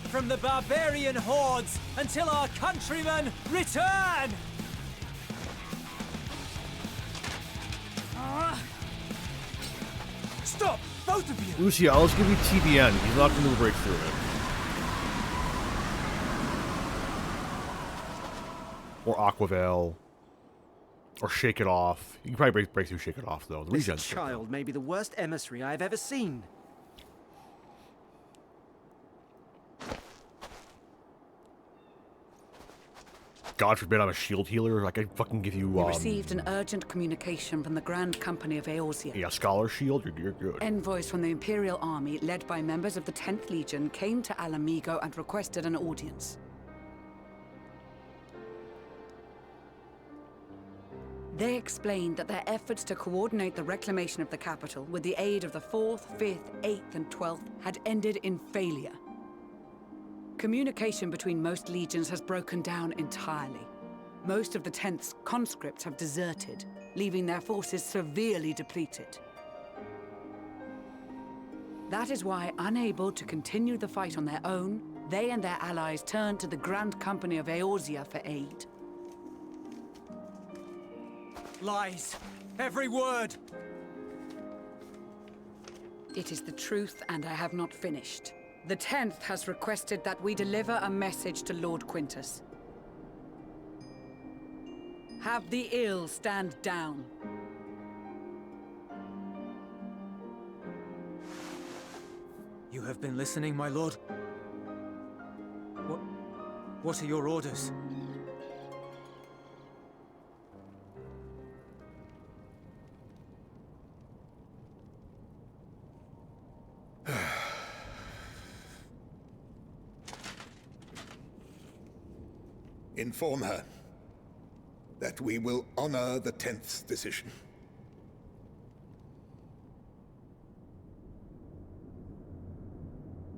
from the barbarian hordes until our countrymen return! Stop! Both of you! Lucia, I'll just give you TBN. He's not going to break through it. Or Aquavale. Or Shake It Off. You can probably break through Shake It Off, though. The This regen's child may be the worst emissary I have ever seen. God forbid I'm a shield healer. Like, I fucking give you, We received an urgent communication from the Grand Company of Eorzea. Yeah, Scholar Shield, you're good. Envoys from the Imperial Army, led by members of the 10th Legion, came to Alamigo and requested an audience. They explained that their efforts to coordinate the reclamation of the capital with the aid of the 4th, 5th, 8th, and 12th had ended in failure. Communication between most legions has broken down entirely. Most of the 10th's conscripts have deserted, leaving their forces severely depleted. That is why, unable to continue the fight on their own, they and their allies turned to the Grand Company of Eorzea for aid. Lies. Every word. It is the truth, and I have not finished. The 10th has requested that we deliver a message to Lord Quintus. Have the ill stand down. You have been listening, my lord? What are your orders? Inform her that we will honor the 10th's decision.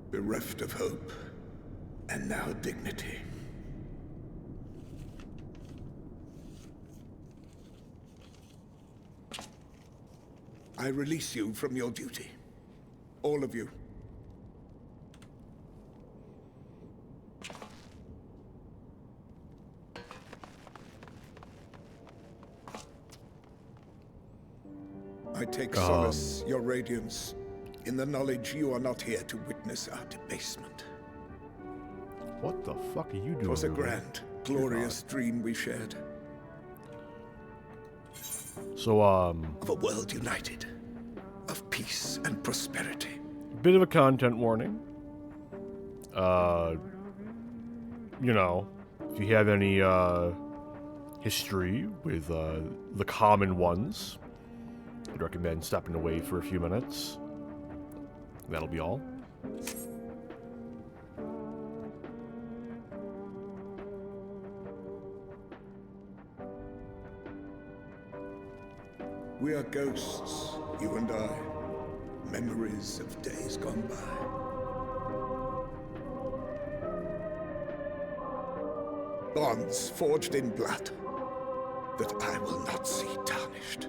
Bereft of hope, and now dignity. I release you from your duty. All of you. I take solace, your radiance, in the knowledge you are not here to witness our debasement. What the fuck are you doing? It was a grand, glorious dream we shared. So, of a world united, of peace and prosperity. Bit of a content warning. You know, if you have any, history with, the common ones, I'd recommend stepping away for a few minutes. That'll be all. We are ghosts, you and I. Memories of days gone by. Bonds forged in blood that I will not see tarnished.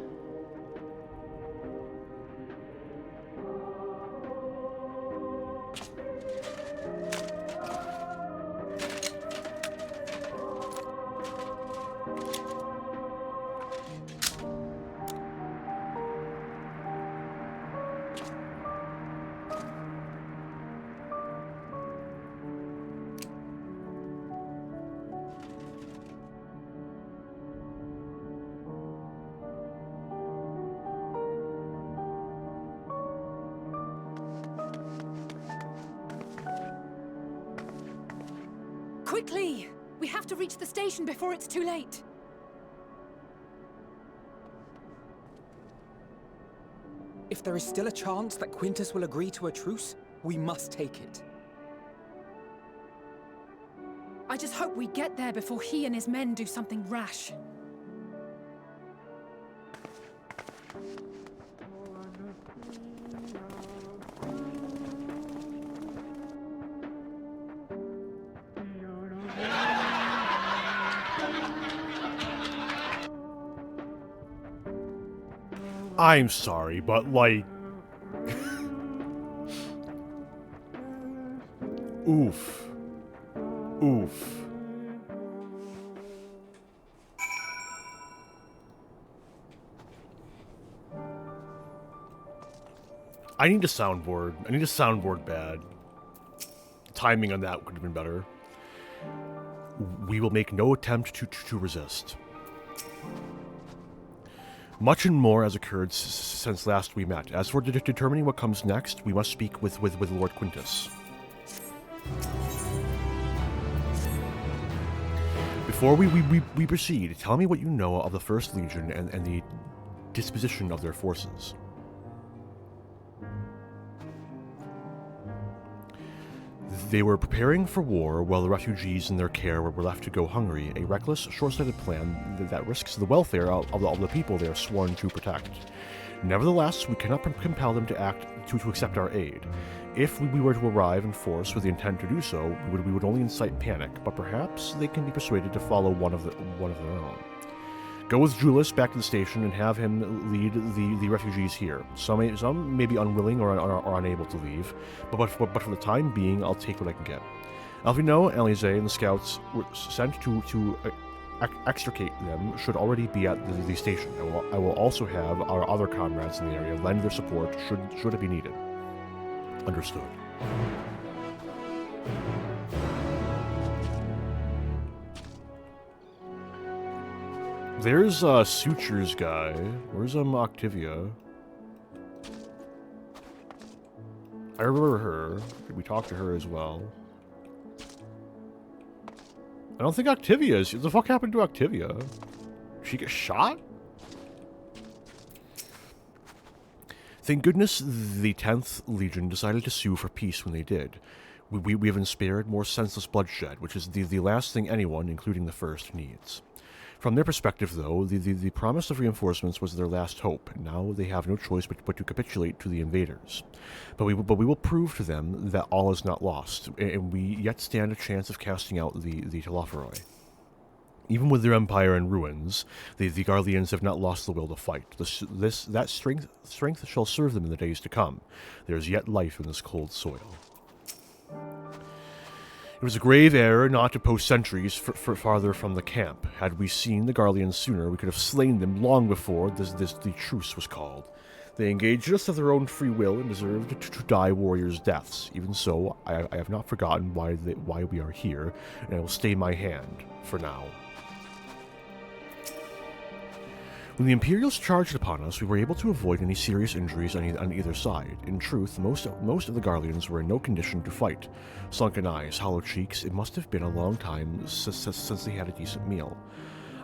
Quickly! We have to reach the station before it's too late. If there is still a chance that Quintus will agree to a truce, we must take it. I just hope we get there before he and his men do something rash. I'm sorry, but like... Oof. Oof. I need a soundboard. I need a soundboard bad. The timing on that could have been better. We will make no attempt to resist. Much and more has occurred since last we met. As for determining what comes next, we must speak with Lord Quintus. Before we proceed, tell me what you know of the First Legion and the disposition of their forces. They were preparing for war while the refugees in their care were left to go hungry, a reckless, short-sighted plan that risks the welfare of the people they are sworn to protect. Nevertheless, we cannot compel them to accept our aid. If we were to arrive in force with the intent to do so, we would only incite panic, but perhaps they can be persuaded to follow one of their own. Go with Julius back to the station and have him lead the refugees here. Some may be unwilling or unable to leave, but for the time being, I'll take what I can get. Alvino, Alize, and the scouts were sent to extricate them should already be at the station. I will also have our other comrades in the area lend their support should it be needed. Understood. There's Suture's guy. Where's Octavia? I remember her. We talked to her as well. I don't think Octavia is. What the fuck happened to Octavia? Did she get shot? Thank goodness the 10th Legion decided to sue for peace when they did. We have spared more senseless bloodshed, which is the last thing anyone, including the First, needs. From their perspective, though, the promise of reinforcements was their last hope, and now they have no choice but to capitulate to the invaders. But we will prove to them that all is not lost, and we yet stand a chance of casting out the Telophoroi. Even with their empire in ruins, the Garleans have not lost the will to fight. That strength shall serve them in the days to come. There is yet life in this cold soil. It was a grave error not to post sentries farther from the camp. Had we seen the Garleans sooner, we could have slain them long before the truce was called. They engaged us of their own free will and deserved to die warriors' deaths. Even so, I have not forgotten why we are here, and I will stay my hand for now. When the Imperials charged upon us, we were able to avoid any serious injuries on either side. In truth, most of the Garleans were in no condition to fight. Sunken eyes, hollow cheeks, it must have been a long time since they had a decent meal.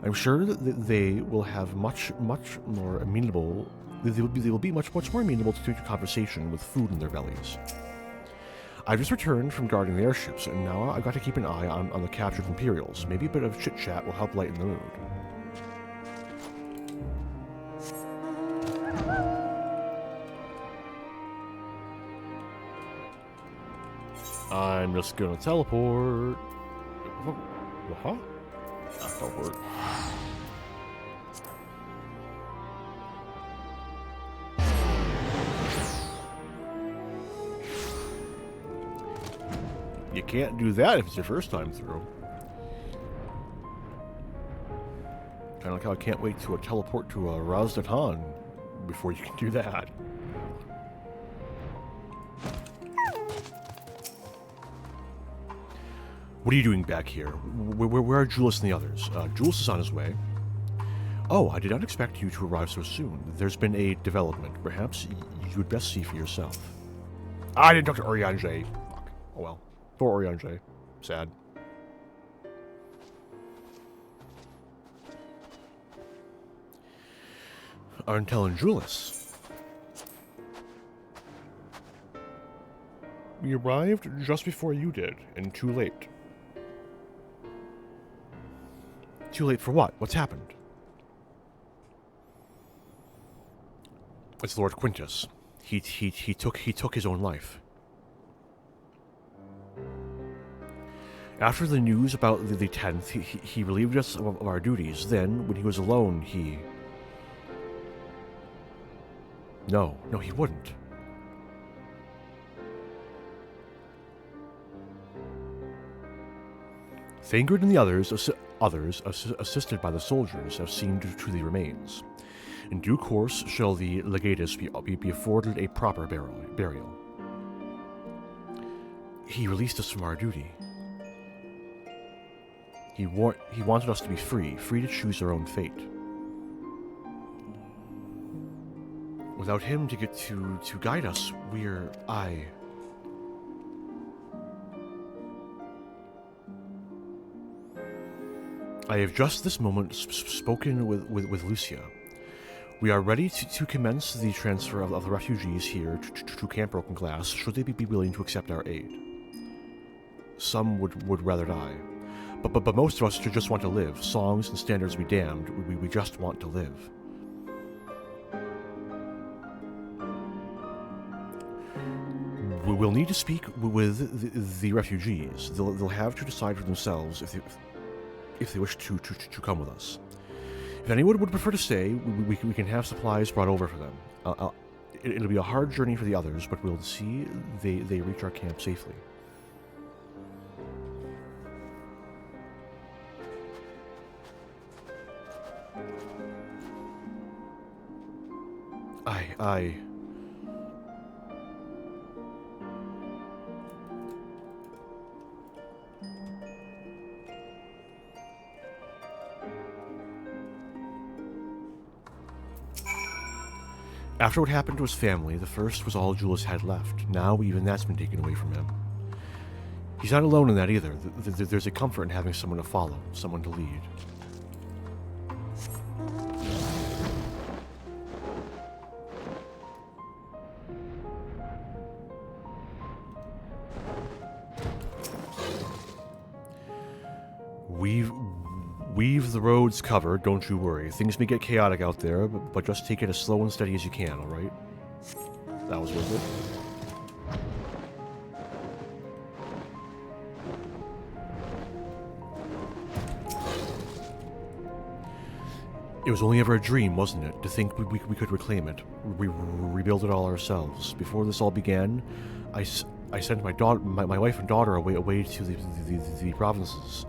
I'm sure that they will have much more amenable. They will be much more amenable to conversation with food in their bellies. I've just returned from guarding the airships, and now I've got to keep an eye on the captured Imperials. Maybe a bit of chit-chat will help lighten the mood. I'm just gonna teleport. Huh? Teleport. You can't do that if it's your first time through. Kind of like how I can't wait to teleport to Razdatan before you can do that. What are you doing back here? Where are Julius and the others? Julius is on his way. Oh, I did not expect you to arrive so soon. There's been a development. Perhaps you would best see for yourself. I didn't talk to Oriange. Fuck. Oh well. Poor Oriange. Sad. Arntel and Julius. We arrived just before you did, and too late. Too late for what? What's happened? It's Lord Quintus. He took his own life. After the news about the 10th, he relieved us of our duties. Then, when he was alone, he... No, he wouldn't. Thangred and the others, assisted by the soldiers, have seen to the remains. In due course shall the legatus be afforded a proper burial. He released us from our duty. He wanted us to be free to choose our own fate. Without him to guide us, I have just this moment spoken with Lucia. We are ready to commence the transfer of the refugees here to Camp Broken Glass, should they be willing to accept our aid. Some would rather die. But most of us just want to live. Songs and standards be damned, we just want to live. We will need to speak with the refugees. They'll have to decide for themselves if they wish to come with us. If anyone would prefer to stay, we can have supplies brought over for them. It'll be a hard journey for the others, but we'll see they reach our camp safely. I... After what happened to his family, the first was all Julius had left. Now even that's been taken away from him. He's not alone in that either. There's a comfort in having someone to follow, someone to lead. We've the roads covered, don't you worry. Things may get chaotic out there, but just take it as slow and steady as you can, alright? That was worth it. It was only ever a dream, wasn't it? To think we could reclaim it, rebuild it all ourselves. Before this all began, I sent my wife and daughter away to the provinces.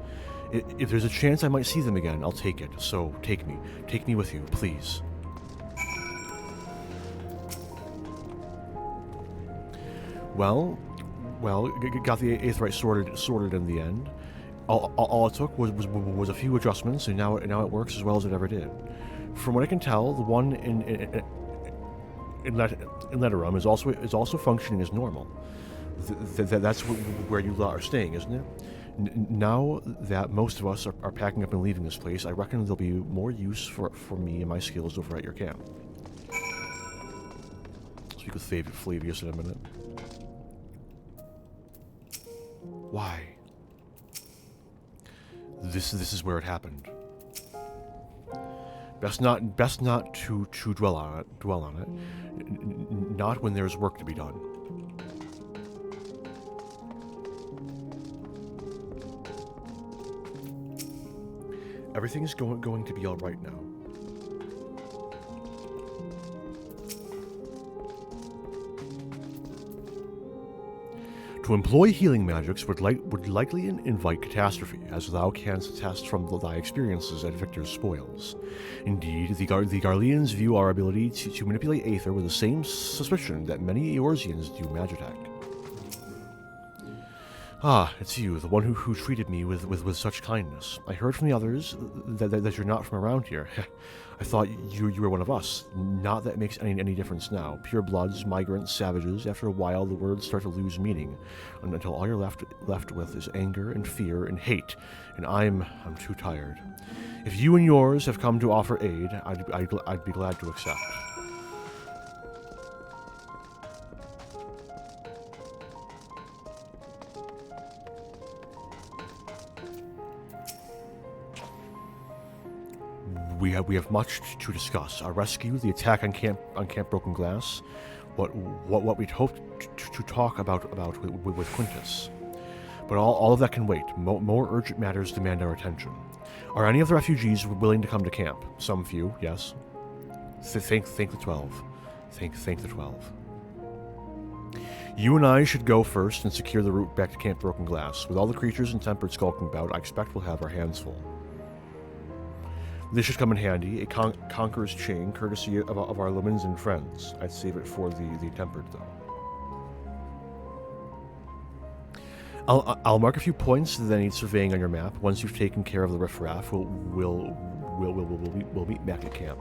If there's a chance I might see them again, I'll take it. So, take me with you, please. Well, got the Aetheryte sorted in the end. All it took was a few adjustments, and now it works as well as it ever did. From what I can tell, the one in Letterum is also functioning as normal. That's where you are staying, isn't it? Now that most of us are packing up and leaving this place, I reckon there'll be more use for me and my skills over at your camp. Speak with Flavius in a minute. Why? This is where it happened. Best not to dwell on it. Not when there's work to be done. Everything's going to be all right now. To employ healing magics would likely invite catastrophe, as thou canst attest from thy experiences at Victor's spoils. Indeed, the Garleans view our ability to manipulate Aether with the same suspicion that many Eorzeans do Magitek. Ah, it's you, the one who treated me with such kindness. I heard from the others that you're not from around here. I thought you were one of us. Not that it makes any difference now. Pure bloods, migrants, savages. After a while, the words start to lose meaning, until all you're left with is anger and fear and hate. And I'm too tired. If you and yours have come to offer aid, I'd be glad to accept. We have much to discuss. Our rescue, the attack on Camp Broken Glass, what we'd hoped to talk about with Quintus. But all of that can wait. More urgent matters demand our attention. Are any of the refugees willing to come to camp? Some few, yes. Thank the 12. Thank the 12. You and I should go first and secure the route back to Camp Broken Glass. With all the creatures and tempered skulking about, I expect we'll have our hands full. This should come in handy, a conqueror's chain, courtesy of our lumens and friends. I'd save it for the tempered, though. I'll mark a few points that need surveying on your map. Once you've taken care of the riffraff, we'll meet back at camp.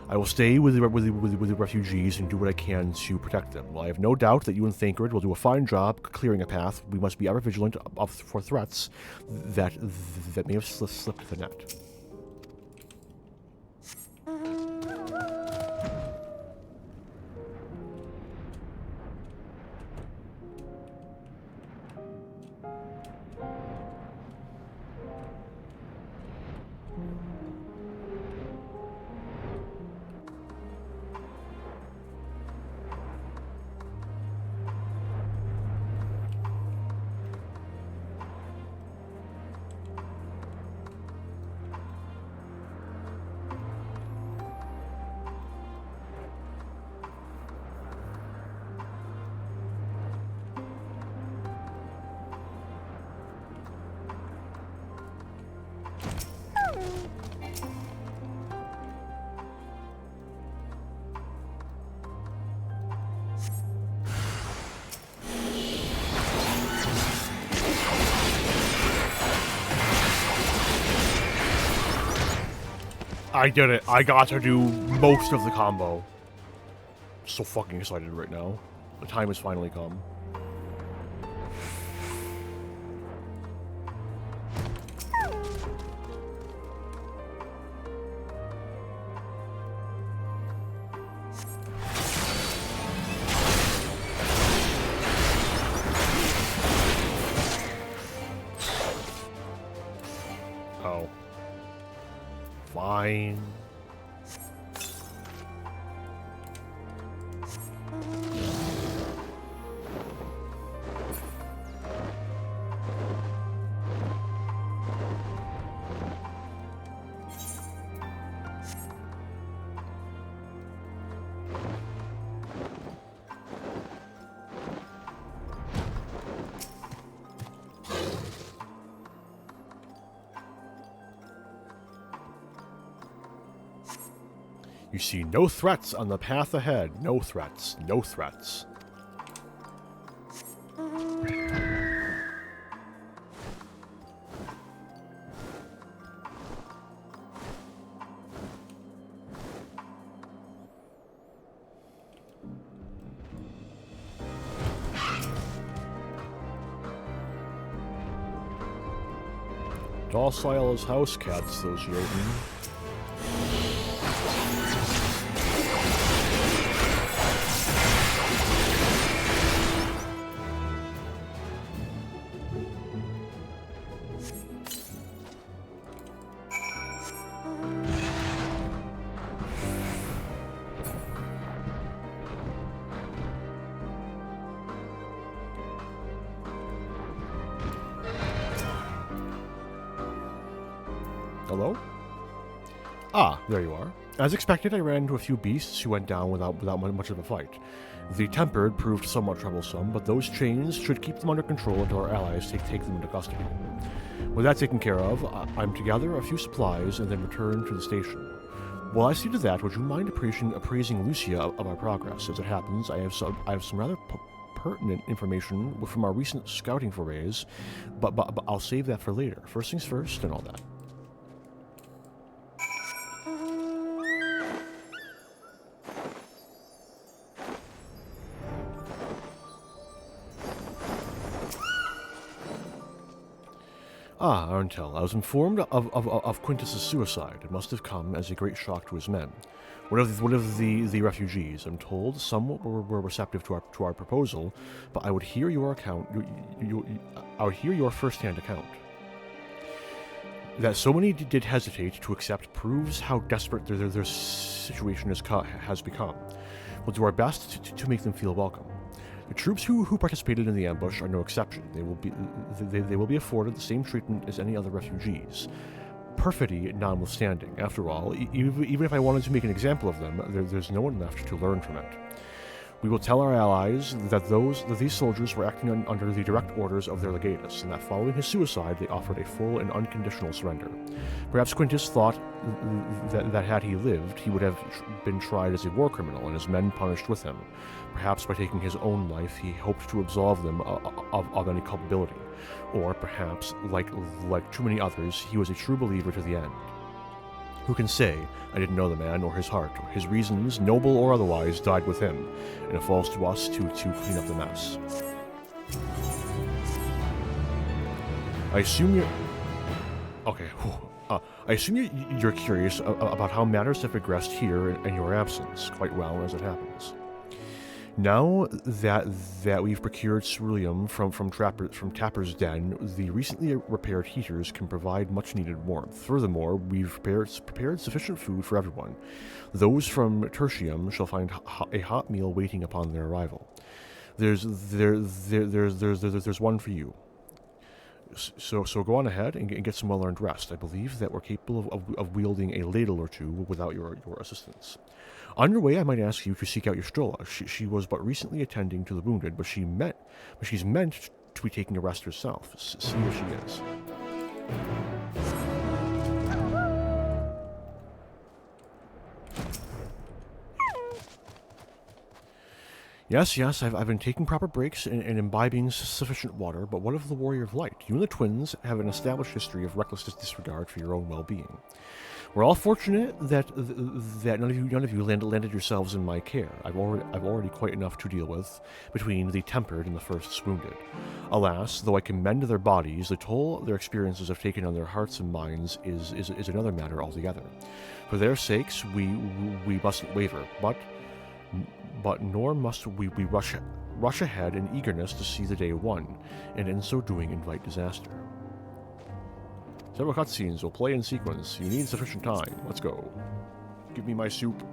I will stay with the refugees and do what I can to protect them. While I have no doubt that you and Thancred will do a fine job clearing a path, we must be ever vigilant for threats that may have slipped the net. I did it. I got to do most of the combo. So fucking excited right now. The time has finally come. Oh. Fine. You see no threats on the path ahead. No threats. No threats. Docile as house cats, those Jotun. Hello? Ah, there you are. As expected, I ran into a few beasts who went down without much of a fight. The Tempered proved somewhat troublesome, but those chains should keep them under control until our allies take them into custody. With that taken care of, I'm to gather a few supplies and then return to the station. While I see to that, would you mind appraising Lucia of our progress? As it happens, I have some rather pertinent information from our recent scouting forays, but I'll save that for later. First things first and all that. Ah, Arntel, I was informed of Quintus's suicide. It must have come as a great shock to his men. One of the refugees, I'm told, some were receptive to our proposal, but I would hear your account. I would hear your first-hand account. That so many did hesitate to accept proves how desperate their situation has become. We'll do our best to make them feel welcome. The troops who participated in the ambush are no exception. They will be afforded the same treatment as any other refugees. Perfidy notwithstanding. After all, even if I wanted to make an example of them, there's no one left to learn from it. We will tell our allies that these soldiers were acting under the direct orders of their legatus, and that following his suicide, they offered a full and unconditional surrender. Perhaps Quintus thought that had he lived, he would have been tried as a war criminal and his men punished with him. Perhaps by taking his own life, he hoped to absolve them of any culpability. Or perhaps, like too many others, he was a true believer to the end. Who can say I didn't know the man or his heart, or his reasons, noble or otherwise, died with him, and it falls to us to clean up the mess. I assume you're... Okay, I assume you're curious about how matters have progressed here in your absence, quite well as it happens. Now that we've procured ceruleum from Tapper's Den, the recently repaired heaters can provide much-needed warmth. Furthermore, we've prepared sufficient food for everyone. Those from Tertium shall find a hot meal waiting upon their arrival. There's one for you. So go on ahead and get some well-earned rest. I believe that we're capable of wielding a ladle or two without your assistance. On your way, I might ask you to seek out your Strolla. She was but recently attending to the wounded, but she's meant to be taking a rest herself. See if she is. Yes, I've been taking proper breaks and imbibing sufficient water, but what of the Warrior of Light? You and the twins have an established history of reckless disregard for your own well-being. We're all fortunate that none of you landed yourselves in my care. I've already quite enough to deal with between the tempered and the first wounded. Alas, though I can mend their bodies, the toll their experiences have taken on their hearts and minds is another matter altogether. For their sakes, we mustn't waver, but nor must we rush ahead in eagerness to see the day won, and in so doing invite disaster. Several cutscenes will play in sequence. You need sufficient time. Let's go. Give me my soup.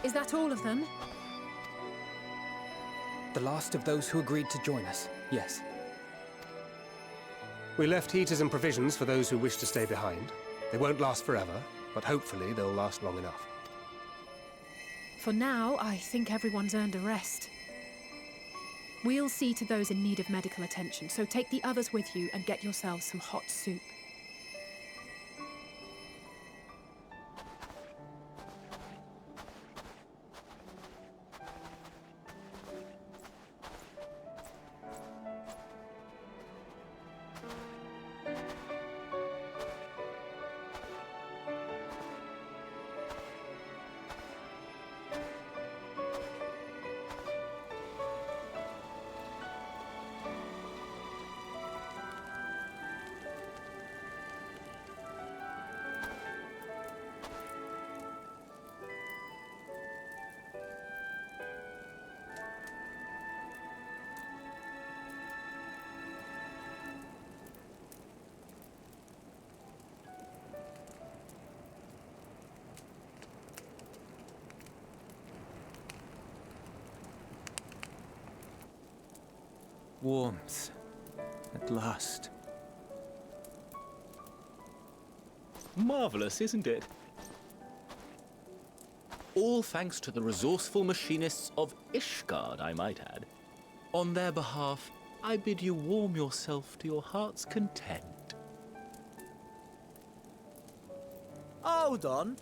Is that all of them? The last of those who agreed to join us, yes. We left heaters and provisions for those who wish to stay behind. They won't last forever, but hopefully they'll last long enough. For now, I think everyone's earned a rest. We'll see to those in need of medical attention, so take the others with you and get yourselves some hot soup. Warmth. At last. Marvelous, isn't it? All thanks to the resourceful machinists of Ishgard, I might add. On their behalf, I bid you warm yourself to your heart's content. Hold on.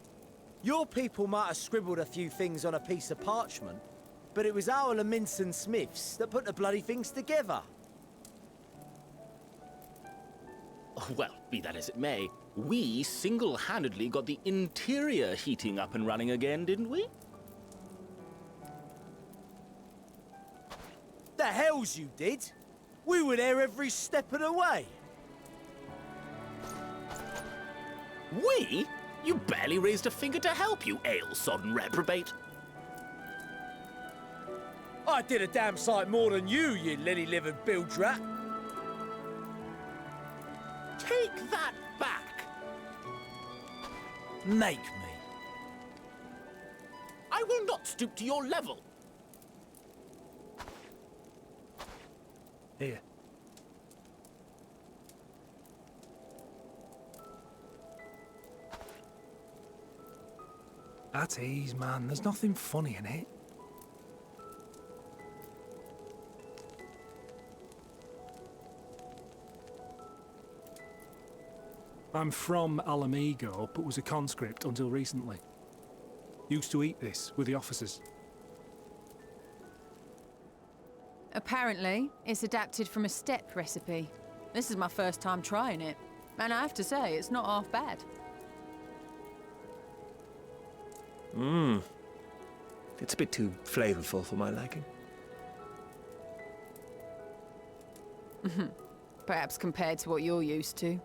Your people might have scribbled a few things on a piece of parchment, but it was our Leminson Smiths that put the bloody things together. Well, be that as it may, we single-handedly got the interior heating up and running again, didn't we? The hells you did? We were there every step of the way. We? You barely raised a finger to help, you ale-sodden reprobate. I did a damn sight more than you lily-livered bilge-rat. Take that back! Make me. I will not stoop to your level. Here. At ease, man. There's nothing funny in it. I'm from Alamigo, but was a conscript until recently. Used to eat this with the officers. Apparently, it's adapted from a steppe recipe. This is my first time trying it, and I have to say, it's not half bad. Mmm. It's a bit too flavorful for my liking. Perhaps compared to what you're used to.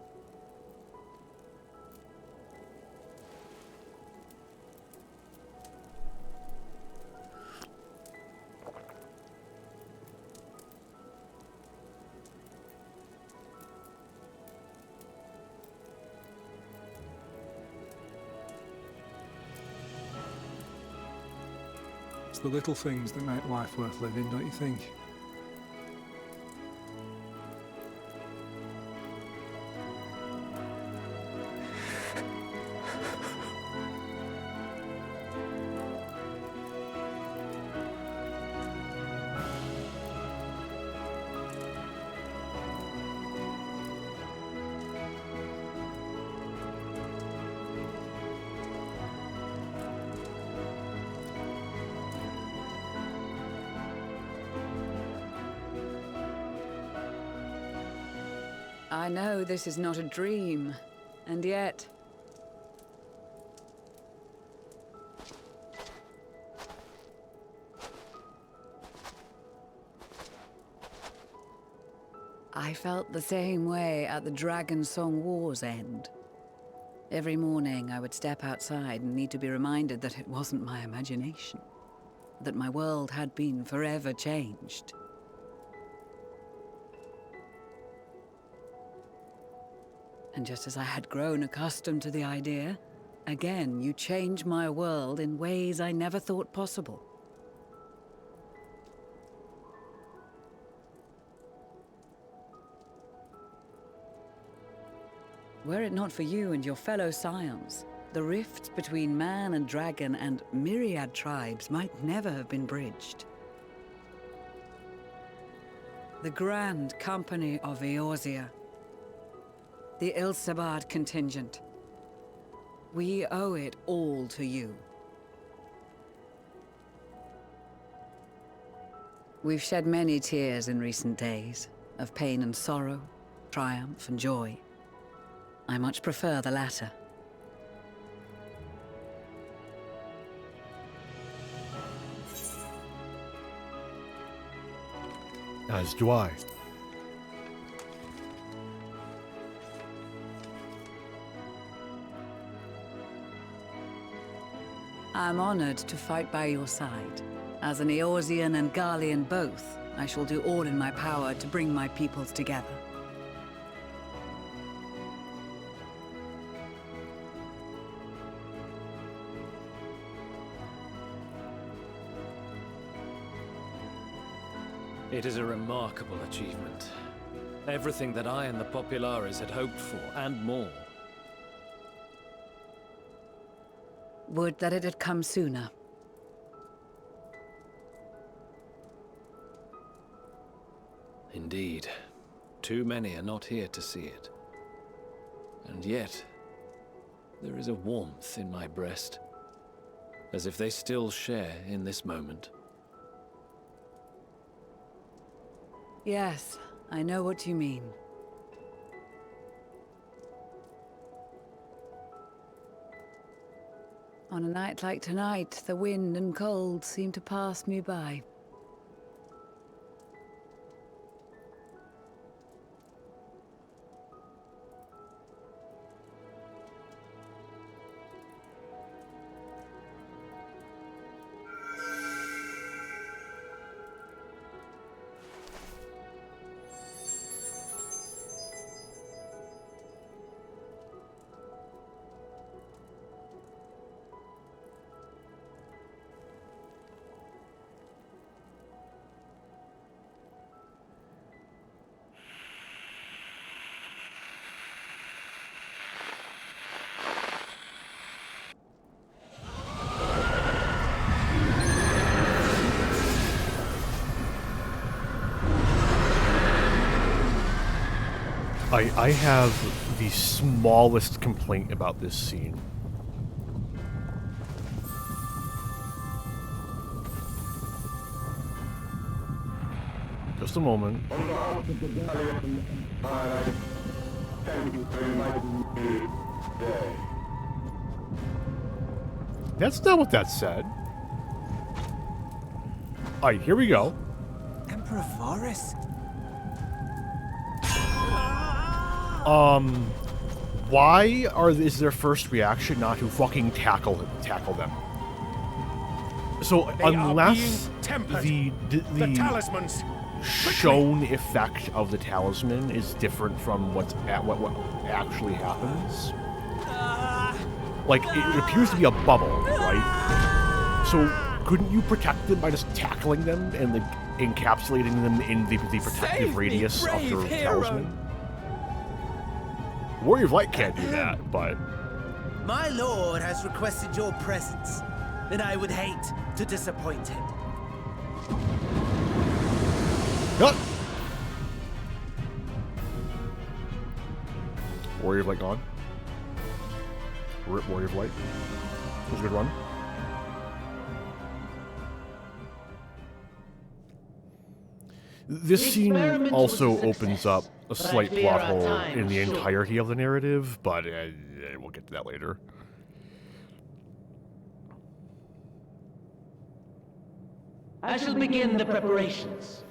It's the little things that make life worth living, don't you think? I know this is not a dream, and yet... I felt the same way at the Dragon Song War's end. Every morning I would step outside and need to be reminded that it wasn't my imagination, that my world had been forever changed. And just as I had grown accustomed to the idea, again you change my world in ways I never thought possible. Were it not for you and your fellow scions, the rifts between man and dragon and myriad tribes might never have been bridged. The Grand Company of Eorzea, the Ilsabard contingent. We owe it all to you. We've shed many tears in recent days, of pain and sorrow, triumph and joy. I much prefer the latter. As do I. I'm honored to fight by your side. As an Eorzean and Garlean both, I shall do all in my power to bring my peoples together. It is a remarkable achievement. Everything that I and the Populares had hoped for, and more. Would that it had come sooner. Indeed. Too many are not here to see it. And yet, there is a warmth in my breast, as if they still share in this moment. Yes, I know what you mean. On a night like tonight, the wind and cold seem to pass me by. I have the smallest complaint about this scene. Just a moment. That's not what that said. Alright, here we go. Emperor Varus? Why is their first reaction not to fucking tackle them? So unless the talismans shown effect of the talisman is different from what actually happens, like it appears to be a bubble, right? So couldn't you protect them by just tackling them and like encapsulating them in the protective radius of your talisman? Warrior of Light can't do that, but... My lord has requested your presence, and I would hate to disappoint him. What? Warrior of Light gone. Rip Warrior of Light. That was a good run. This scene also opens up a slight plot hole in the entirety of the narrative, but we'll get to that later. I shall begin the preparations.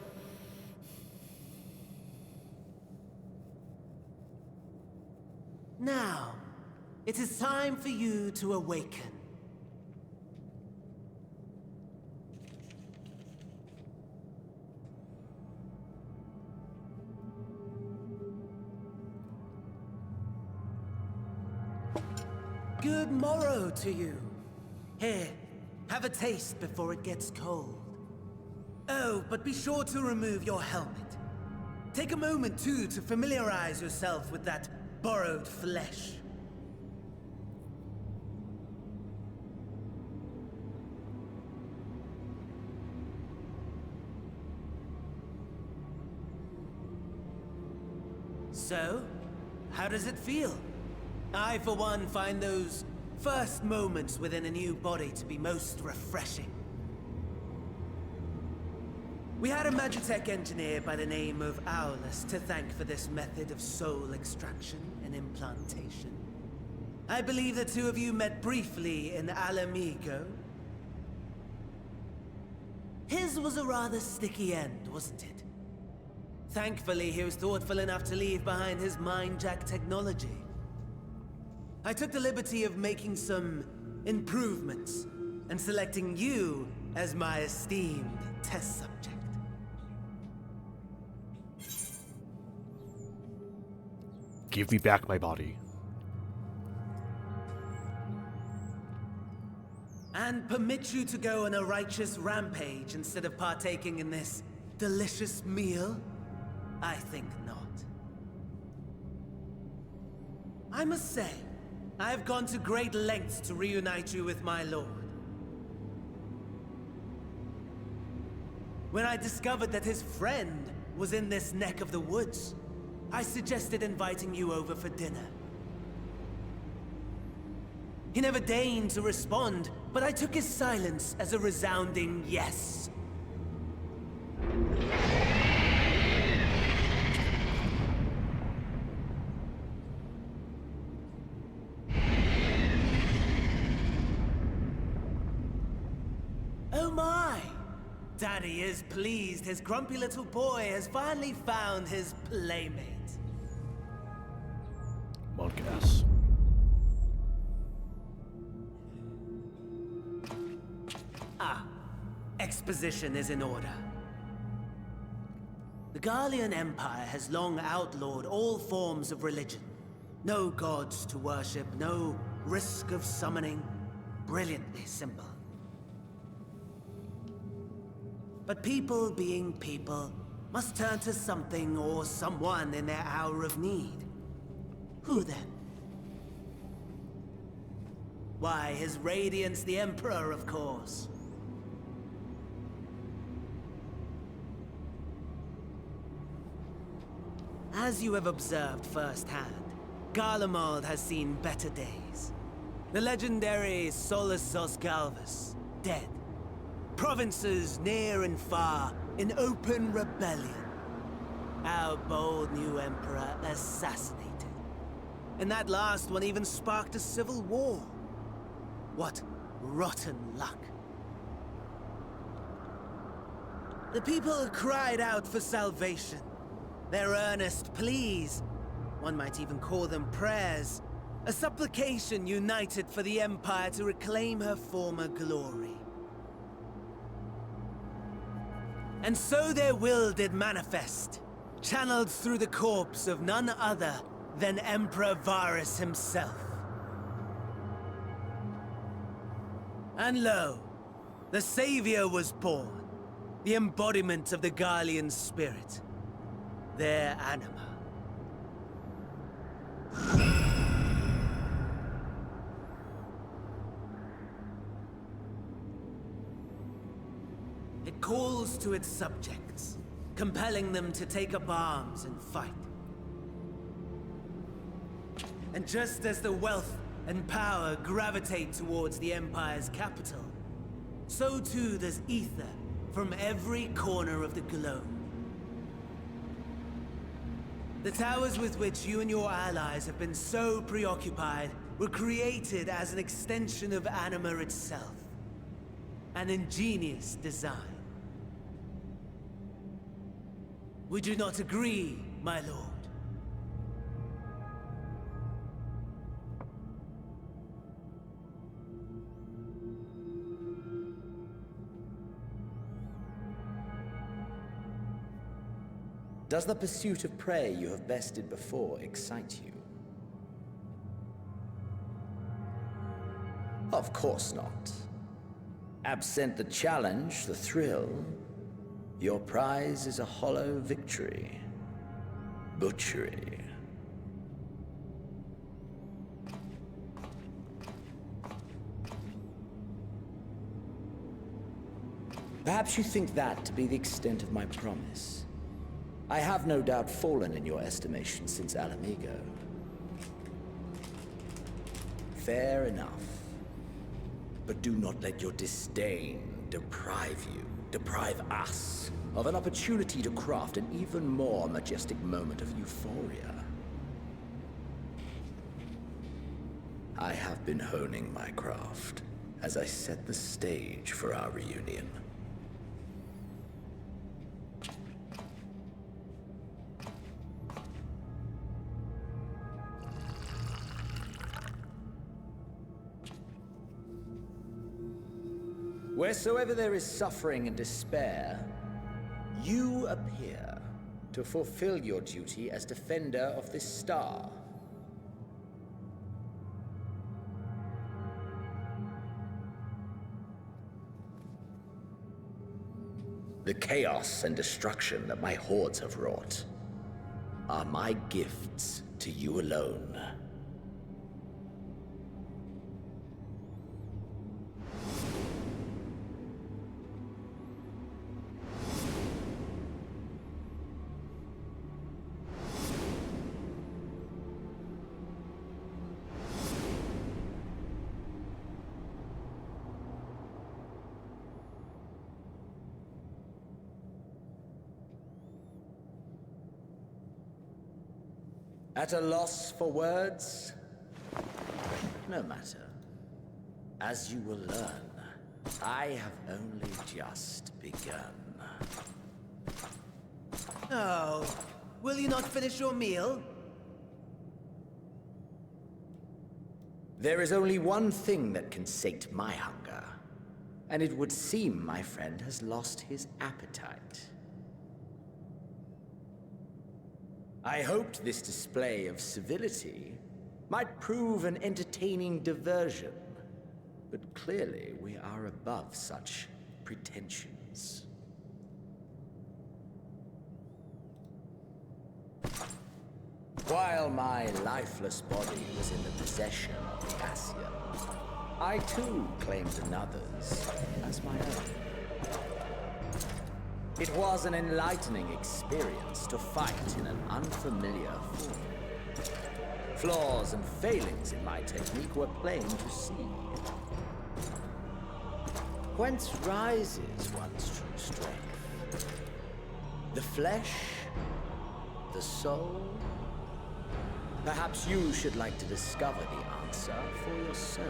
Now, it is time for you to awaken. Good morrow to you. Here, have a taste before it gets cold. Oh, but be sure to remove your helmet. Take a moment, too, to familiarize yourself with that borrowed flesh. So, how does it feel? I, for one, find those first moments within a new body to be most refreshing. We had a Magitech engineer by the name of Aulus to thank for this method of soul extraction and implantation. I believe the two of you met briefly in Alamigo. His was a rather sticky end, wasn't it? Thankfully, he was thoughtful enough to leave behind his mind-jack technology. I took the liberty of making some improvements and selecting you as my esteemed test subject. Give me back my body. And permit you to go on a righteous rampage instead of partaking in this delicious meal? I think not. I must say, I have gone to great lengths to reunite you with my lord. When I discovered that his friend was in this neck of the woods, I suggested inviting you over for dinner. He never deigned to respond, but I took his silence as a resounding yes. Oh my! Daddy is pleased his grumpy little boy has finally found his playmate. Monk S. Ah, exposition is in order. The Garlean Empire has long outlawed all forms of religion. No gods to worship, no risk of summoning. Brilliantly simple. But people being people must turn to something or someone in their hour of need. Who then? Why, His Radiance the Emperor, of course. As you have observed firsthand, Garlemald has seen better days. The legendary Solus Galvus, dead. Provinces near and far in open rebellion. Our bold new emperor assassinated. And that last one even sparked a civil war. What rotten luck. The people cried out for salvation. Their earnest pleas, one might even call them prayers, a supplication united for the Empire to reclaim her former glory. And so their will did manifest, channeled through the corpse of none other than Emperor Varus himself. And lo, the Savior was born, the embodiment of the Garlean spirit, their anima. It calls to its subjects, compelling them to take up arms and fight. And just as the wealth and power gravitate towards the Empire's capital, so too does ether from every corner of the globe. The towers with which you and your allies have been so preoccupied were created as an extension of Anima itself. An ingenious design. Would you not agree, my lord? Does the pursuit of prey you have bested before excite you? Of course not. Absent the challenge, the thrill, your prize is a hollow victory. Butchery. Perhaps you think that to be the extent of my promise. I have no doubt fallen in your estimation since Alamigo. Fair enough. But do not let your disdain deprive us, of an opportunity to craft an even more majestic moment of euphoria. I have been honing my craft as I set the stage for our reunion. Wheresoever there is suffering and despair, you appear to fulfill your duty as defender of this star. The chaos and destruction that my hordes have wrought are my gifts to you alone. At a loss for words? No matter. As you will learn, I have only just begun. Oh, will you not finish your meal? There is only one thing that can sate my hunger, and it would seem my friend has lost his appetite. I hoped this display of civility might prove an entertaining diversion, but clearly we are above such pretensions. While my lifeless body was in the possession of the Ascian, I too claimed another's as my own. It was an enlightening experience to fight in an unfamiliar form. Flaws and failings in my technique were plain to see. Whence rises one's true strength? The flesh? The soul? Perhaps you should like to discover the answer for yourself.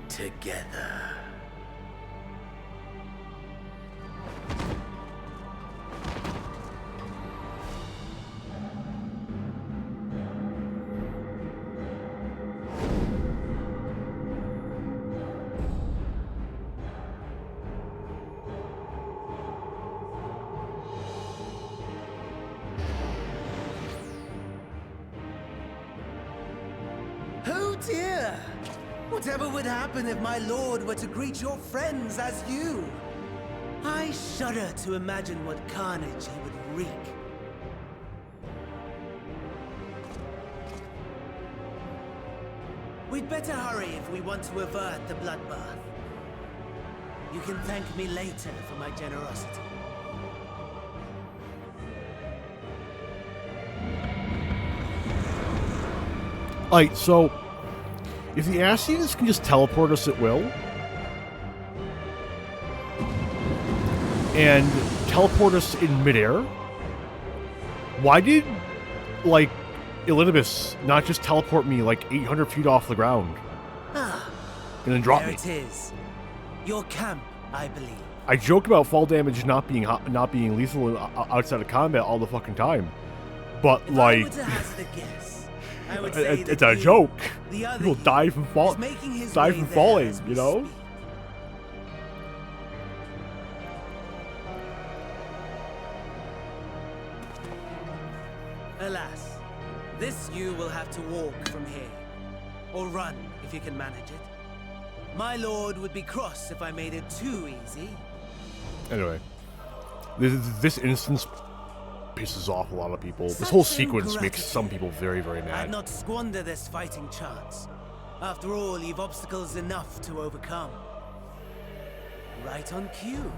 Together. Oh dear! Whatever would happen if my lord were to greet your friends as you? I shudder to imagine what carnage he would wreak. We'd better hurry if we want to avert the bloodbath. You can thank me later for my generosity. Alright, so if the Ascians can just teleport us at will, and teleport us in midair, why did, like, Elidibus not just teleport me like 800 feet off the ground? And then drop there me? It is. Your camp, I believe. I joke about fall damage not being lethal outside of combat all the fucking time, but If like, I were to hazard a guess, I would say it's that a joke. the other People die from is making his die way from there falling, as we you know. speak. Alas, this you will have to walk from here. Or run, if you can manage it. My lord would be cross if I made it too easy. Anyway, this instance pisses off a lot of people. This whole sequence makes some people very, very I'd mad. not squander this fighting chance. After all, you've obstacles enough to overcome. Right on cue.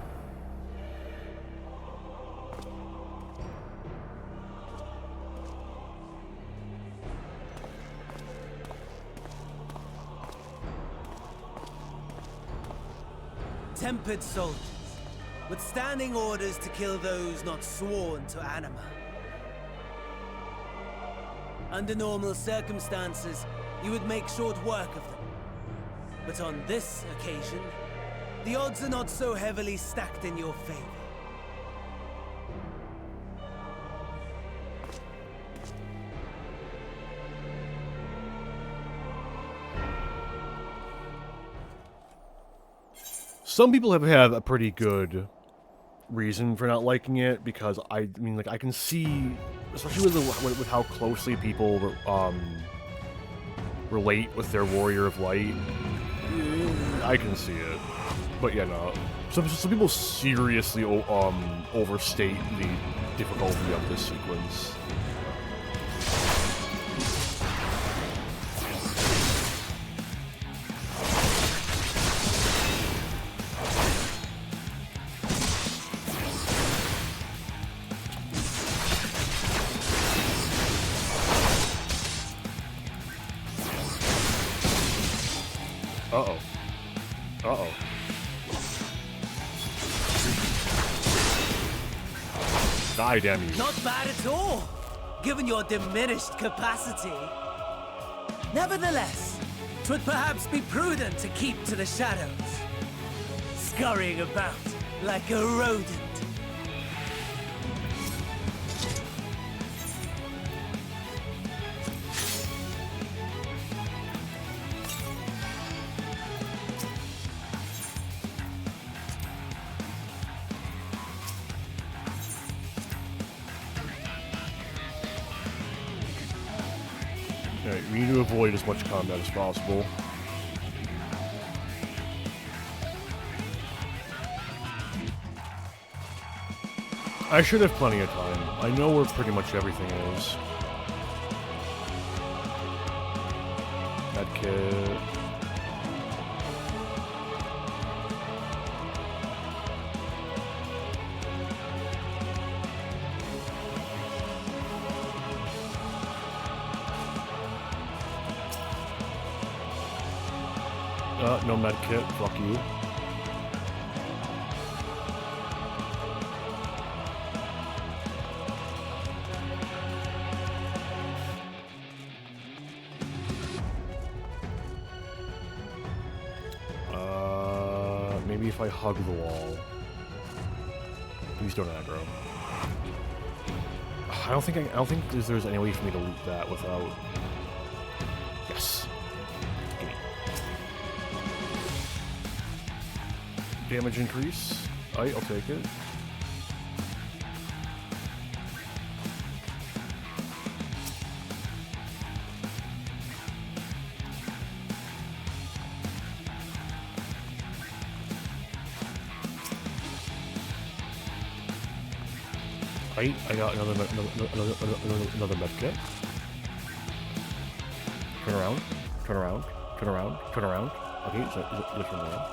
Tempered soldiers, with standing orders to kill those not sworn to anima. Under normal circumstances, you would make short work of them. But on this occasion, the odds are not so heavily stacked in your favor. Some people have a pretty good reason for not liking it, because I mean, like, I can see, especially with how closely people relate with their Warrior of Light. I can see it, but yeah, no. Some people seriously overstate the difficulty of this sequence. Uh-oh. Uh-oh. Die, damn you. Not bad at all, given your diminished capacity. Nevertheless, 'twould perhaps be prudent to keep to the shadows, scurrying about like a rodent. We need to avoid as much combat as possible. I should have plenty of time. I know where pretty much everything is. Medkit. No medkit. Fuck you. Maybe if I hug the wall. Please don't aggro. I don't think there's any way for me to loot that without. Yes. Gimme. Damage increase. Alright, I'll take it. Right, I got another medkit. Turn around, turn around, turn around, turn around. Okay, so is it from there?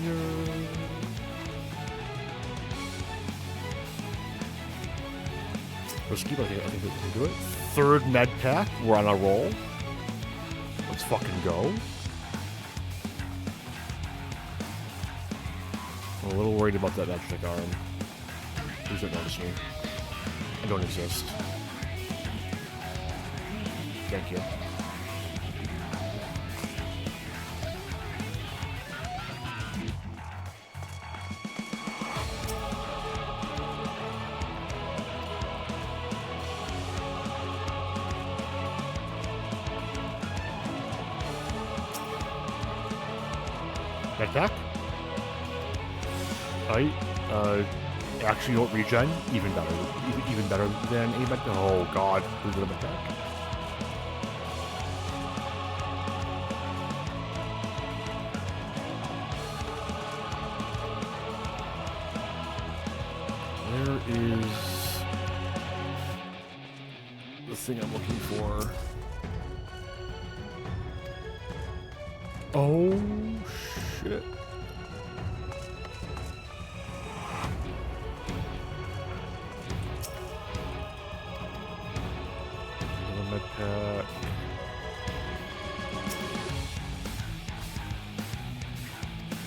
Here. Let's keep. I think we can do it. Third med pack. We're on a roll. Let's fucking go. I'm a little worried about that magic arm. Please don't notice me. I don't exist. Thank you. Backpack? Actually, don't regen. Even better. Even better than a med. Oh god, who's gonna attack? Where is the thing I'm looking for? Oh shit.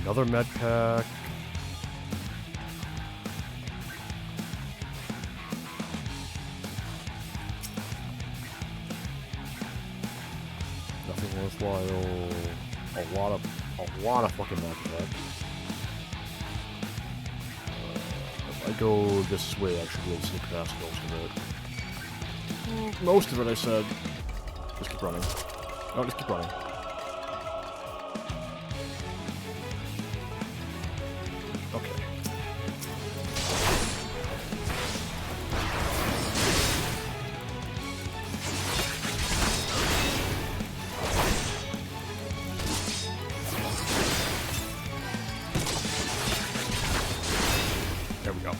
Another med pack. Nothing worthwhile. A lot of fucking med pack. If I go this way, I should be able to sneak past most of it. Most of it, I said. Just keep running. No, just keep running. Okay. There we go.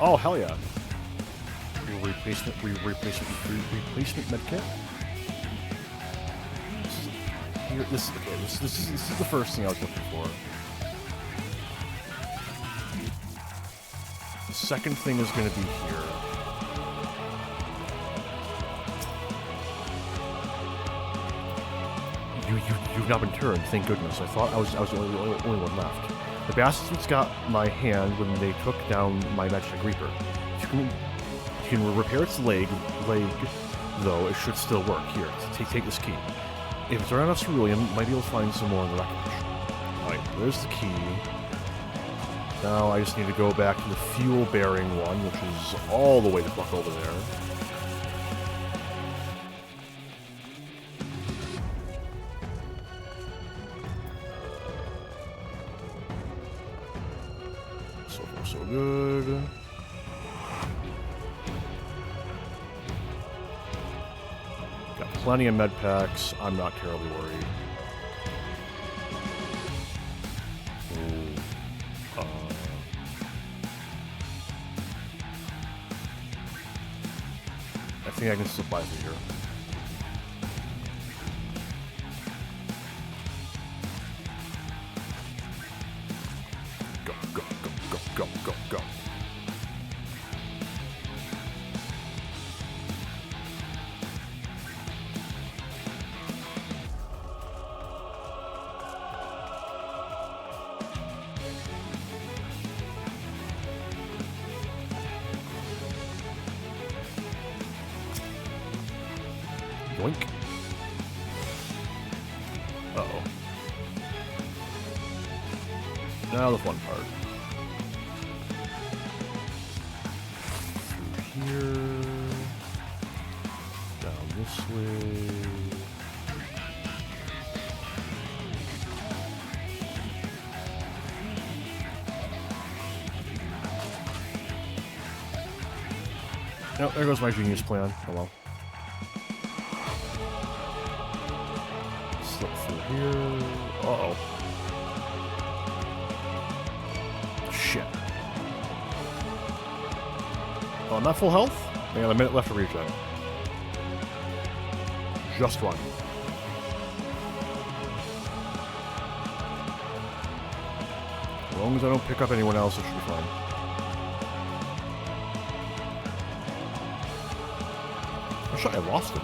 Oh, hell yeah. Replacement medkit. This is the first thing I was looking for. The second thing is going to be here. You've not been turned. Thank goodness. I thought I was the only one left. The bastards got my hand when they took down my magic reaper. You can repair its leg, though it should still work. Here, take this key. If it's around enough ceruleum, you might be able to find some more in the wreckage. Alright, there's the key. Now I just need to go back to the fuel-bearing one, which is all the way the fuck over there. So far, so good. Got plenty of med packs. I'm not terribly worried. Ooh. I think I can slip by through here. Go, go, go, go, go, go, go. Yoink. Uh-oh. Now the fun part. Through here. Down this way. Oh, there goes my genius plan. Oh well. Slip through here. Uh-oh. Shit. Oh, I'm not full health? I got a minute left to regen. Just run. As long as I don't pick up anyone else, it should be fine. Oh shit, I lost him.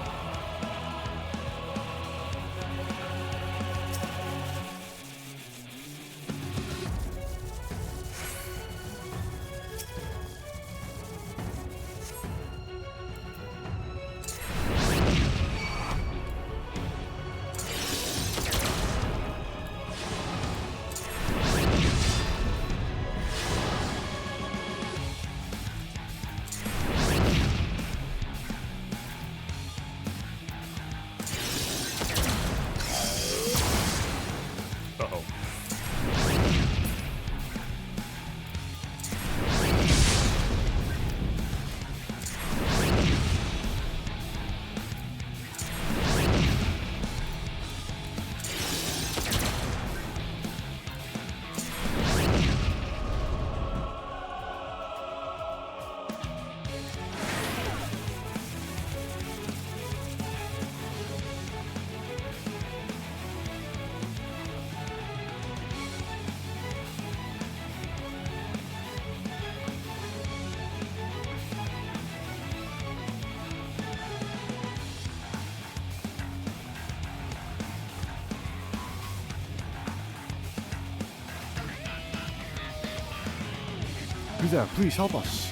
Who's there? Please help us.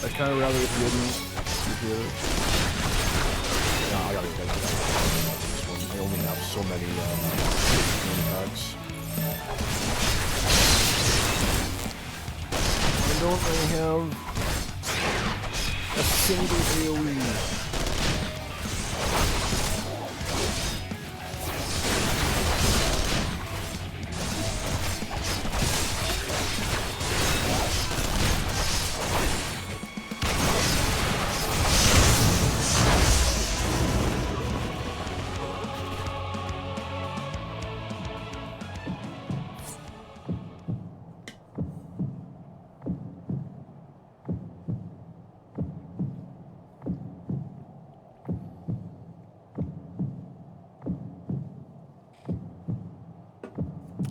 I'd kind of rather if you didn't. No, I gotta get this one. I only have so many packs. I don't really have a single AoE.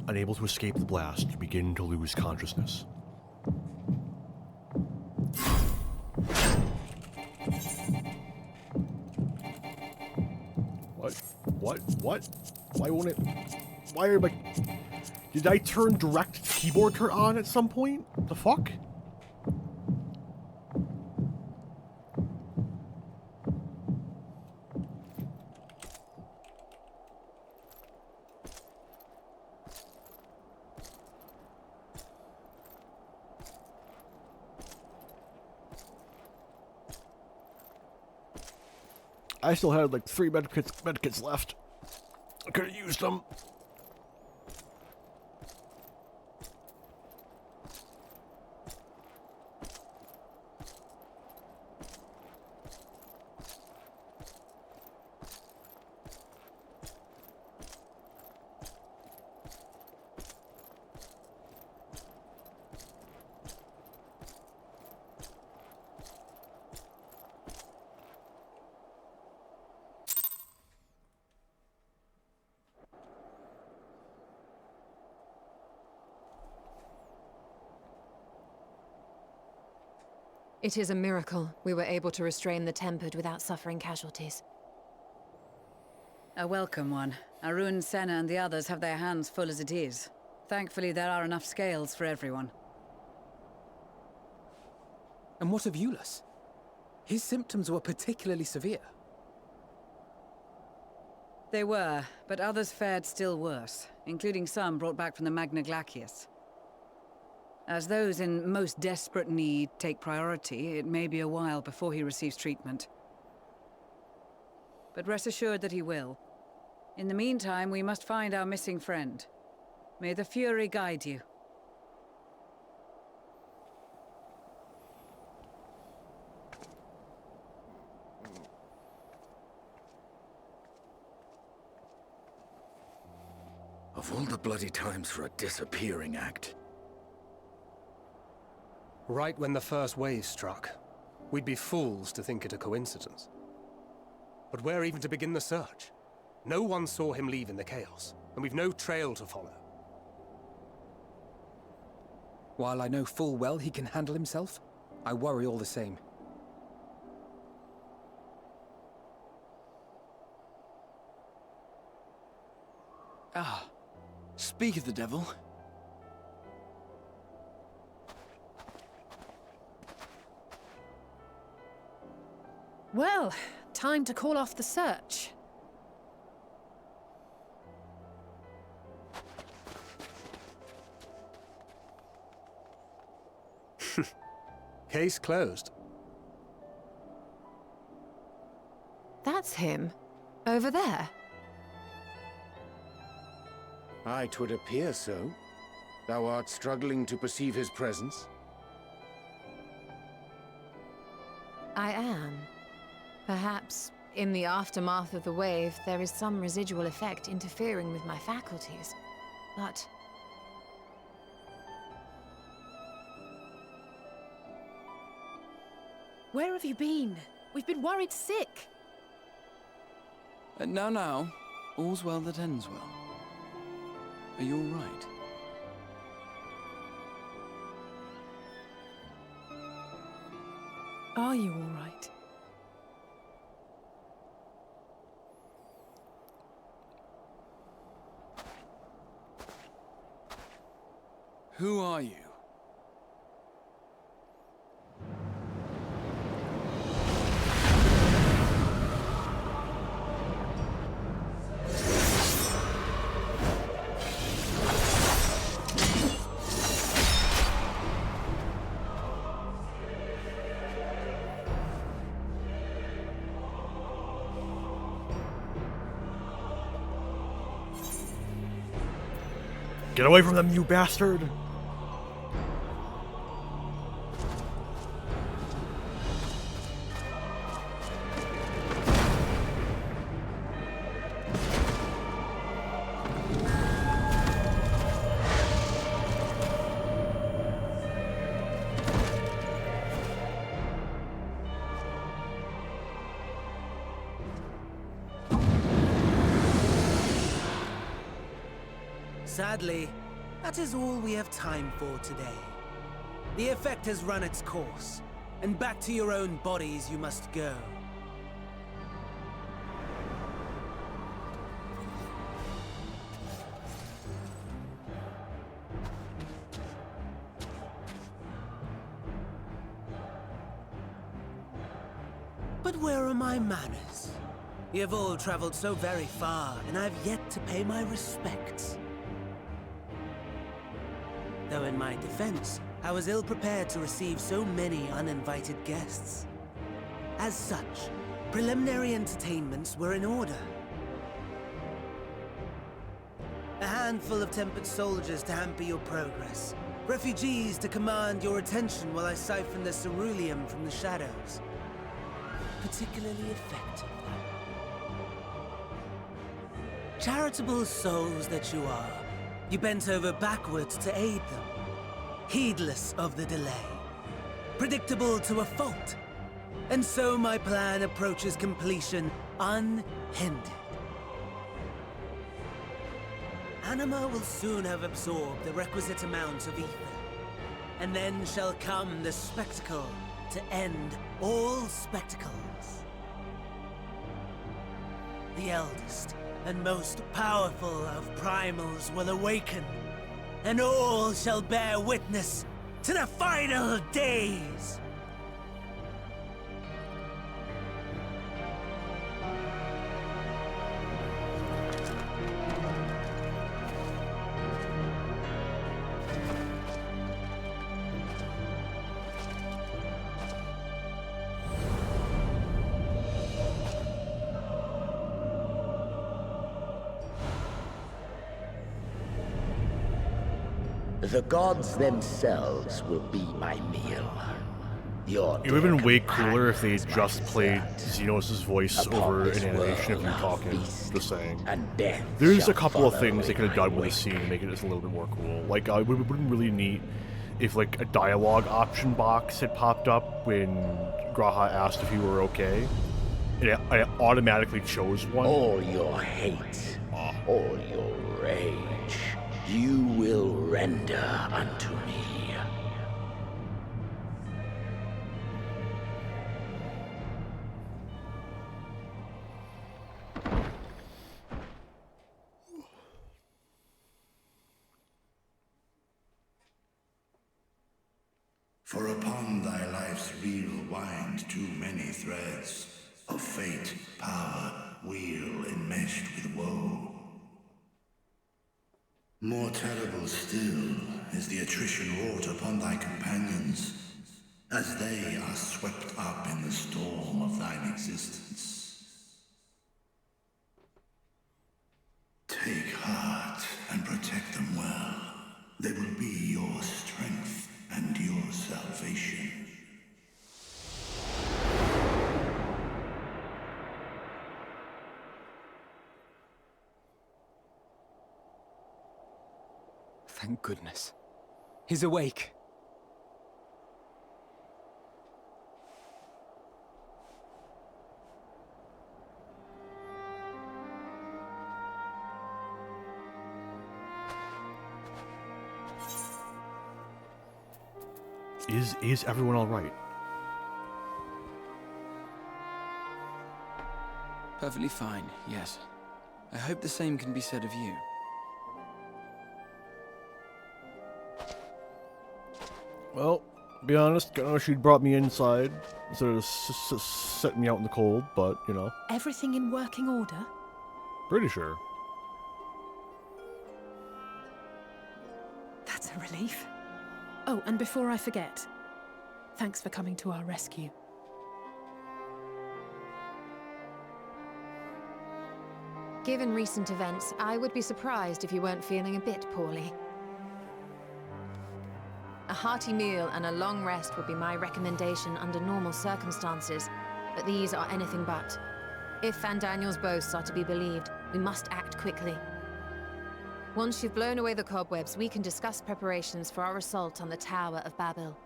Unable to escape the blast, you begin to lose consciousness. What? Why won't it? Why are my... Did I turn direct keyboard on at some point? The fuck? I still had like 3 medkits left. I could have used them. It is a miracle we were able to restrain the Tempered without suffering casualties. A welcome one. Arun, Senna, and the others have their hands full as it is. Thankfully, there are enough scales for everyone. And what of Eulus? His symptoms were particularly severe. They were, but others fared still worse, including some brought back from the Magna Glacius. As those in most desperate need take priority, it may be a while before he receives treatment. But rest assured that he will. In the meantime, we must find our missing friend. May the Fury guide you. Of all the bloody times for a disappearing act. Right when the first wave struck, we'd be fools to think it a coincidence. But where even to begin the search? No one saw him leave in the chaos, and we've no trail to follow. While I know full well he can handle himself, I worry all the same. Ah, speak of the devil. Well, time to call off the search. Case closed. That's him. Over there. Aye, 'twould appear so. Thou art struggling to perceive his presence? I am. Perhaps, in the aftermath of the wave, there is some residual effect interfering with my faculties. But... Where have you been? We've been worried sick. Now, all's well that ends well. Are you all right? Are you all right? Who are you? Get away from them, you bastard! Sadly, that is all we have time for today. The effect has run its course, and back to your own bodies you must go. But where are my manners? You have all traveled so very far, and I have yet to pay my respects. Though in my defense, I was ill-prepared to receive so many uninvited guests. As such, preliminary entertainments were in order. A handful of tempered soldiers to hamper your progress. Refugees to command your attention while I siphon the ceruleum from the shadows. Particularly effective, though. Charitable souls that you are, you bent over backwards to aid them, heedless of the delay, predictable to a fault. And so my plan approaches completion unhindered. Anima will soon have absorbed the requisite amount of ether, and then shall come the spectacle to end all spectacles. The eldest and most powerful of primals will awaken, and all shall bear witness to the final days. The gods themselves will be my meal. It would have been way cooler if they had just played Xenos' voice over an animation of him talking, just saying. There's a couple of things they could have done with the scene to make it just a little bit more cool. Like, it would have been really neat if, like, a dialogue option box had popped up when Graha asked if he were okay, and it automatically chose one. All your hate, all your rage, you will render unto me. For upon thy life's reel wind too many threads of fate, power, wheel enmeshed with woe. More terrible still is the attrition wrought upon thy companions, as they are swept up in the storm of thine existence. Take heart and protect them well. They will be your strength and your salvation. Thank goodness. He's awake. Is everyone all right? Perfectly fine, yes. I hope the same can be said of you. Well, to be honest, I know she'd brought me inside instead of setting me out in the cold, but, you know. Everything in working order? Pretty sure. That's a relief. Oh, and before I forget, thanks for coming to our rescue. Given recent events, I would be surprised if you weren't feeling a bit poorly. A hearty meal and a long rest would be my recommendation under normal circumstances, but these are anything but. If Van Daniel's boasts are to be believed, we must act quickly. Once you've blown away the cobwebs, we can discuss preparations for our assault on the Tower of Babel.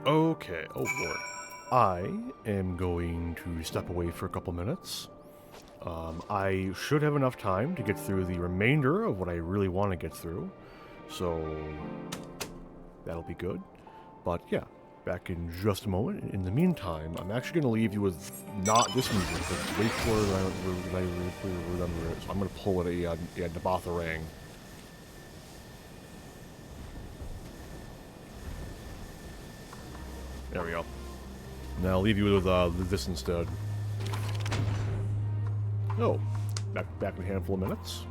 Okay, oh lord. I am going to step away for a couple minutes. I should have enough time to get through the remainder of what I really want to get through. So, that'll be good. But yeah, back in just a moment. In the meantime, I'm actually going to leave you with not this music, but wait for I remember it. So I'm going to pull it a Nabatharang. There we go. Now I'll leave you with this instead. Oh, back in a handful of minutes.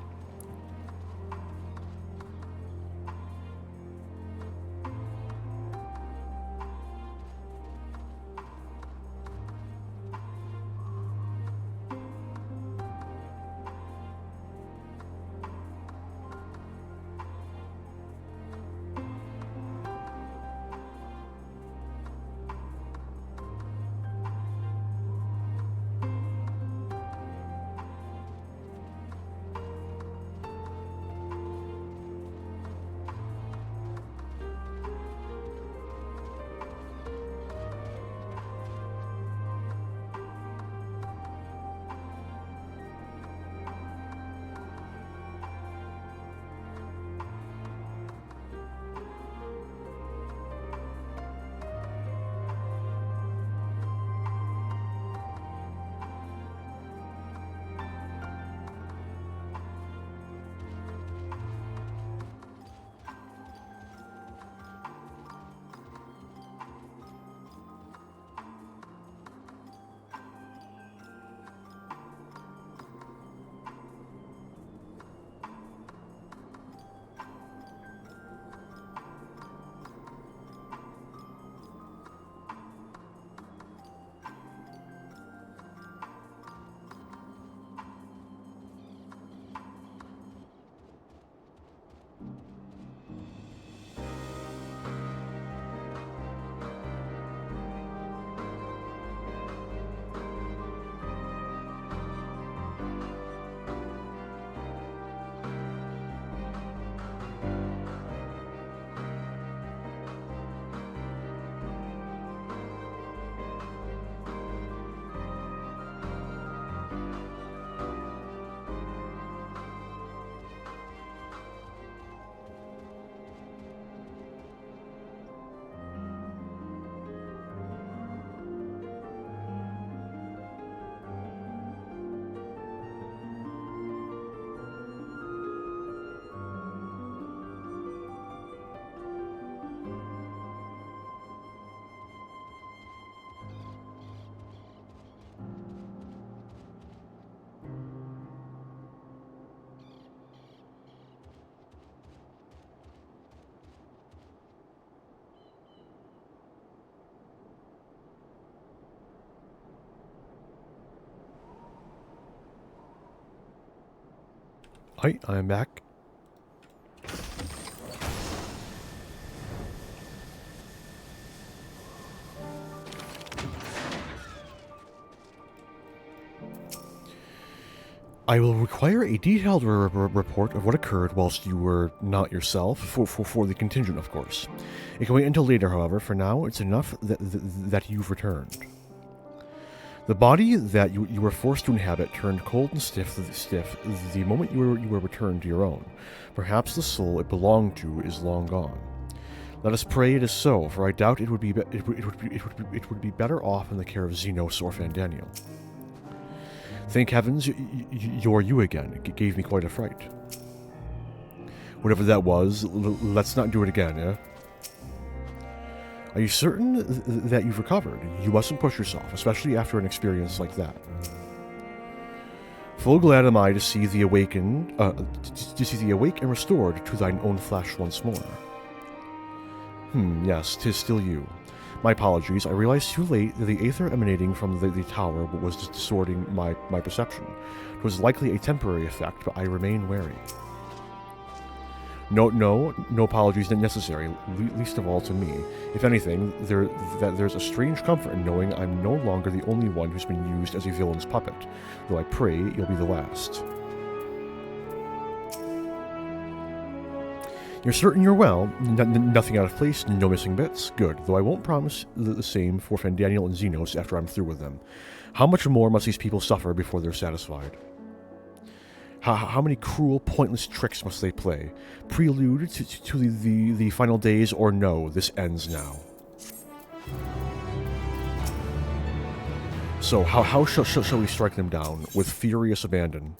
Hi, I'm back. I will require a detailed report of what occurred whilst you were not yourself, for the contingent, of course. It can wait until later, however. For now, it's enough that you've returned. The body that you were forced to inhabit turned cold and stiff the moment you were returned to your own. Perhaps the soul it belonged to is long gone. Let us pray it is so, for I doubt it would be better off in the care of Xenos or Fandaniel. Thank heavens you're you again. It gave me quite a fright. Whatever that was, let's not do it again, eh? Are you certain that you've recovered? You mustn't push yourself, especially after an experience like that. Full glad am I to see thee awake and restored to thine own flesh once more. Yes, 'tis still you. My apologies, I realized too late that the aether emanating from the tower was distorting my perception. It was likely a temporary effect, but I remain wary. No apologies necessary, least of all to me. If anything, there's a strange comfort in knowing I'm no longer the only one who's been used as a villain's puppet, though I pray you'll be the last. You're certain you're well? Nothing out of place, no missing bits? Good, though I won't promise the same for Fandaniel and Xenos after I'm through with them. How much more must these people suffer before they're satisfied? How many cruel, pointless tricks must they play? Prelude to the final days, or no, this ends now. So, how shall we strike them down? With furious abandon.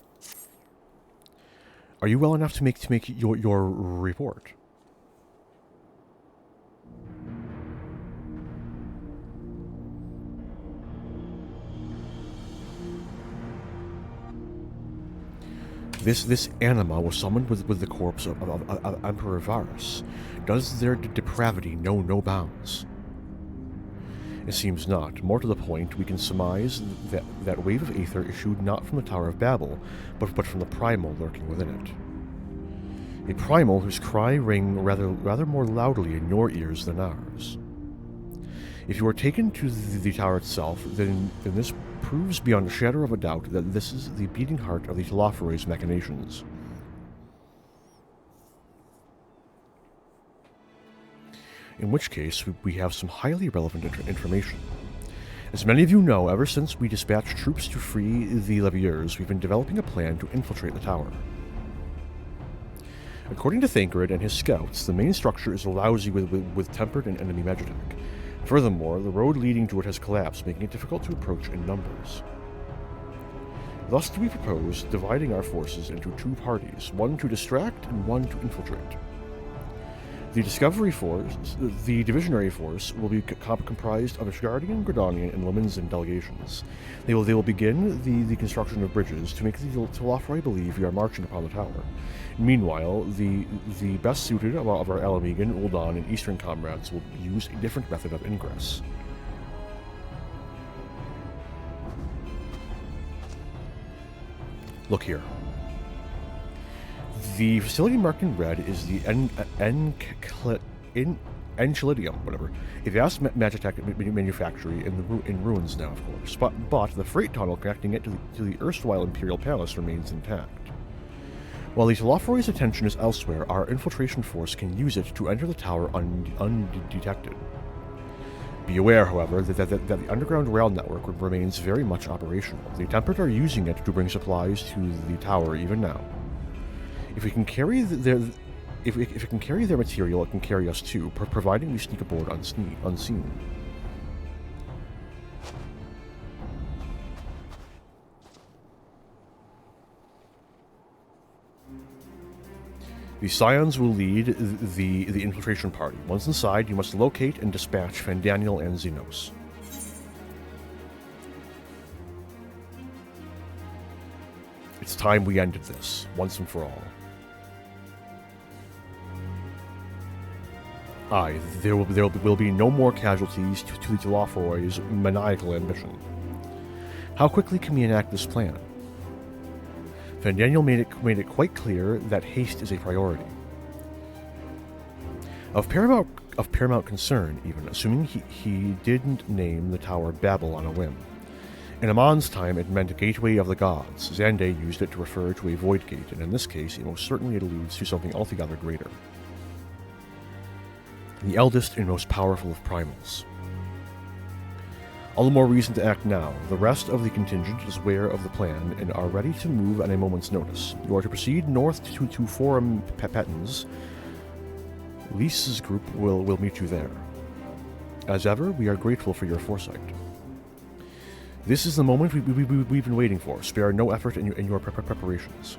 Are you well enough to make your report? This anima was summoned with the corpse of Emperor Varus. Does their depravity know no bounds? It seems not. More to the point, we can surmise that wave of aether issued not from the Tower of Babel, but from the primal lurking within it. A primal whose cry rang rather more loudly in your ears than ours. If you are taken to the tower itself, then this proves beyond a shadow of a doubt that this is the beating heart of the Telophores' machinations. In which case, we have some highly relevant information. As many of you know, ever since we dispatched troops to free the Leviers, we've been developing a plan to infiltrate the tower. According to Thancred and his scouts, the main structure is lousy with tempered and enemy magitech. Furthermore, the road leading to it has collapsed, making it difficult to approach in numbers. Thus do we propose dividing our forces into two parties, one to distract and one to infiltrate. The Divisionary Force will be comprised of Ishgardian, Gridanian, and Lominsan delegations. They will begin the construction of bridges to make the Telophori believe we are marching upon the tower. Meanwhile, the best suited of our Alamegan, Ul'Dan, and Eastern comrades will use a different method of ingress. Look here. The facility marked in red is the Enchilidium, whatever. A vast magitech manufactory in ruins now, of course. But the freight tunnel connecting it to the erstwhile Imperial Palace remains intact. While the Telophores' attention is elsewhere, our infiltration force can use it to enter the tower undetected. Be aware, however, that the underground rail network remains very much operational. The Tempered are using it to bring supplies to the tower even now. If we can carry their material, it can carry us too, providing we sneak aboard unseen. The Scions will lead the infiltration party. Once inside, you must locate and dispatch Fandaniel and Xenos. It's time we ended this, once and for all. Aye, there will be no more casualties to the Telophores' maniacal ambition. How quickly can we enact this plan? Fandaniel made it quite clear that haste is a priority. Of paramount concern, even, assuming he didn't name the tower Babel on a whim. In Amon's time, it meant a gateway of the gods. Xande used it to refer to a void gate, and in this case, it most certainly alludes to something altogether greater. The eldest and most powerful of primals. All the more reason to act now. The rest of the contingent is aware of the plan and are ready to move at a moment's notice. You are to proceed north to Forum Pepetins. Lisa's group will meet you there. As ever, we are grateful for your foresight. This is the moment we've been waiting for. Spare no effort in your preparations.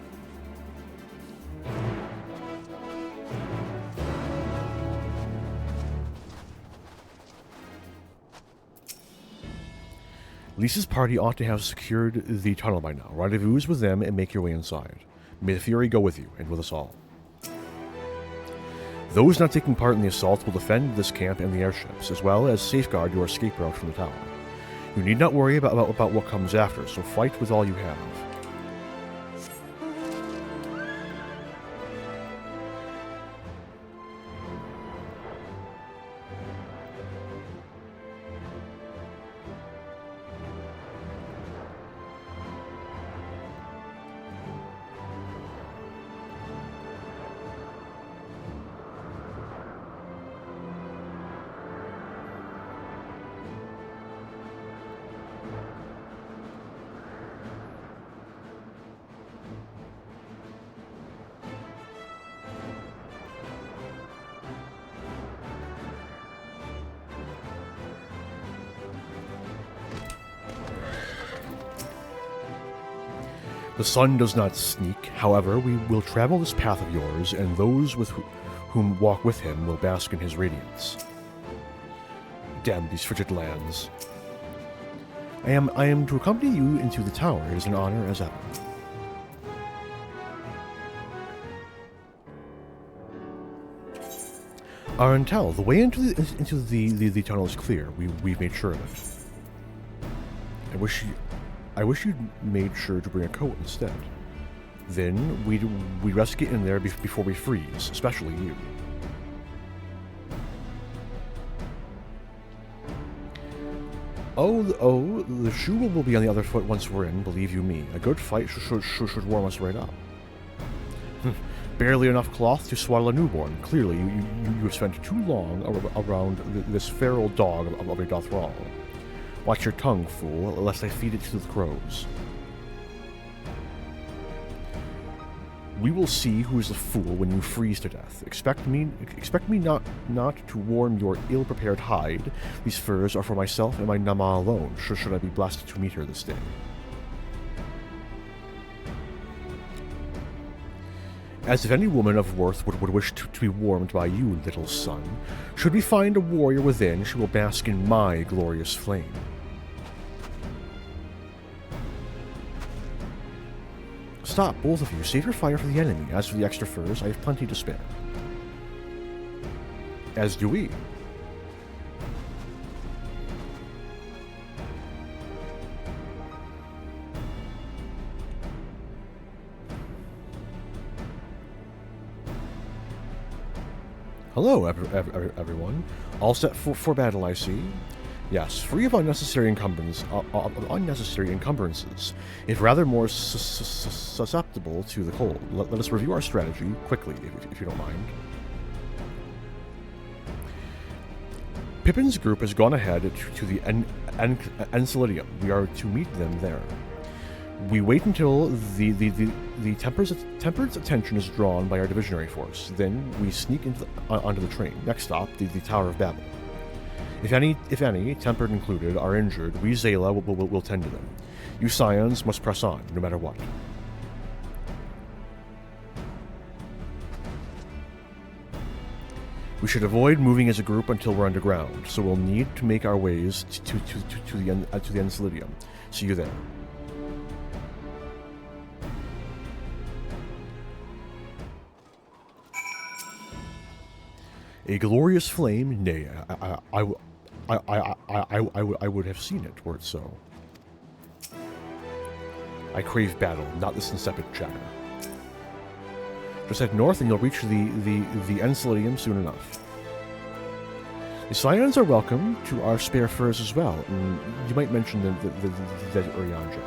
Lisa's party ought to have secured the tunnel by now. Rendezvous with them and make your way inside. May the Fury go with you, and with us all. Those not taking part in the assault will defend this camp and the airships, as well as safeguard your escape route from the tower. You need not worry about what comes after, so fight with all you have. The sun does not sneak, however, we will travel this path of yours, and those with whom walk with him will bask in his radiance. Damn these frigid lands. I am to accompany you into the tower. It is an honor as ever. Arentel, the way into the tunnel is clear. We've made sure of it. I wish you'd made sure to bring a coat instead. Then we'd rest get in there before we freeze, especially you. The shoe will be on the other foot once we're in, believe you me. A good fight should warm us right up. Barely enough cloth to swaddle a newborn. Clearly, you have spent too long around this feral dog of a Dothral. Watch your tongue, fool, lest I feed it to the crows. We will see who is the fool when you freeze to death. Expect me not to warm your ill-prepared hide. These furs are for myself and my Nama alone, should I be blessed to meet her this day. As if any woman of worth would wish to be warmed by you, little son. Should we find a warrior within, she will bask in my glorious flame. Stop, both of you. Save your fire for the enemy. As for the extra furs, I have plenty to spare. As do we. Hello, everyone. All set for battle, I see. Yes, free of unnecessary encumbrances, if rather more susceptible to the cold. Let us review our strategy quickly, if you don't mind. Pippin's group has gone ahead to the Enceladium. We are to meet them there. We wait until the Tempered's attention is drawn by our divisionary force. Then we sneak onto the train. Next stop, the Tower of Babel. If any, Tempered included, are injured, we Zayla will tend to them. You Scions must press on, no matter what. We should avoid moving as a group until we're underground, so we'll need to make our ways to the Enceladium. See you there. A glorious flame? Nay, I would have seen it were it so. I crave battle, not this insipid chatter. Just head north and you'll reach the Enceladium soon enough. The Scions are welcome to our spare furs as well, and you might mention the Uriange.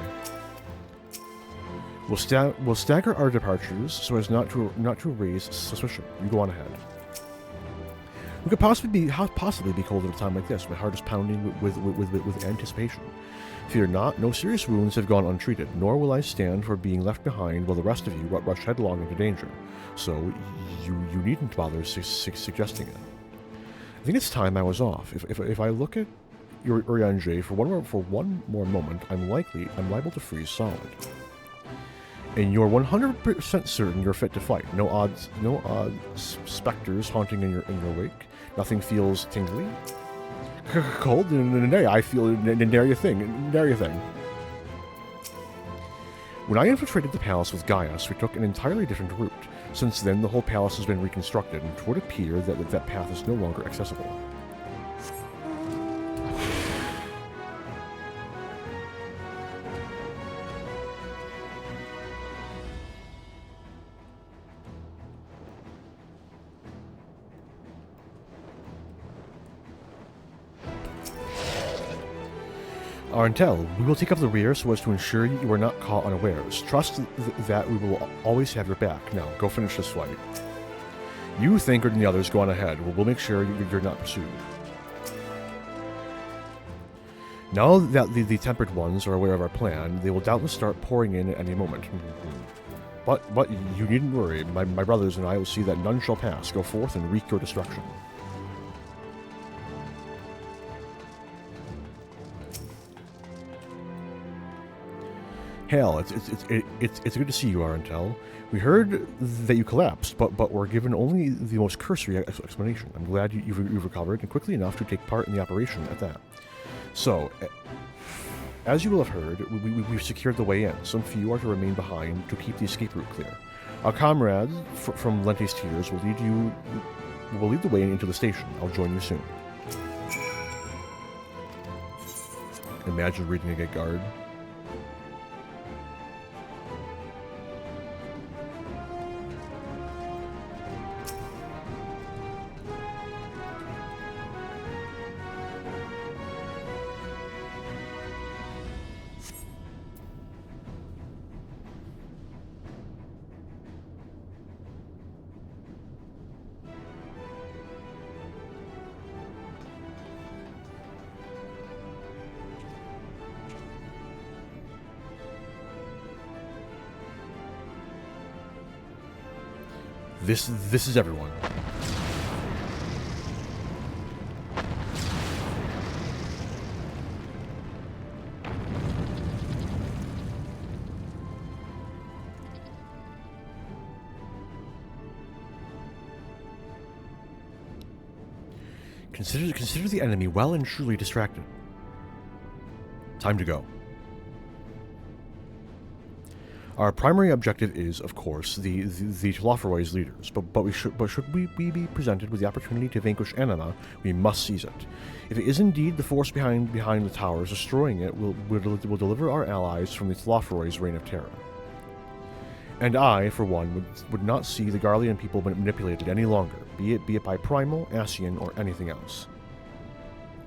We'll stagger our departures so as not to raise suspicion. You go on ahead. We could possibly be cold at a time like this. My heart is pounding with anticipation. Fear not, no serious wounds have gone untreated, nor will I stand for being left behind while the rest of you rush headlong into danger. So you needn't bother suggesting it. I think it's time I was off. If I look at your Uriange for one more moment, I'm liable to freeze solid. And you're 100% certain you're fit to fight. No odd specters haunting in your wake. Nothing feels tingly. Cold? Nay, I feel nary a thing. When I infiltrated the palace with Gaius, we took an entirely different route. Since then, the whole palace has been reconstructed, and it would appear that that path is no longer accessible. Arentel, we will take up the rear so as to ensure you are not caught unawares. Trust that we will always have your back. Now, go finish this fight. You, Thancred, and the others go on ahead. We'll make sure you're not pursued. Now that the Tempered Ones are aware of our plan, they will doubtless start pouring in at any moment. But you needn't worry. My brothers and I will see that none shall pass. Go forth and wreak your destruction. Hail, it's good to see you, Arentel. We heard that you collapsed, but were given only the most cursory explanation. I'm glad you've recovered, and quickly enough to take part in the operation at that. So, as you will have heard, we've secured the way in. Some few are to remain behind to keep the escape route clear. Our comrades from Lente's Tears will lead the way into the station. I'll join you soon. Imagine reading a guard. This is everyone. Consider the enemy well and truly distracted. Time to go. Our primary objective is, of course, the Telophoroid's leaders, but should we be presented with the opportunity to vanquish Anima, we must seize it. If it is indeed the force behind the towers, destroying it will deliver our allies from the Telophoroid's reign of terror. And I, for one, would not see the Garlean people manipulated any longer, be it by Primal, Ascian, or anything else.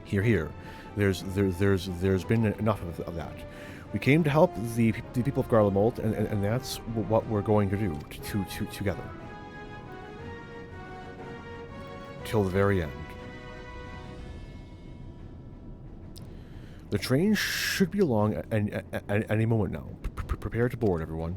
Here. There's been enough of that. We came to help the people of Garlemald, and that's what we're going to do together. Till the very end. The train should be along at any moment now. Prepare to board, everyone.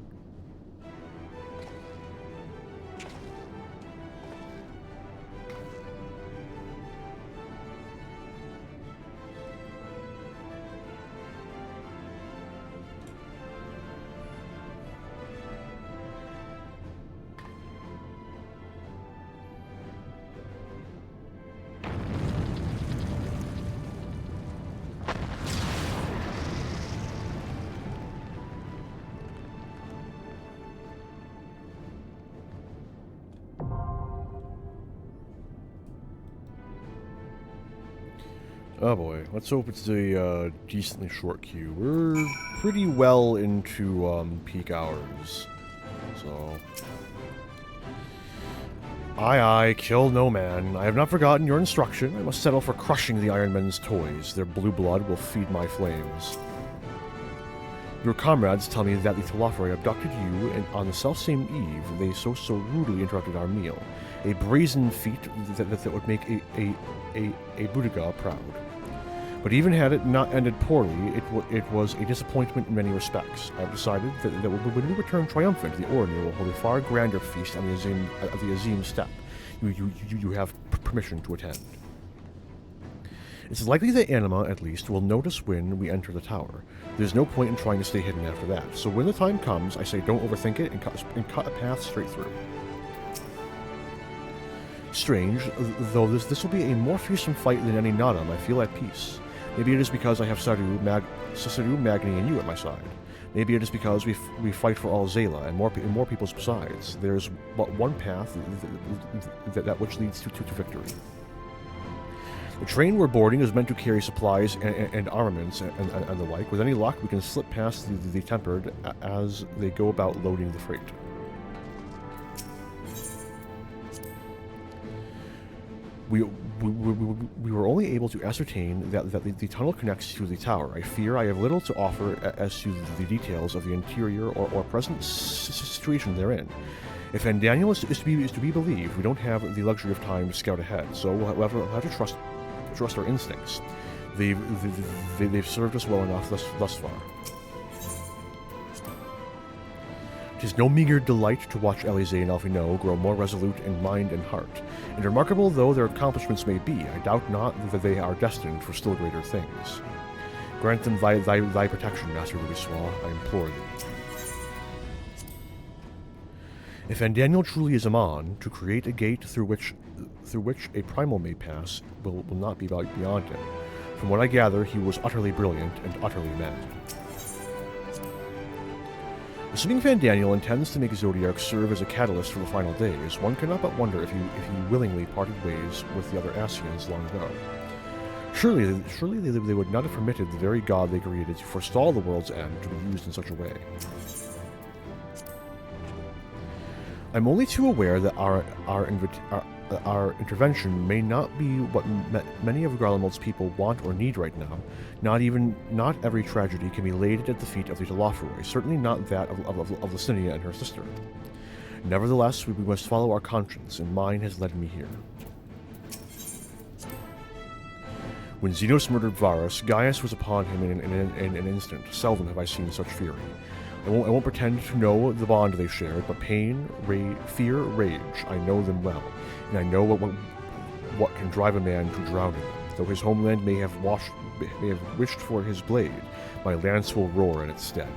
Oh boy, let's hope it's a decently short queue. We're pretty well into peak hours, so... Aye, kill no man. I have not forgotten your instruction. I must settle for crushing the Iron Men's toys. Their blue blood will feed my flames. Your comrades tell me that the Telophoroid abducted you, and on the selfsame eve, they so rudely interrupted our meal. A brazen feat that would make a Boudiga proud. But even had it not ended poorly, it was a disappointment in many respects. I have decided that when we return triumphant, the Orinir will hold a far grander feast on the Azim steppe. You have permission to attend. It's likely that Anima, at least, will notice when we enter the tower. There's no point in trying to stay hidden after that, so when the time comes, I say don't overthink it and cut a path straight through. Strange, though this will be a more fearsome fight than any Nadam, I feel at peace. Maybe it is because I have Saru, Magni, and you at my side. Maybe it is because we fight for all Zayla and more peoples besides. There's but one path that which leads to victory. The train we're boarding is meant to carry supplies and armaments and the like. With any luck, we can slip past the Tempered as they go about loading the freight. We were only able to ascertain that the tunnel connects to the tower. I fear I have little to offer as to the details of the interior or present situation therein. If Daniel is to be believed, we don't have the luxury of time to scout ahead, so we'll have to trust our instincts. They've served us well enough thus far. It is no meager delight to watch Elise and Alphino grow more resolute in mind and heart, and remarkable though their accomplishments may be, I doubt not that they are destined for still greater things. Grant them thy protection, Master Louisoix, I implore thee. If Daniel truly is Amon, to create a gate through which a primal may pass will not be beyond him. From what I gather, he was utterly brilliant and utterly mad. Assuming Daniel intends to make Zodiark serve as a catalyst for the final days, one cannot but wonder if he willingly parted ways with the other Ascians long ago. Surely they would not have permitted the very god they created to forestall the world's end to be used in such a way. I'm only too aware that our intervention may not be what many of Garlemald's people want or need right now. Not every tragedy can be laid at the feet of the Telophoroi, certainly not that of Licinia and her sister. Nevertheless, we must follow our conscience, and mine has led me here. When Xenos murdered Varus, Gaius was upon him in an instant. Seldom have I seen such fury. I won't pretend to know the bond they shared, but pain, fear, rage, I know them well, and I know what can drive a man to drown in them. Though his homeland may have wished for his blade, my lance will roar in its stead.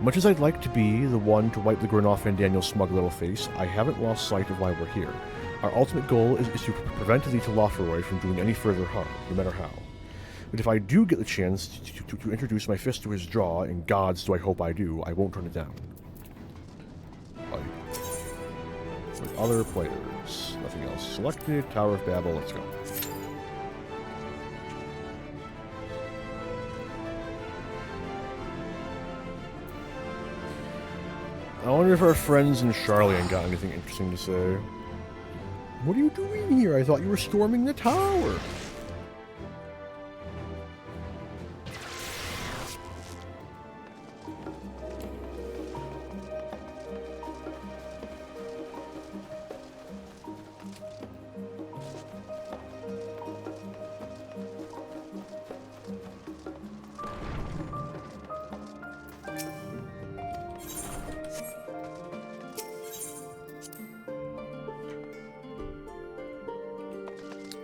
Much as I'd like to be the one to wipe the grin off Daniel's smug little face, I haven't lost sight of why we're here. Our ultimate goal is to prevent the Telophoroi from doing any further harm, no matter how. But if I do get the chance to introduce my fist to his jaw, and gods do I hope I do, I won't turn it down. With other players. Nothing else. Selected, Tower of Babel, let's go. I wonder if our friends in Charlian got anything interesting to say. What are you doing here? I thought you were storming the tower.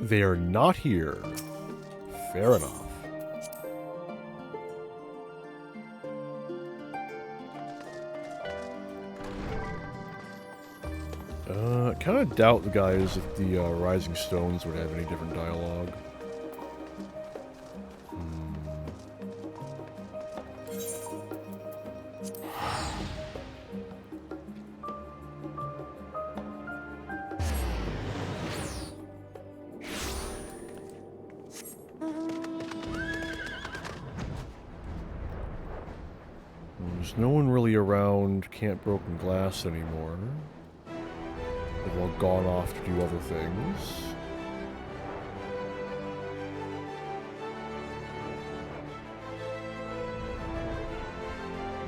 They are not here. Fair enough. I kind of doubt the guys at the Rising Stones would have any different dialogue. There's no one really around Camp Broken Glass anymore. They've all gone off to do other things.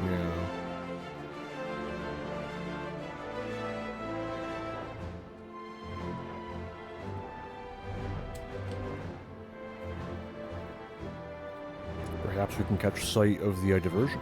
Yeah. Perhaps we can catch sight of the diversion.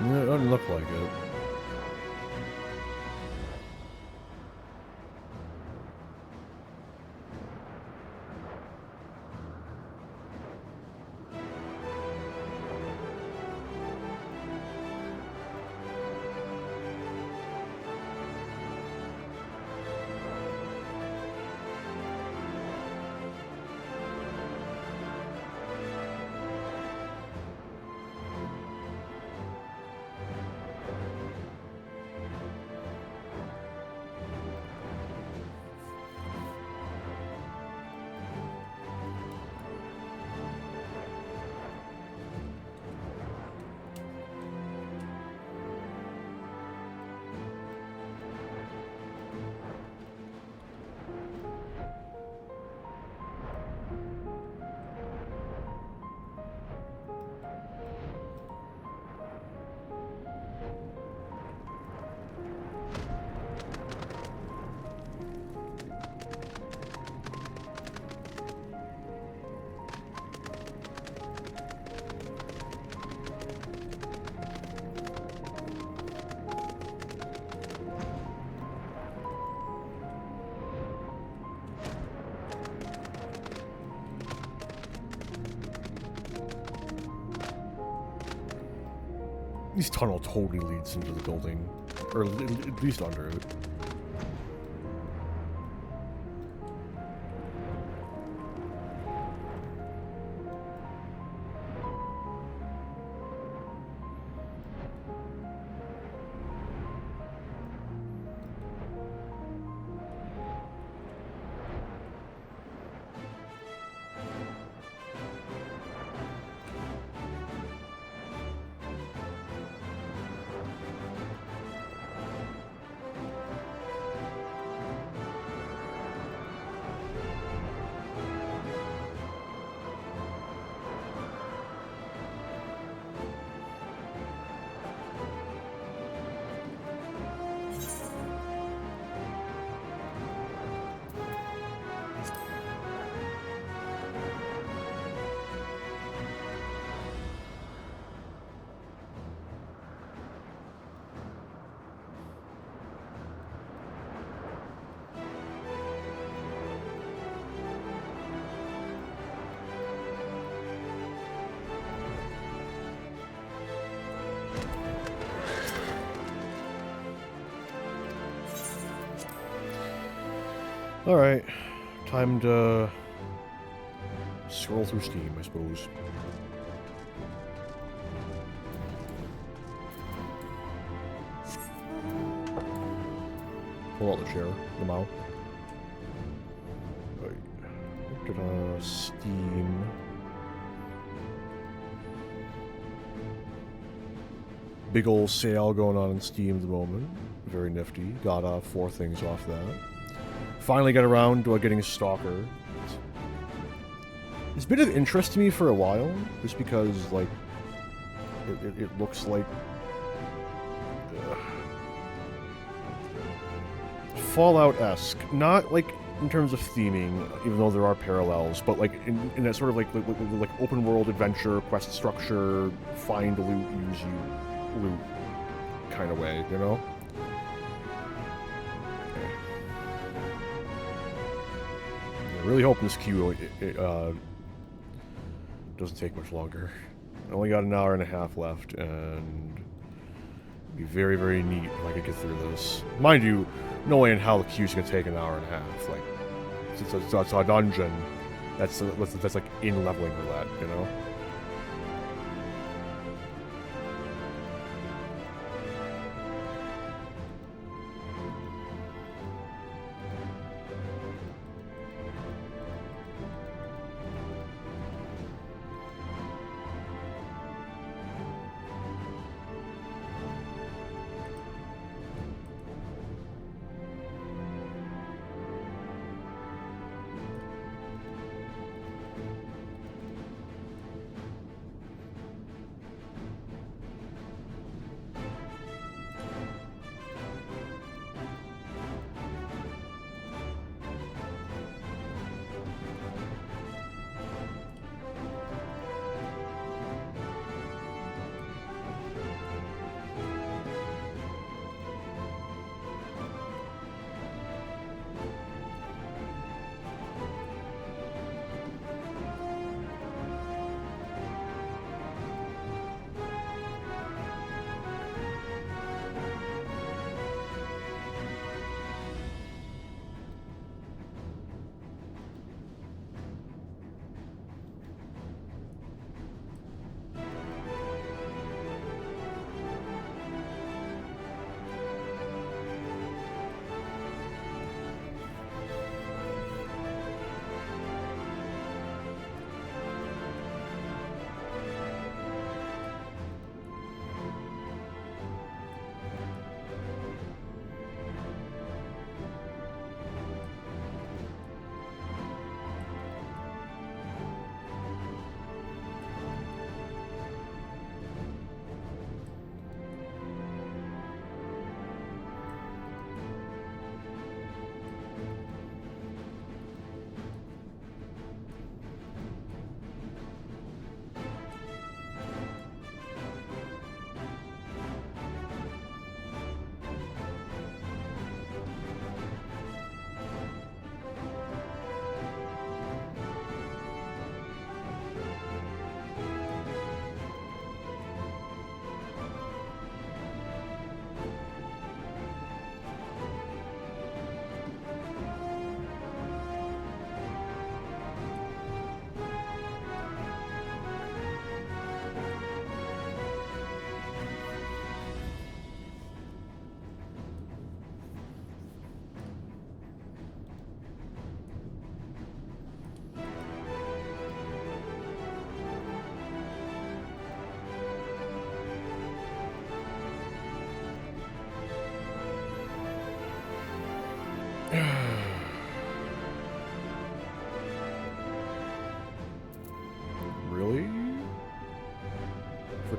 Yeah, it doesn't look like it. This tunnel totally leads into the building, or at least under it. Alright, time to scroll through Steam, I suppose. Pull out the chair, the mouse. Right. Steam. Big ol' sale going on in Steam at the moment. Very nifty. Got 4 things off that. Finally got around to getting a Stalker. It's been of interest to me for a while, just because, like, it looks like Fallout-esque. Not, like, in terms of theming, even though there are parallels, but, like, in that sort of, like open-world adventure, quest structure, find loot, use you, loot kind of way, you know? Really hoping this queue doesn't take much longer. I only got an hour and a half left, and it'd be very, very neat if I could get through this. Mind you, no way in hell the queue's gonna take an hour and a half. Like, it's a dungeon. That's like in leveling roulette, you know.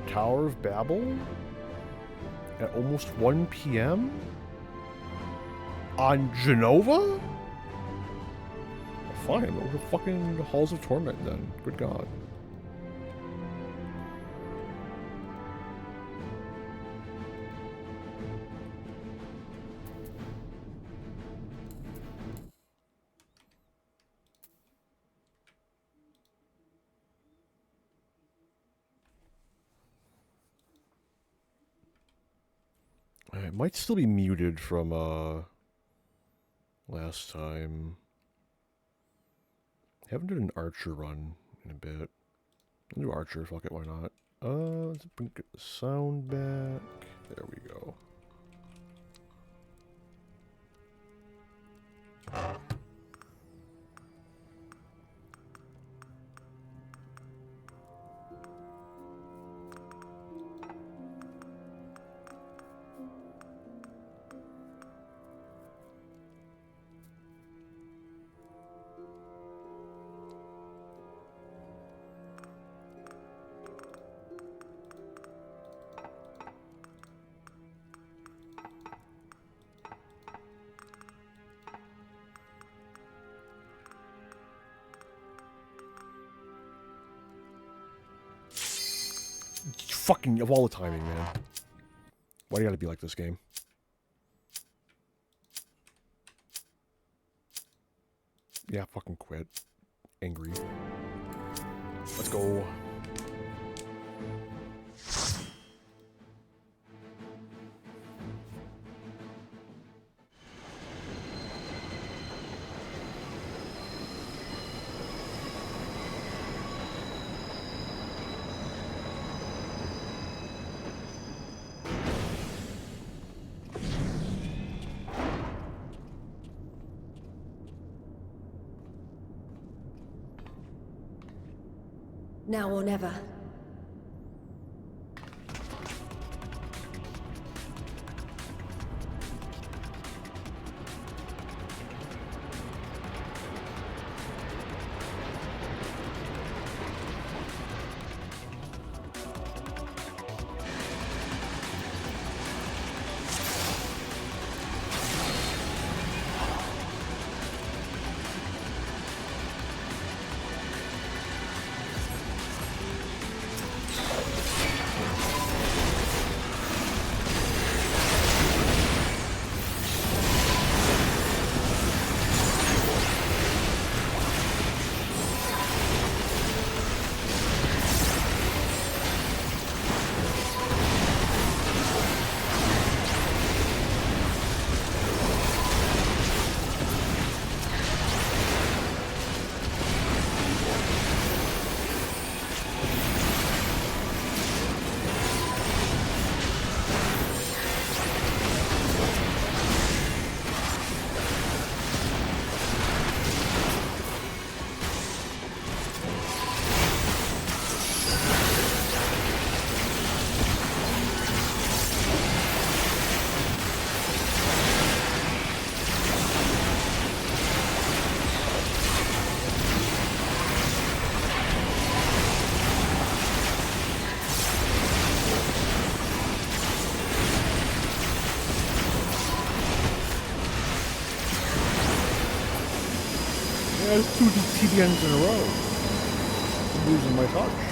the Tower of Babel at almost 1 p.m. on Genova? Well, fine, over the fucking Halls of Torment then. Good God. It might still be muted from last time. Haven't done an Archer run in a bit. I'll do Archer, fuck it, why not? Let's bring the sound back. There we go. Fucking, of all the timing, man. Why do you gotta be like this game? Yeah, fucking quit. Angry. Let's go. Now or never. There's 2 TDNs in a row. I'm losing my touch.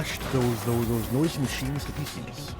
smashed those noisy machines to pieces.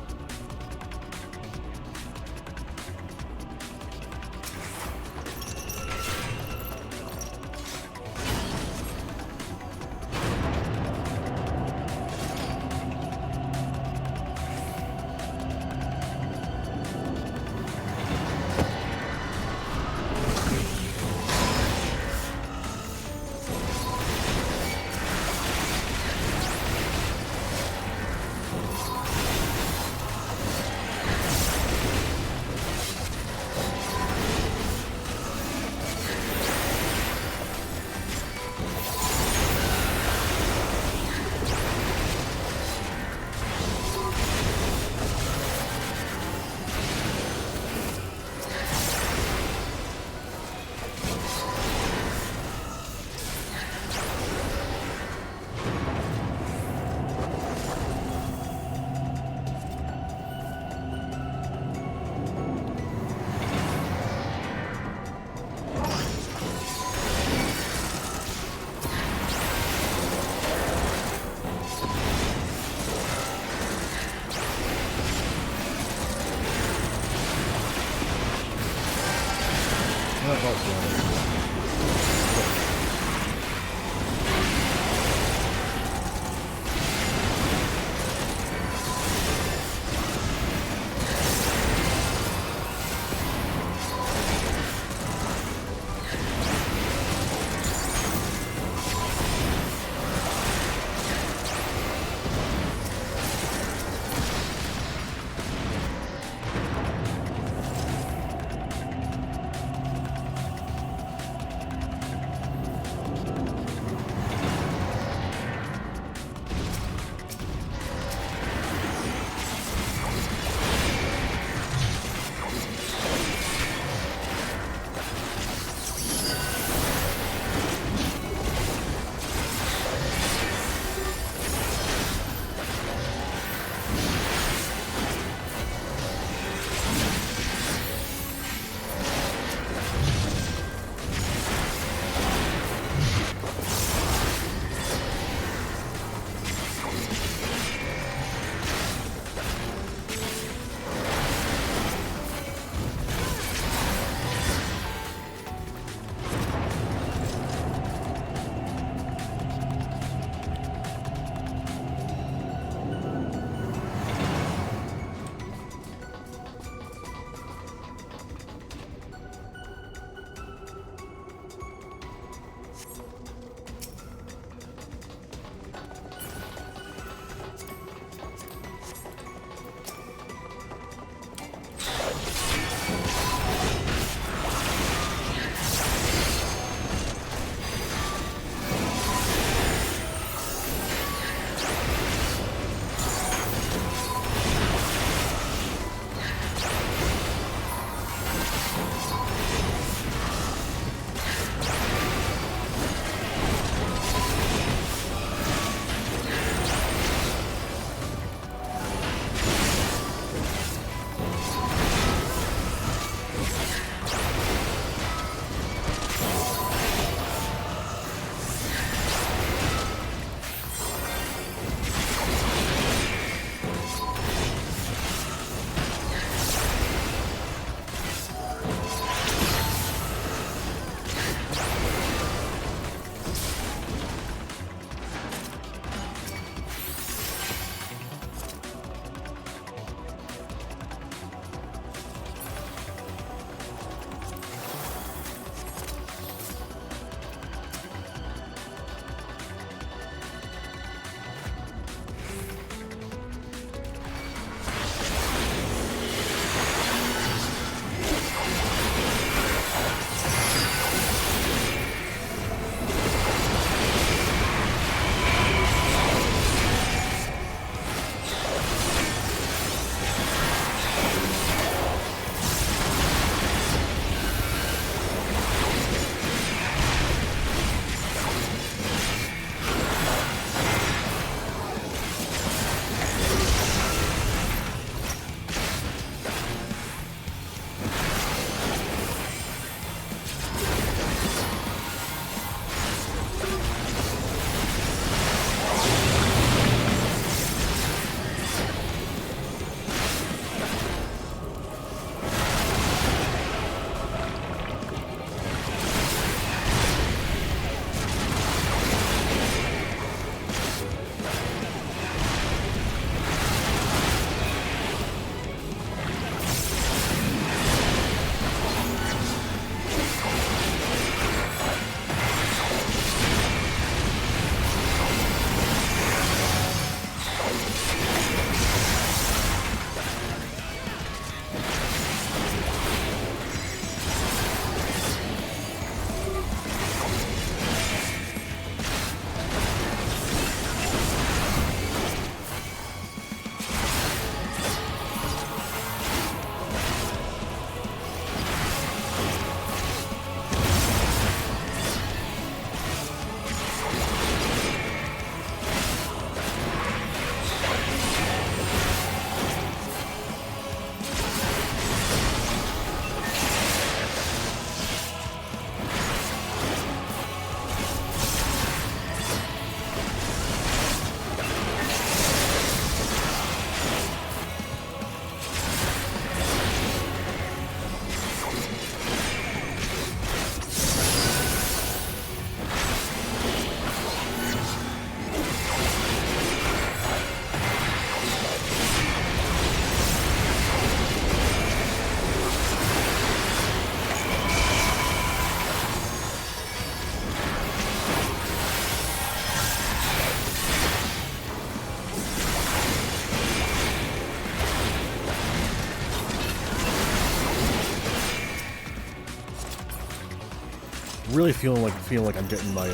really feeling like I'm getting my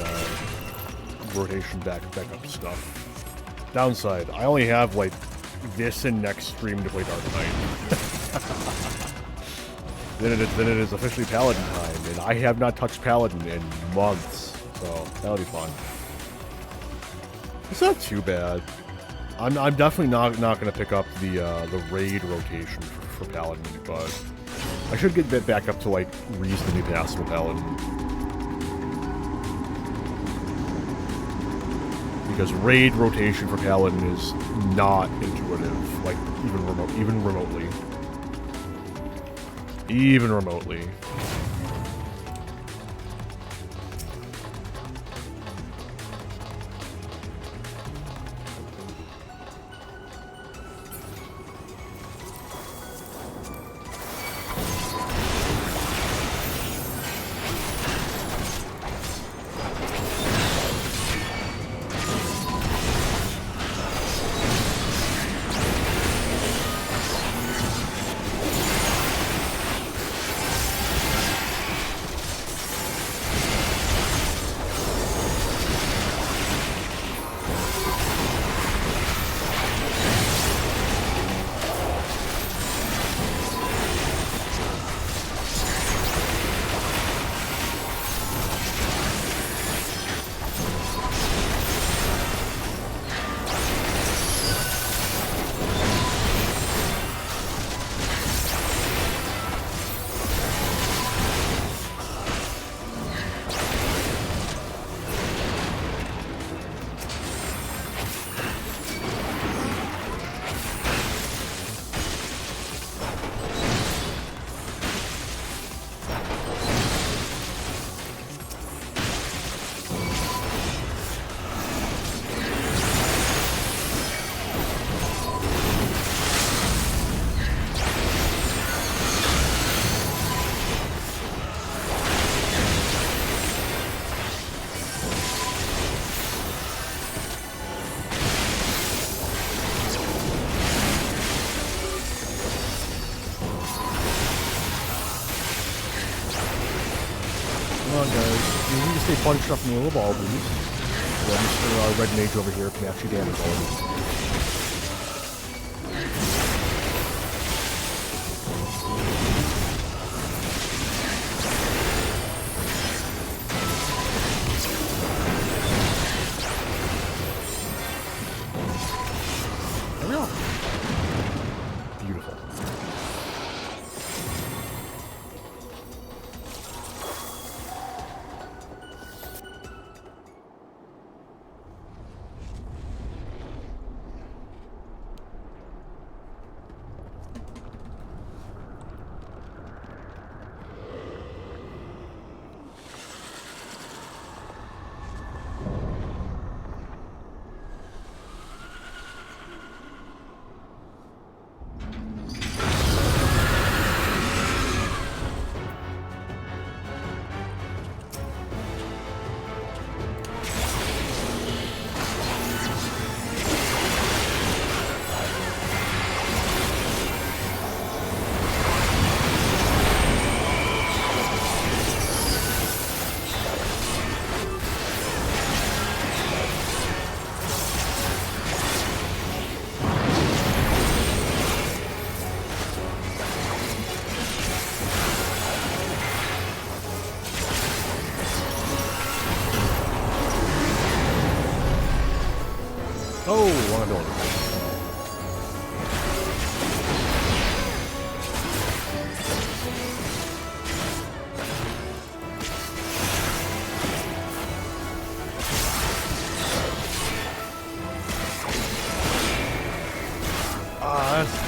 rotation back up to stuff. Downside, I only have like this and next stream to play Dark Knight. then it is officially Paladin time, and I have not touched Paladin in months, so that'll be fun. It's not too bad. I'm definitely not going to pick up the raid rotation for Paladin, but I should get back up to like reasonably passable Paladin. Because raid rotation for Paladin is not intuitive, like even remotely. Even remotely. Punched up in the little ball, please. So Mr. Red Mage over here can actually damage all of these. There we go. Beautiful. Oh, one door.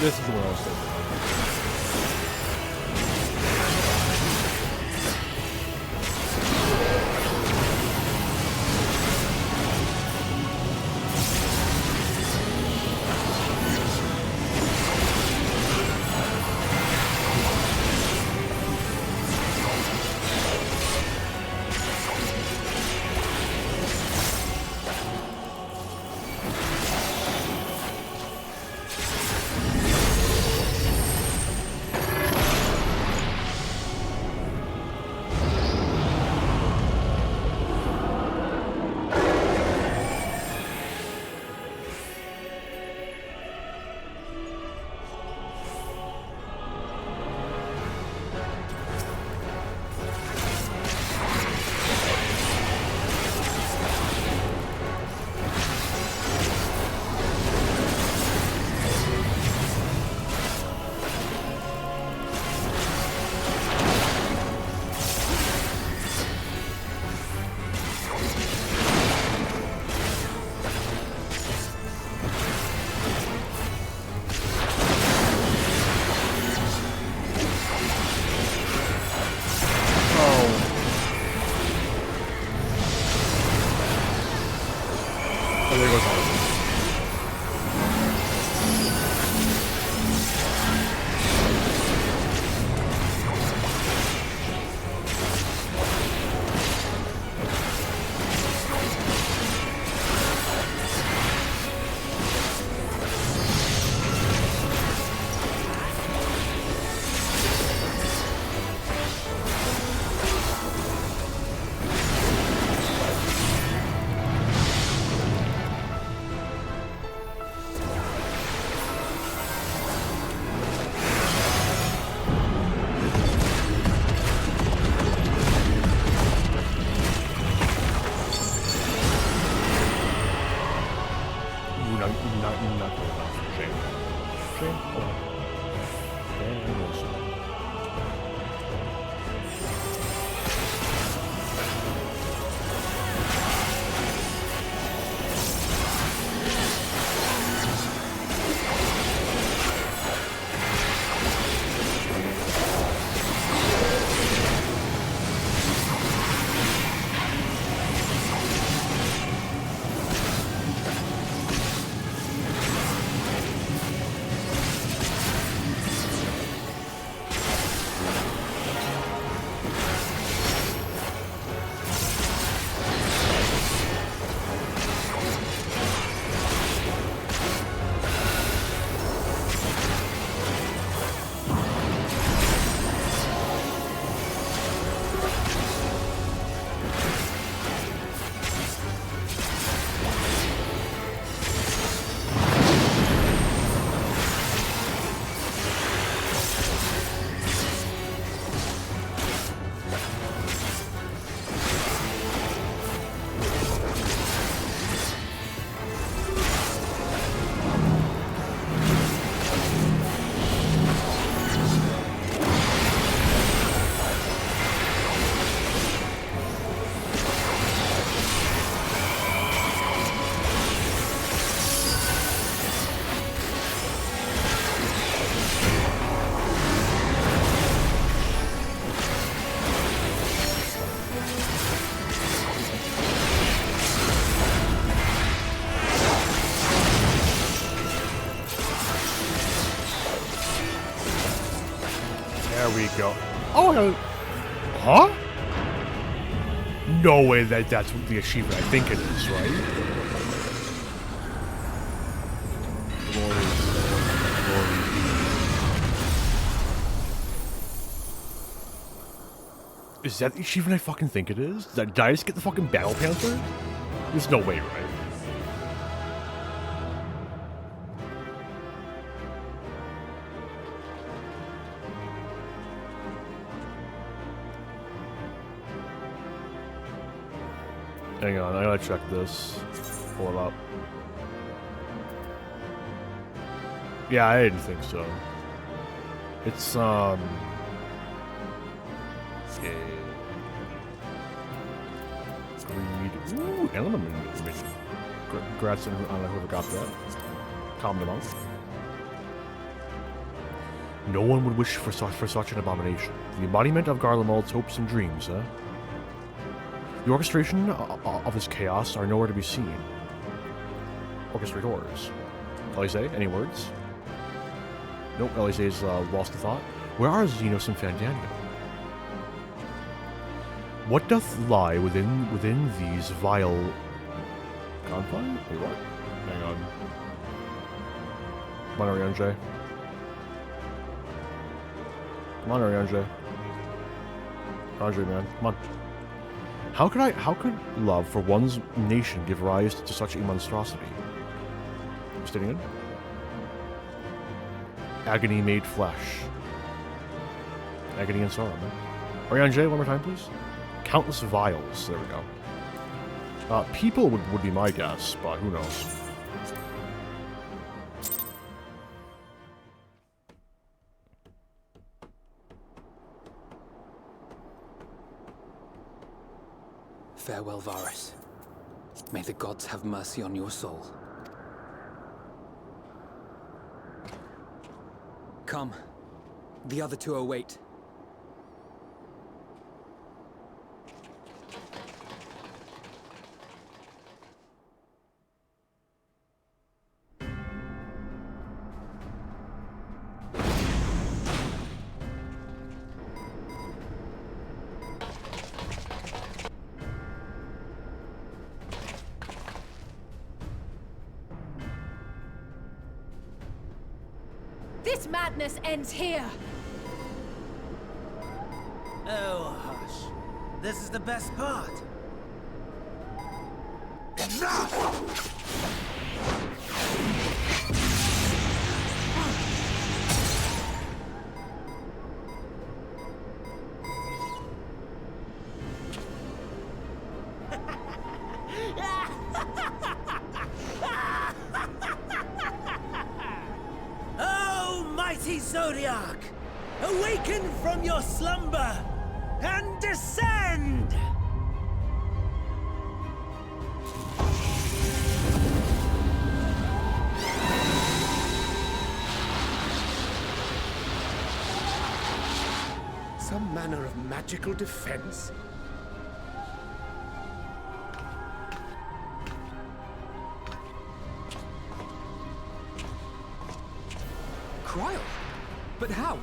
This is the one I was thinking. Not good enough. Shame. Shame. Oh. And also. There we go. Oh, huh? No way that's the achievement I think it is, right? Glory. Is that the achievement I fucking think it is? Did I just get the fucking Battle Panther? There's no way, right? Hang on, I gotta check this. Pull it up. Yeah, I didn't think so. It's, yeah. Greed. Ooh, element. Congrats on whoever got that. Calm them out. No one would wish for such an abomination. The embodiment of Garlemald's hopes and dreams, huh? The orchestration of his chaos are nowhere to be seen. Orchestrators. Elise, any words? Nope, Elise's lost the thought. Where are Xenos and Fandango? What doth lie within these vile confines? Wait, what? Hang on. Come on, Arianje. Come on, Arianje. Arianje, man. Come on. How could love for one's nation give rise to such a monstrosity? Justinian? Agony made flesh. Agony and sorrow, man. Arianje, one more time, please. Countless vials. There we go. People would be my guess, but who knows? Farewell, Varus. May the gods have mercy on your soul. Come. The other two await. This madness ends here! Oh, hush. This is the best part. Zodiac! Awaken from your slumber and descend! Some manner of magical defense? Cryo? But how?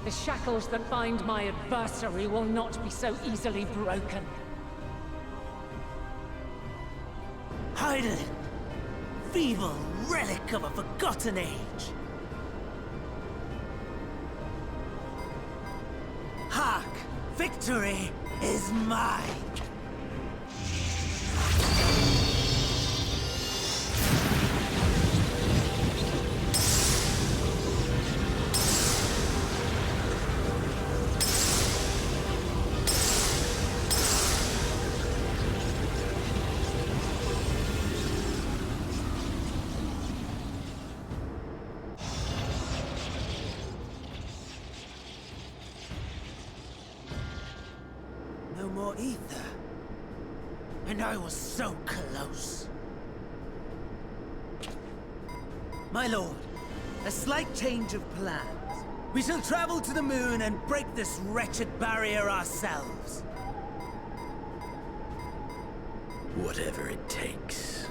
The shackles that bind my adversary will not be so easily broken. Hydaelyn! Feeble relic of a forgotten age! Hark! Victory is mine! No more ether. And I was so close. My lord, a slight change of plans. We shall travel to the moon and break this wretched barrier ourselves. Whatever it takes.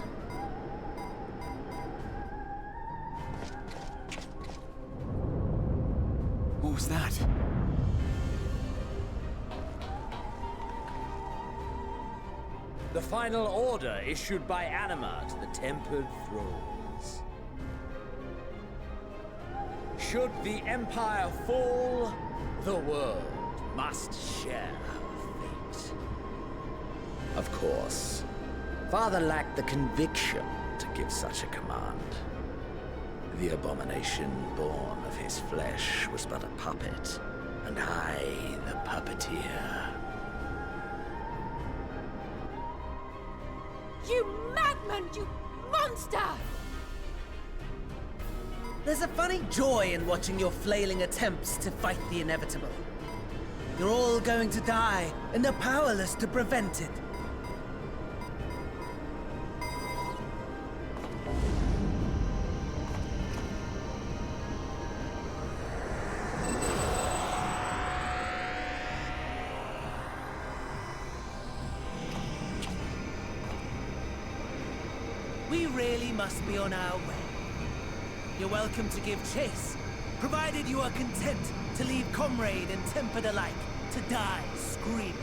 What was that? The final order issued by Anima to the Tempered Thralls. Should the Empire fall, the world must share her fate. Of course. Father lacked the conviction to give such a command. The abomination born of his flesh was but a puppet, and I the puppeteer. You madman! You monster! There's a funny joy in watching your flailing attempts to fight the inevitable. You're all going to die, and they're powerless to prevent it. We really must be on our way. You're welcome to give chase, provided you are content to leave comrade and tempered alike to die screaming.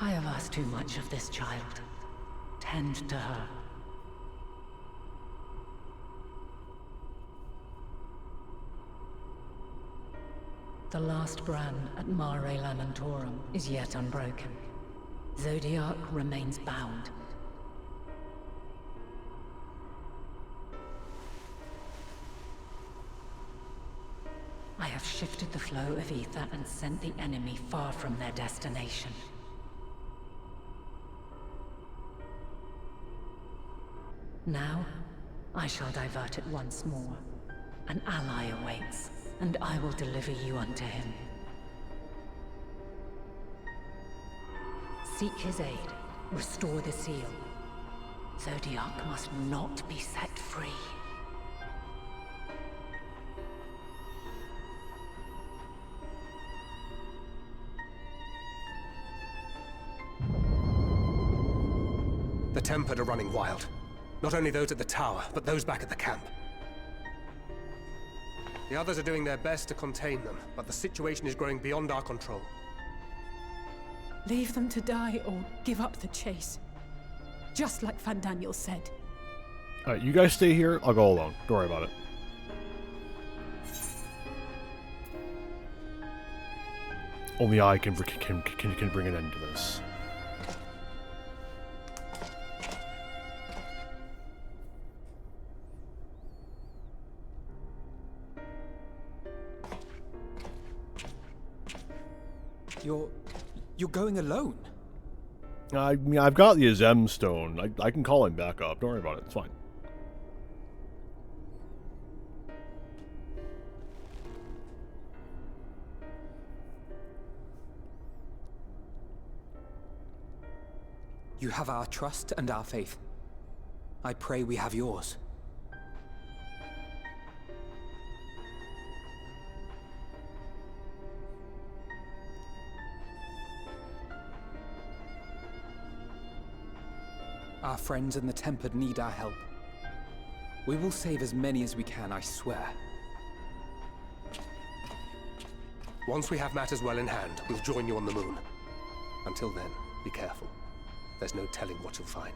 I have asked too much of this child. Tend to her. The last brand at Mare Lamentorum is yet unbroken. Zodiac remains bound. I have shifted the flow of ether and sent the enemy far from their destination. Now, I shall divert it once more. An ally awaits, and I will deliver you unto him. Seek his aid. Restore the seal. Zodiac must not be set free. The Tempered are running wild. Not only those at the tower, but those back at the camp. The others are doing their best to contain them, but the situation is growing beyond our control. Leave them to die or give up the chase. Just like Van Daniel said. Alright, you guys stay here. I'll go alone. Don't worry about it. Only I can bring an end to this. You're going alone? I mean, I've got the Azem stone. I can call him back up. Don't worry about it. It's fine. You have our trust and our faith. I pray we have yours. Our friends in the Tempered need our help. We will save as many as we can, I swear. Once we have matters well in hand, we'll join you on the moon. Until then, be careful. There's no telling what you'll find.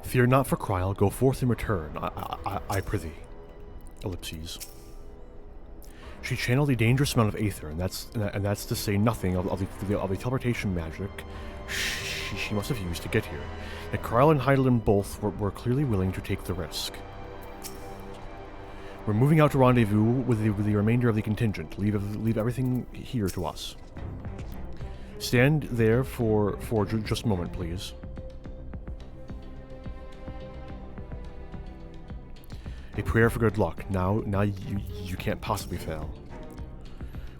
Fear not for Kryl, go forth and return, I prithee. Ellipses. She channeled a dangerous amount of aether, and that's to say nothing of the teleportation magic she must have used to get here. Yet Kryl and Heidelin both were clearly willing to take the risk. We're moving out to rendezvous with the remainder of the contingent. Leave everything here to us. Stand there for just a moment, please. A prayer for good luck. Now you can't possibly fail.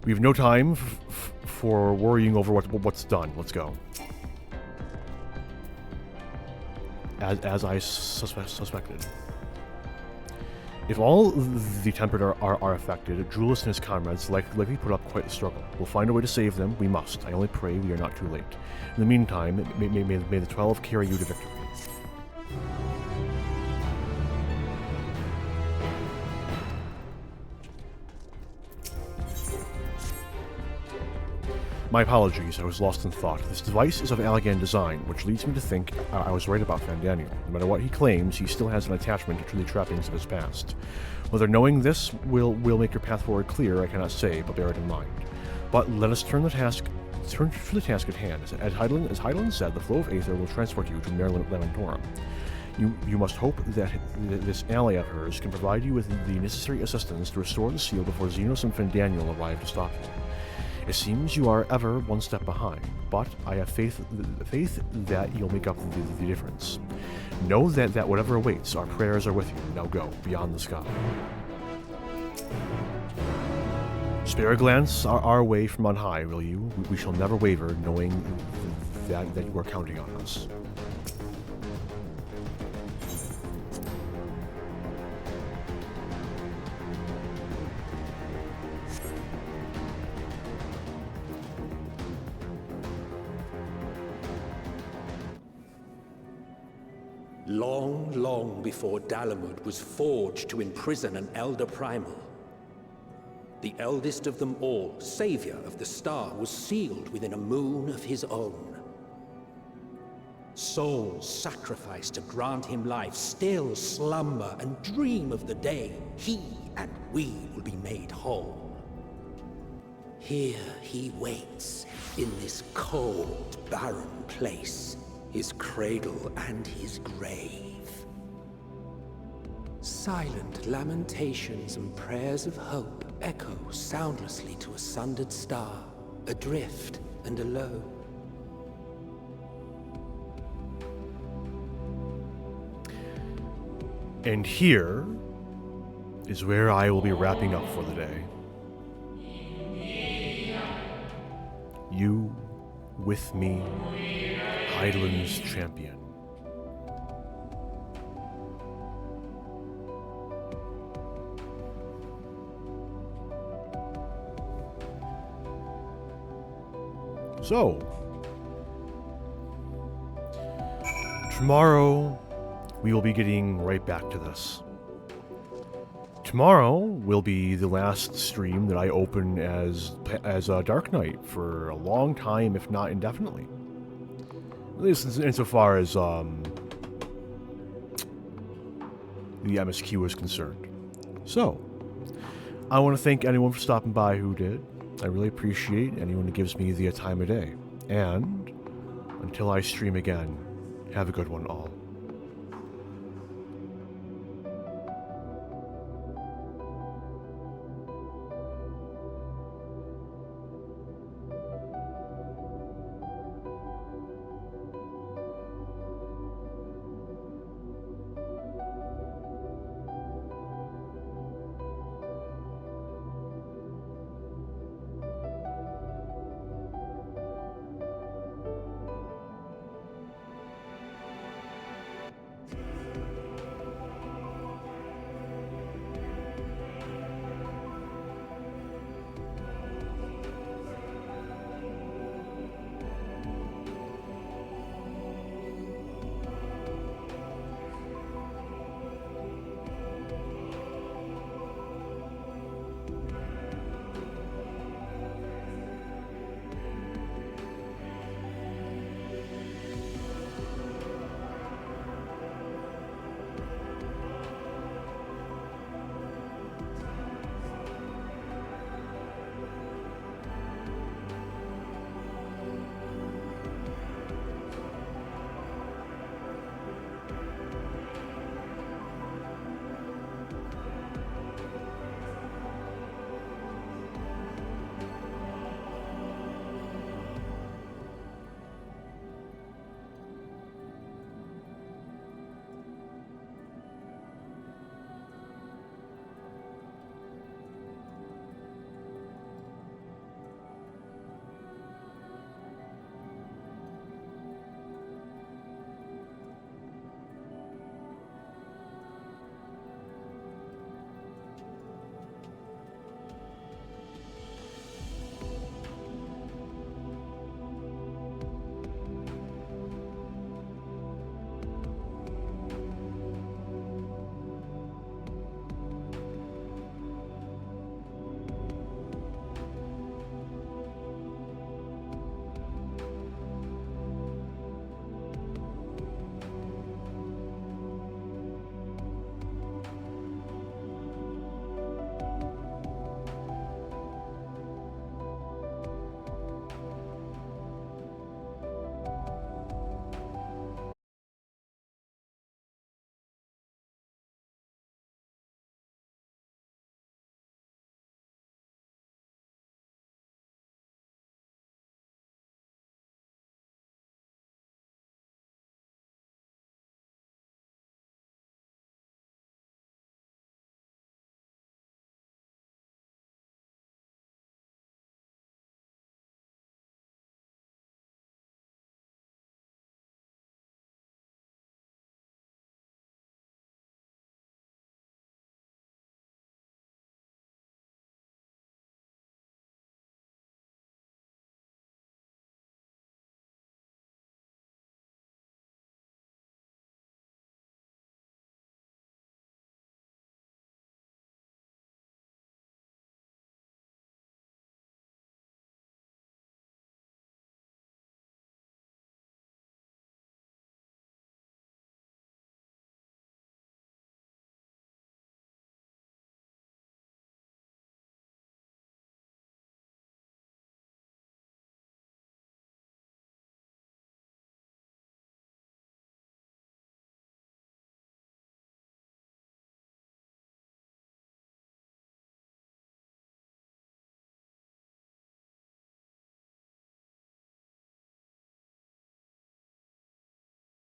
We have no time for worrying over what's done. Let's go. As I suspected. If all the Tempered are affected, Julius and his comrades likely put up quite the struggle. We'll find a way to save them. We must. I only pray we are not too late. In the meantime, may the 12 carry you to victory. My apologies, I was lost in thought. This device is of Allegan design, which leads me to think I was right about Fandaniel. No matter what he claims, he still has an attachment to the trappings of his past. Whether knowing this will make your path forward clear, I cannot say, but bear it in mind. But let us turn to the task at hand. As Heidelin said, the flow of aether will transport you to Mare Lamentorum. You must hope that this ally of hers can provide you with the necessary assistance to restore the seal before Xenos and Fandaniel arrive to stop you. It seems you are ever one step behind, but I have faith that you'll make up the difference. Know that whatever awaits, our prayers are with you. Now go, beyond the sky. Spare a glance our way from on high, will you? We shall never waver, knowing that you are counting on us. Long before Dalamud was forged to imprison an Elder Primal, the eldest of them all, savior of the star, was sealed within a moon of his own. Souls sacrificed to grant him life still slumber and dream of the day he and we will be made whole. Here he waits, in this cold, barren place, his cradle and his grave. Silent lamentations and prayers of hope echo soundlessly to a sundered star, adrift and alone. And here is where I will be wrapping up for the day. You, with me, Heidelin's champion. So, tomorrow we will be getting right back to this. tomorrow will be the last stream that I open as Dark Knight for a long time, if not indefinitely. At least insofar as the MSQ is concerned. So, I want to thank anyone for stopping by who did. I really appreciate anyone who gives me the time of day. And until I stream again, have a good one all.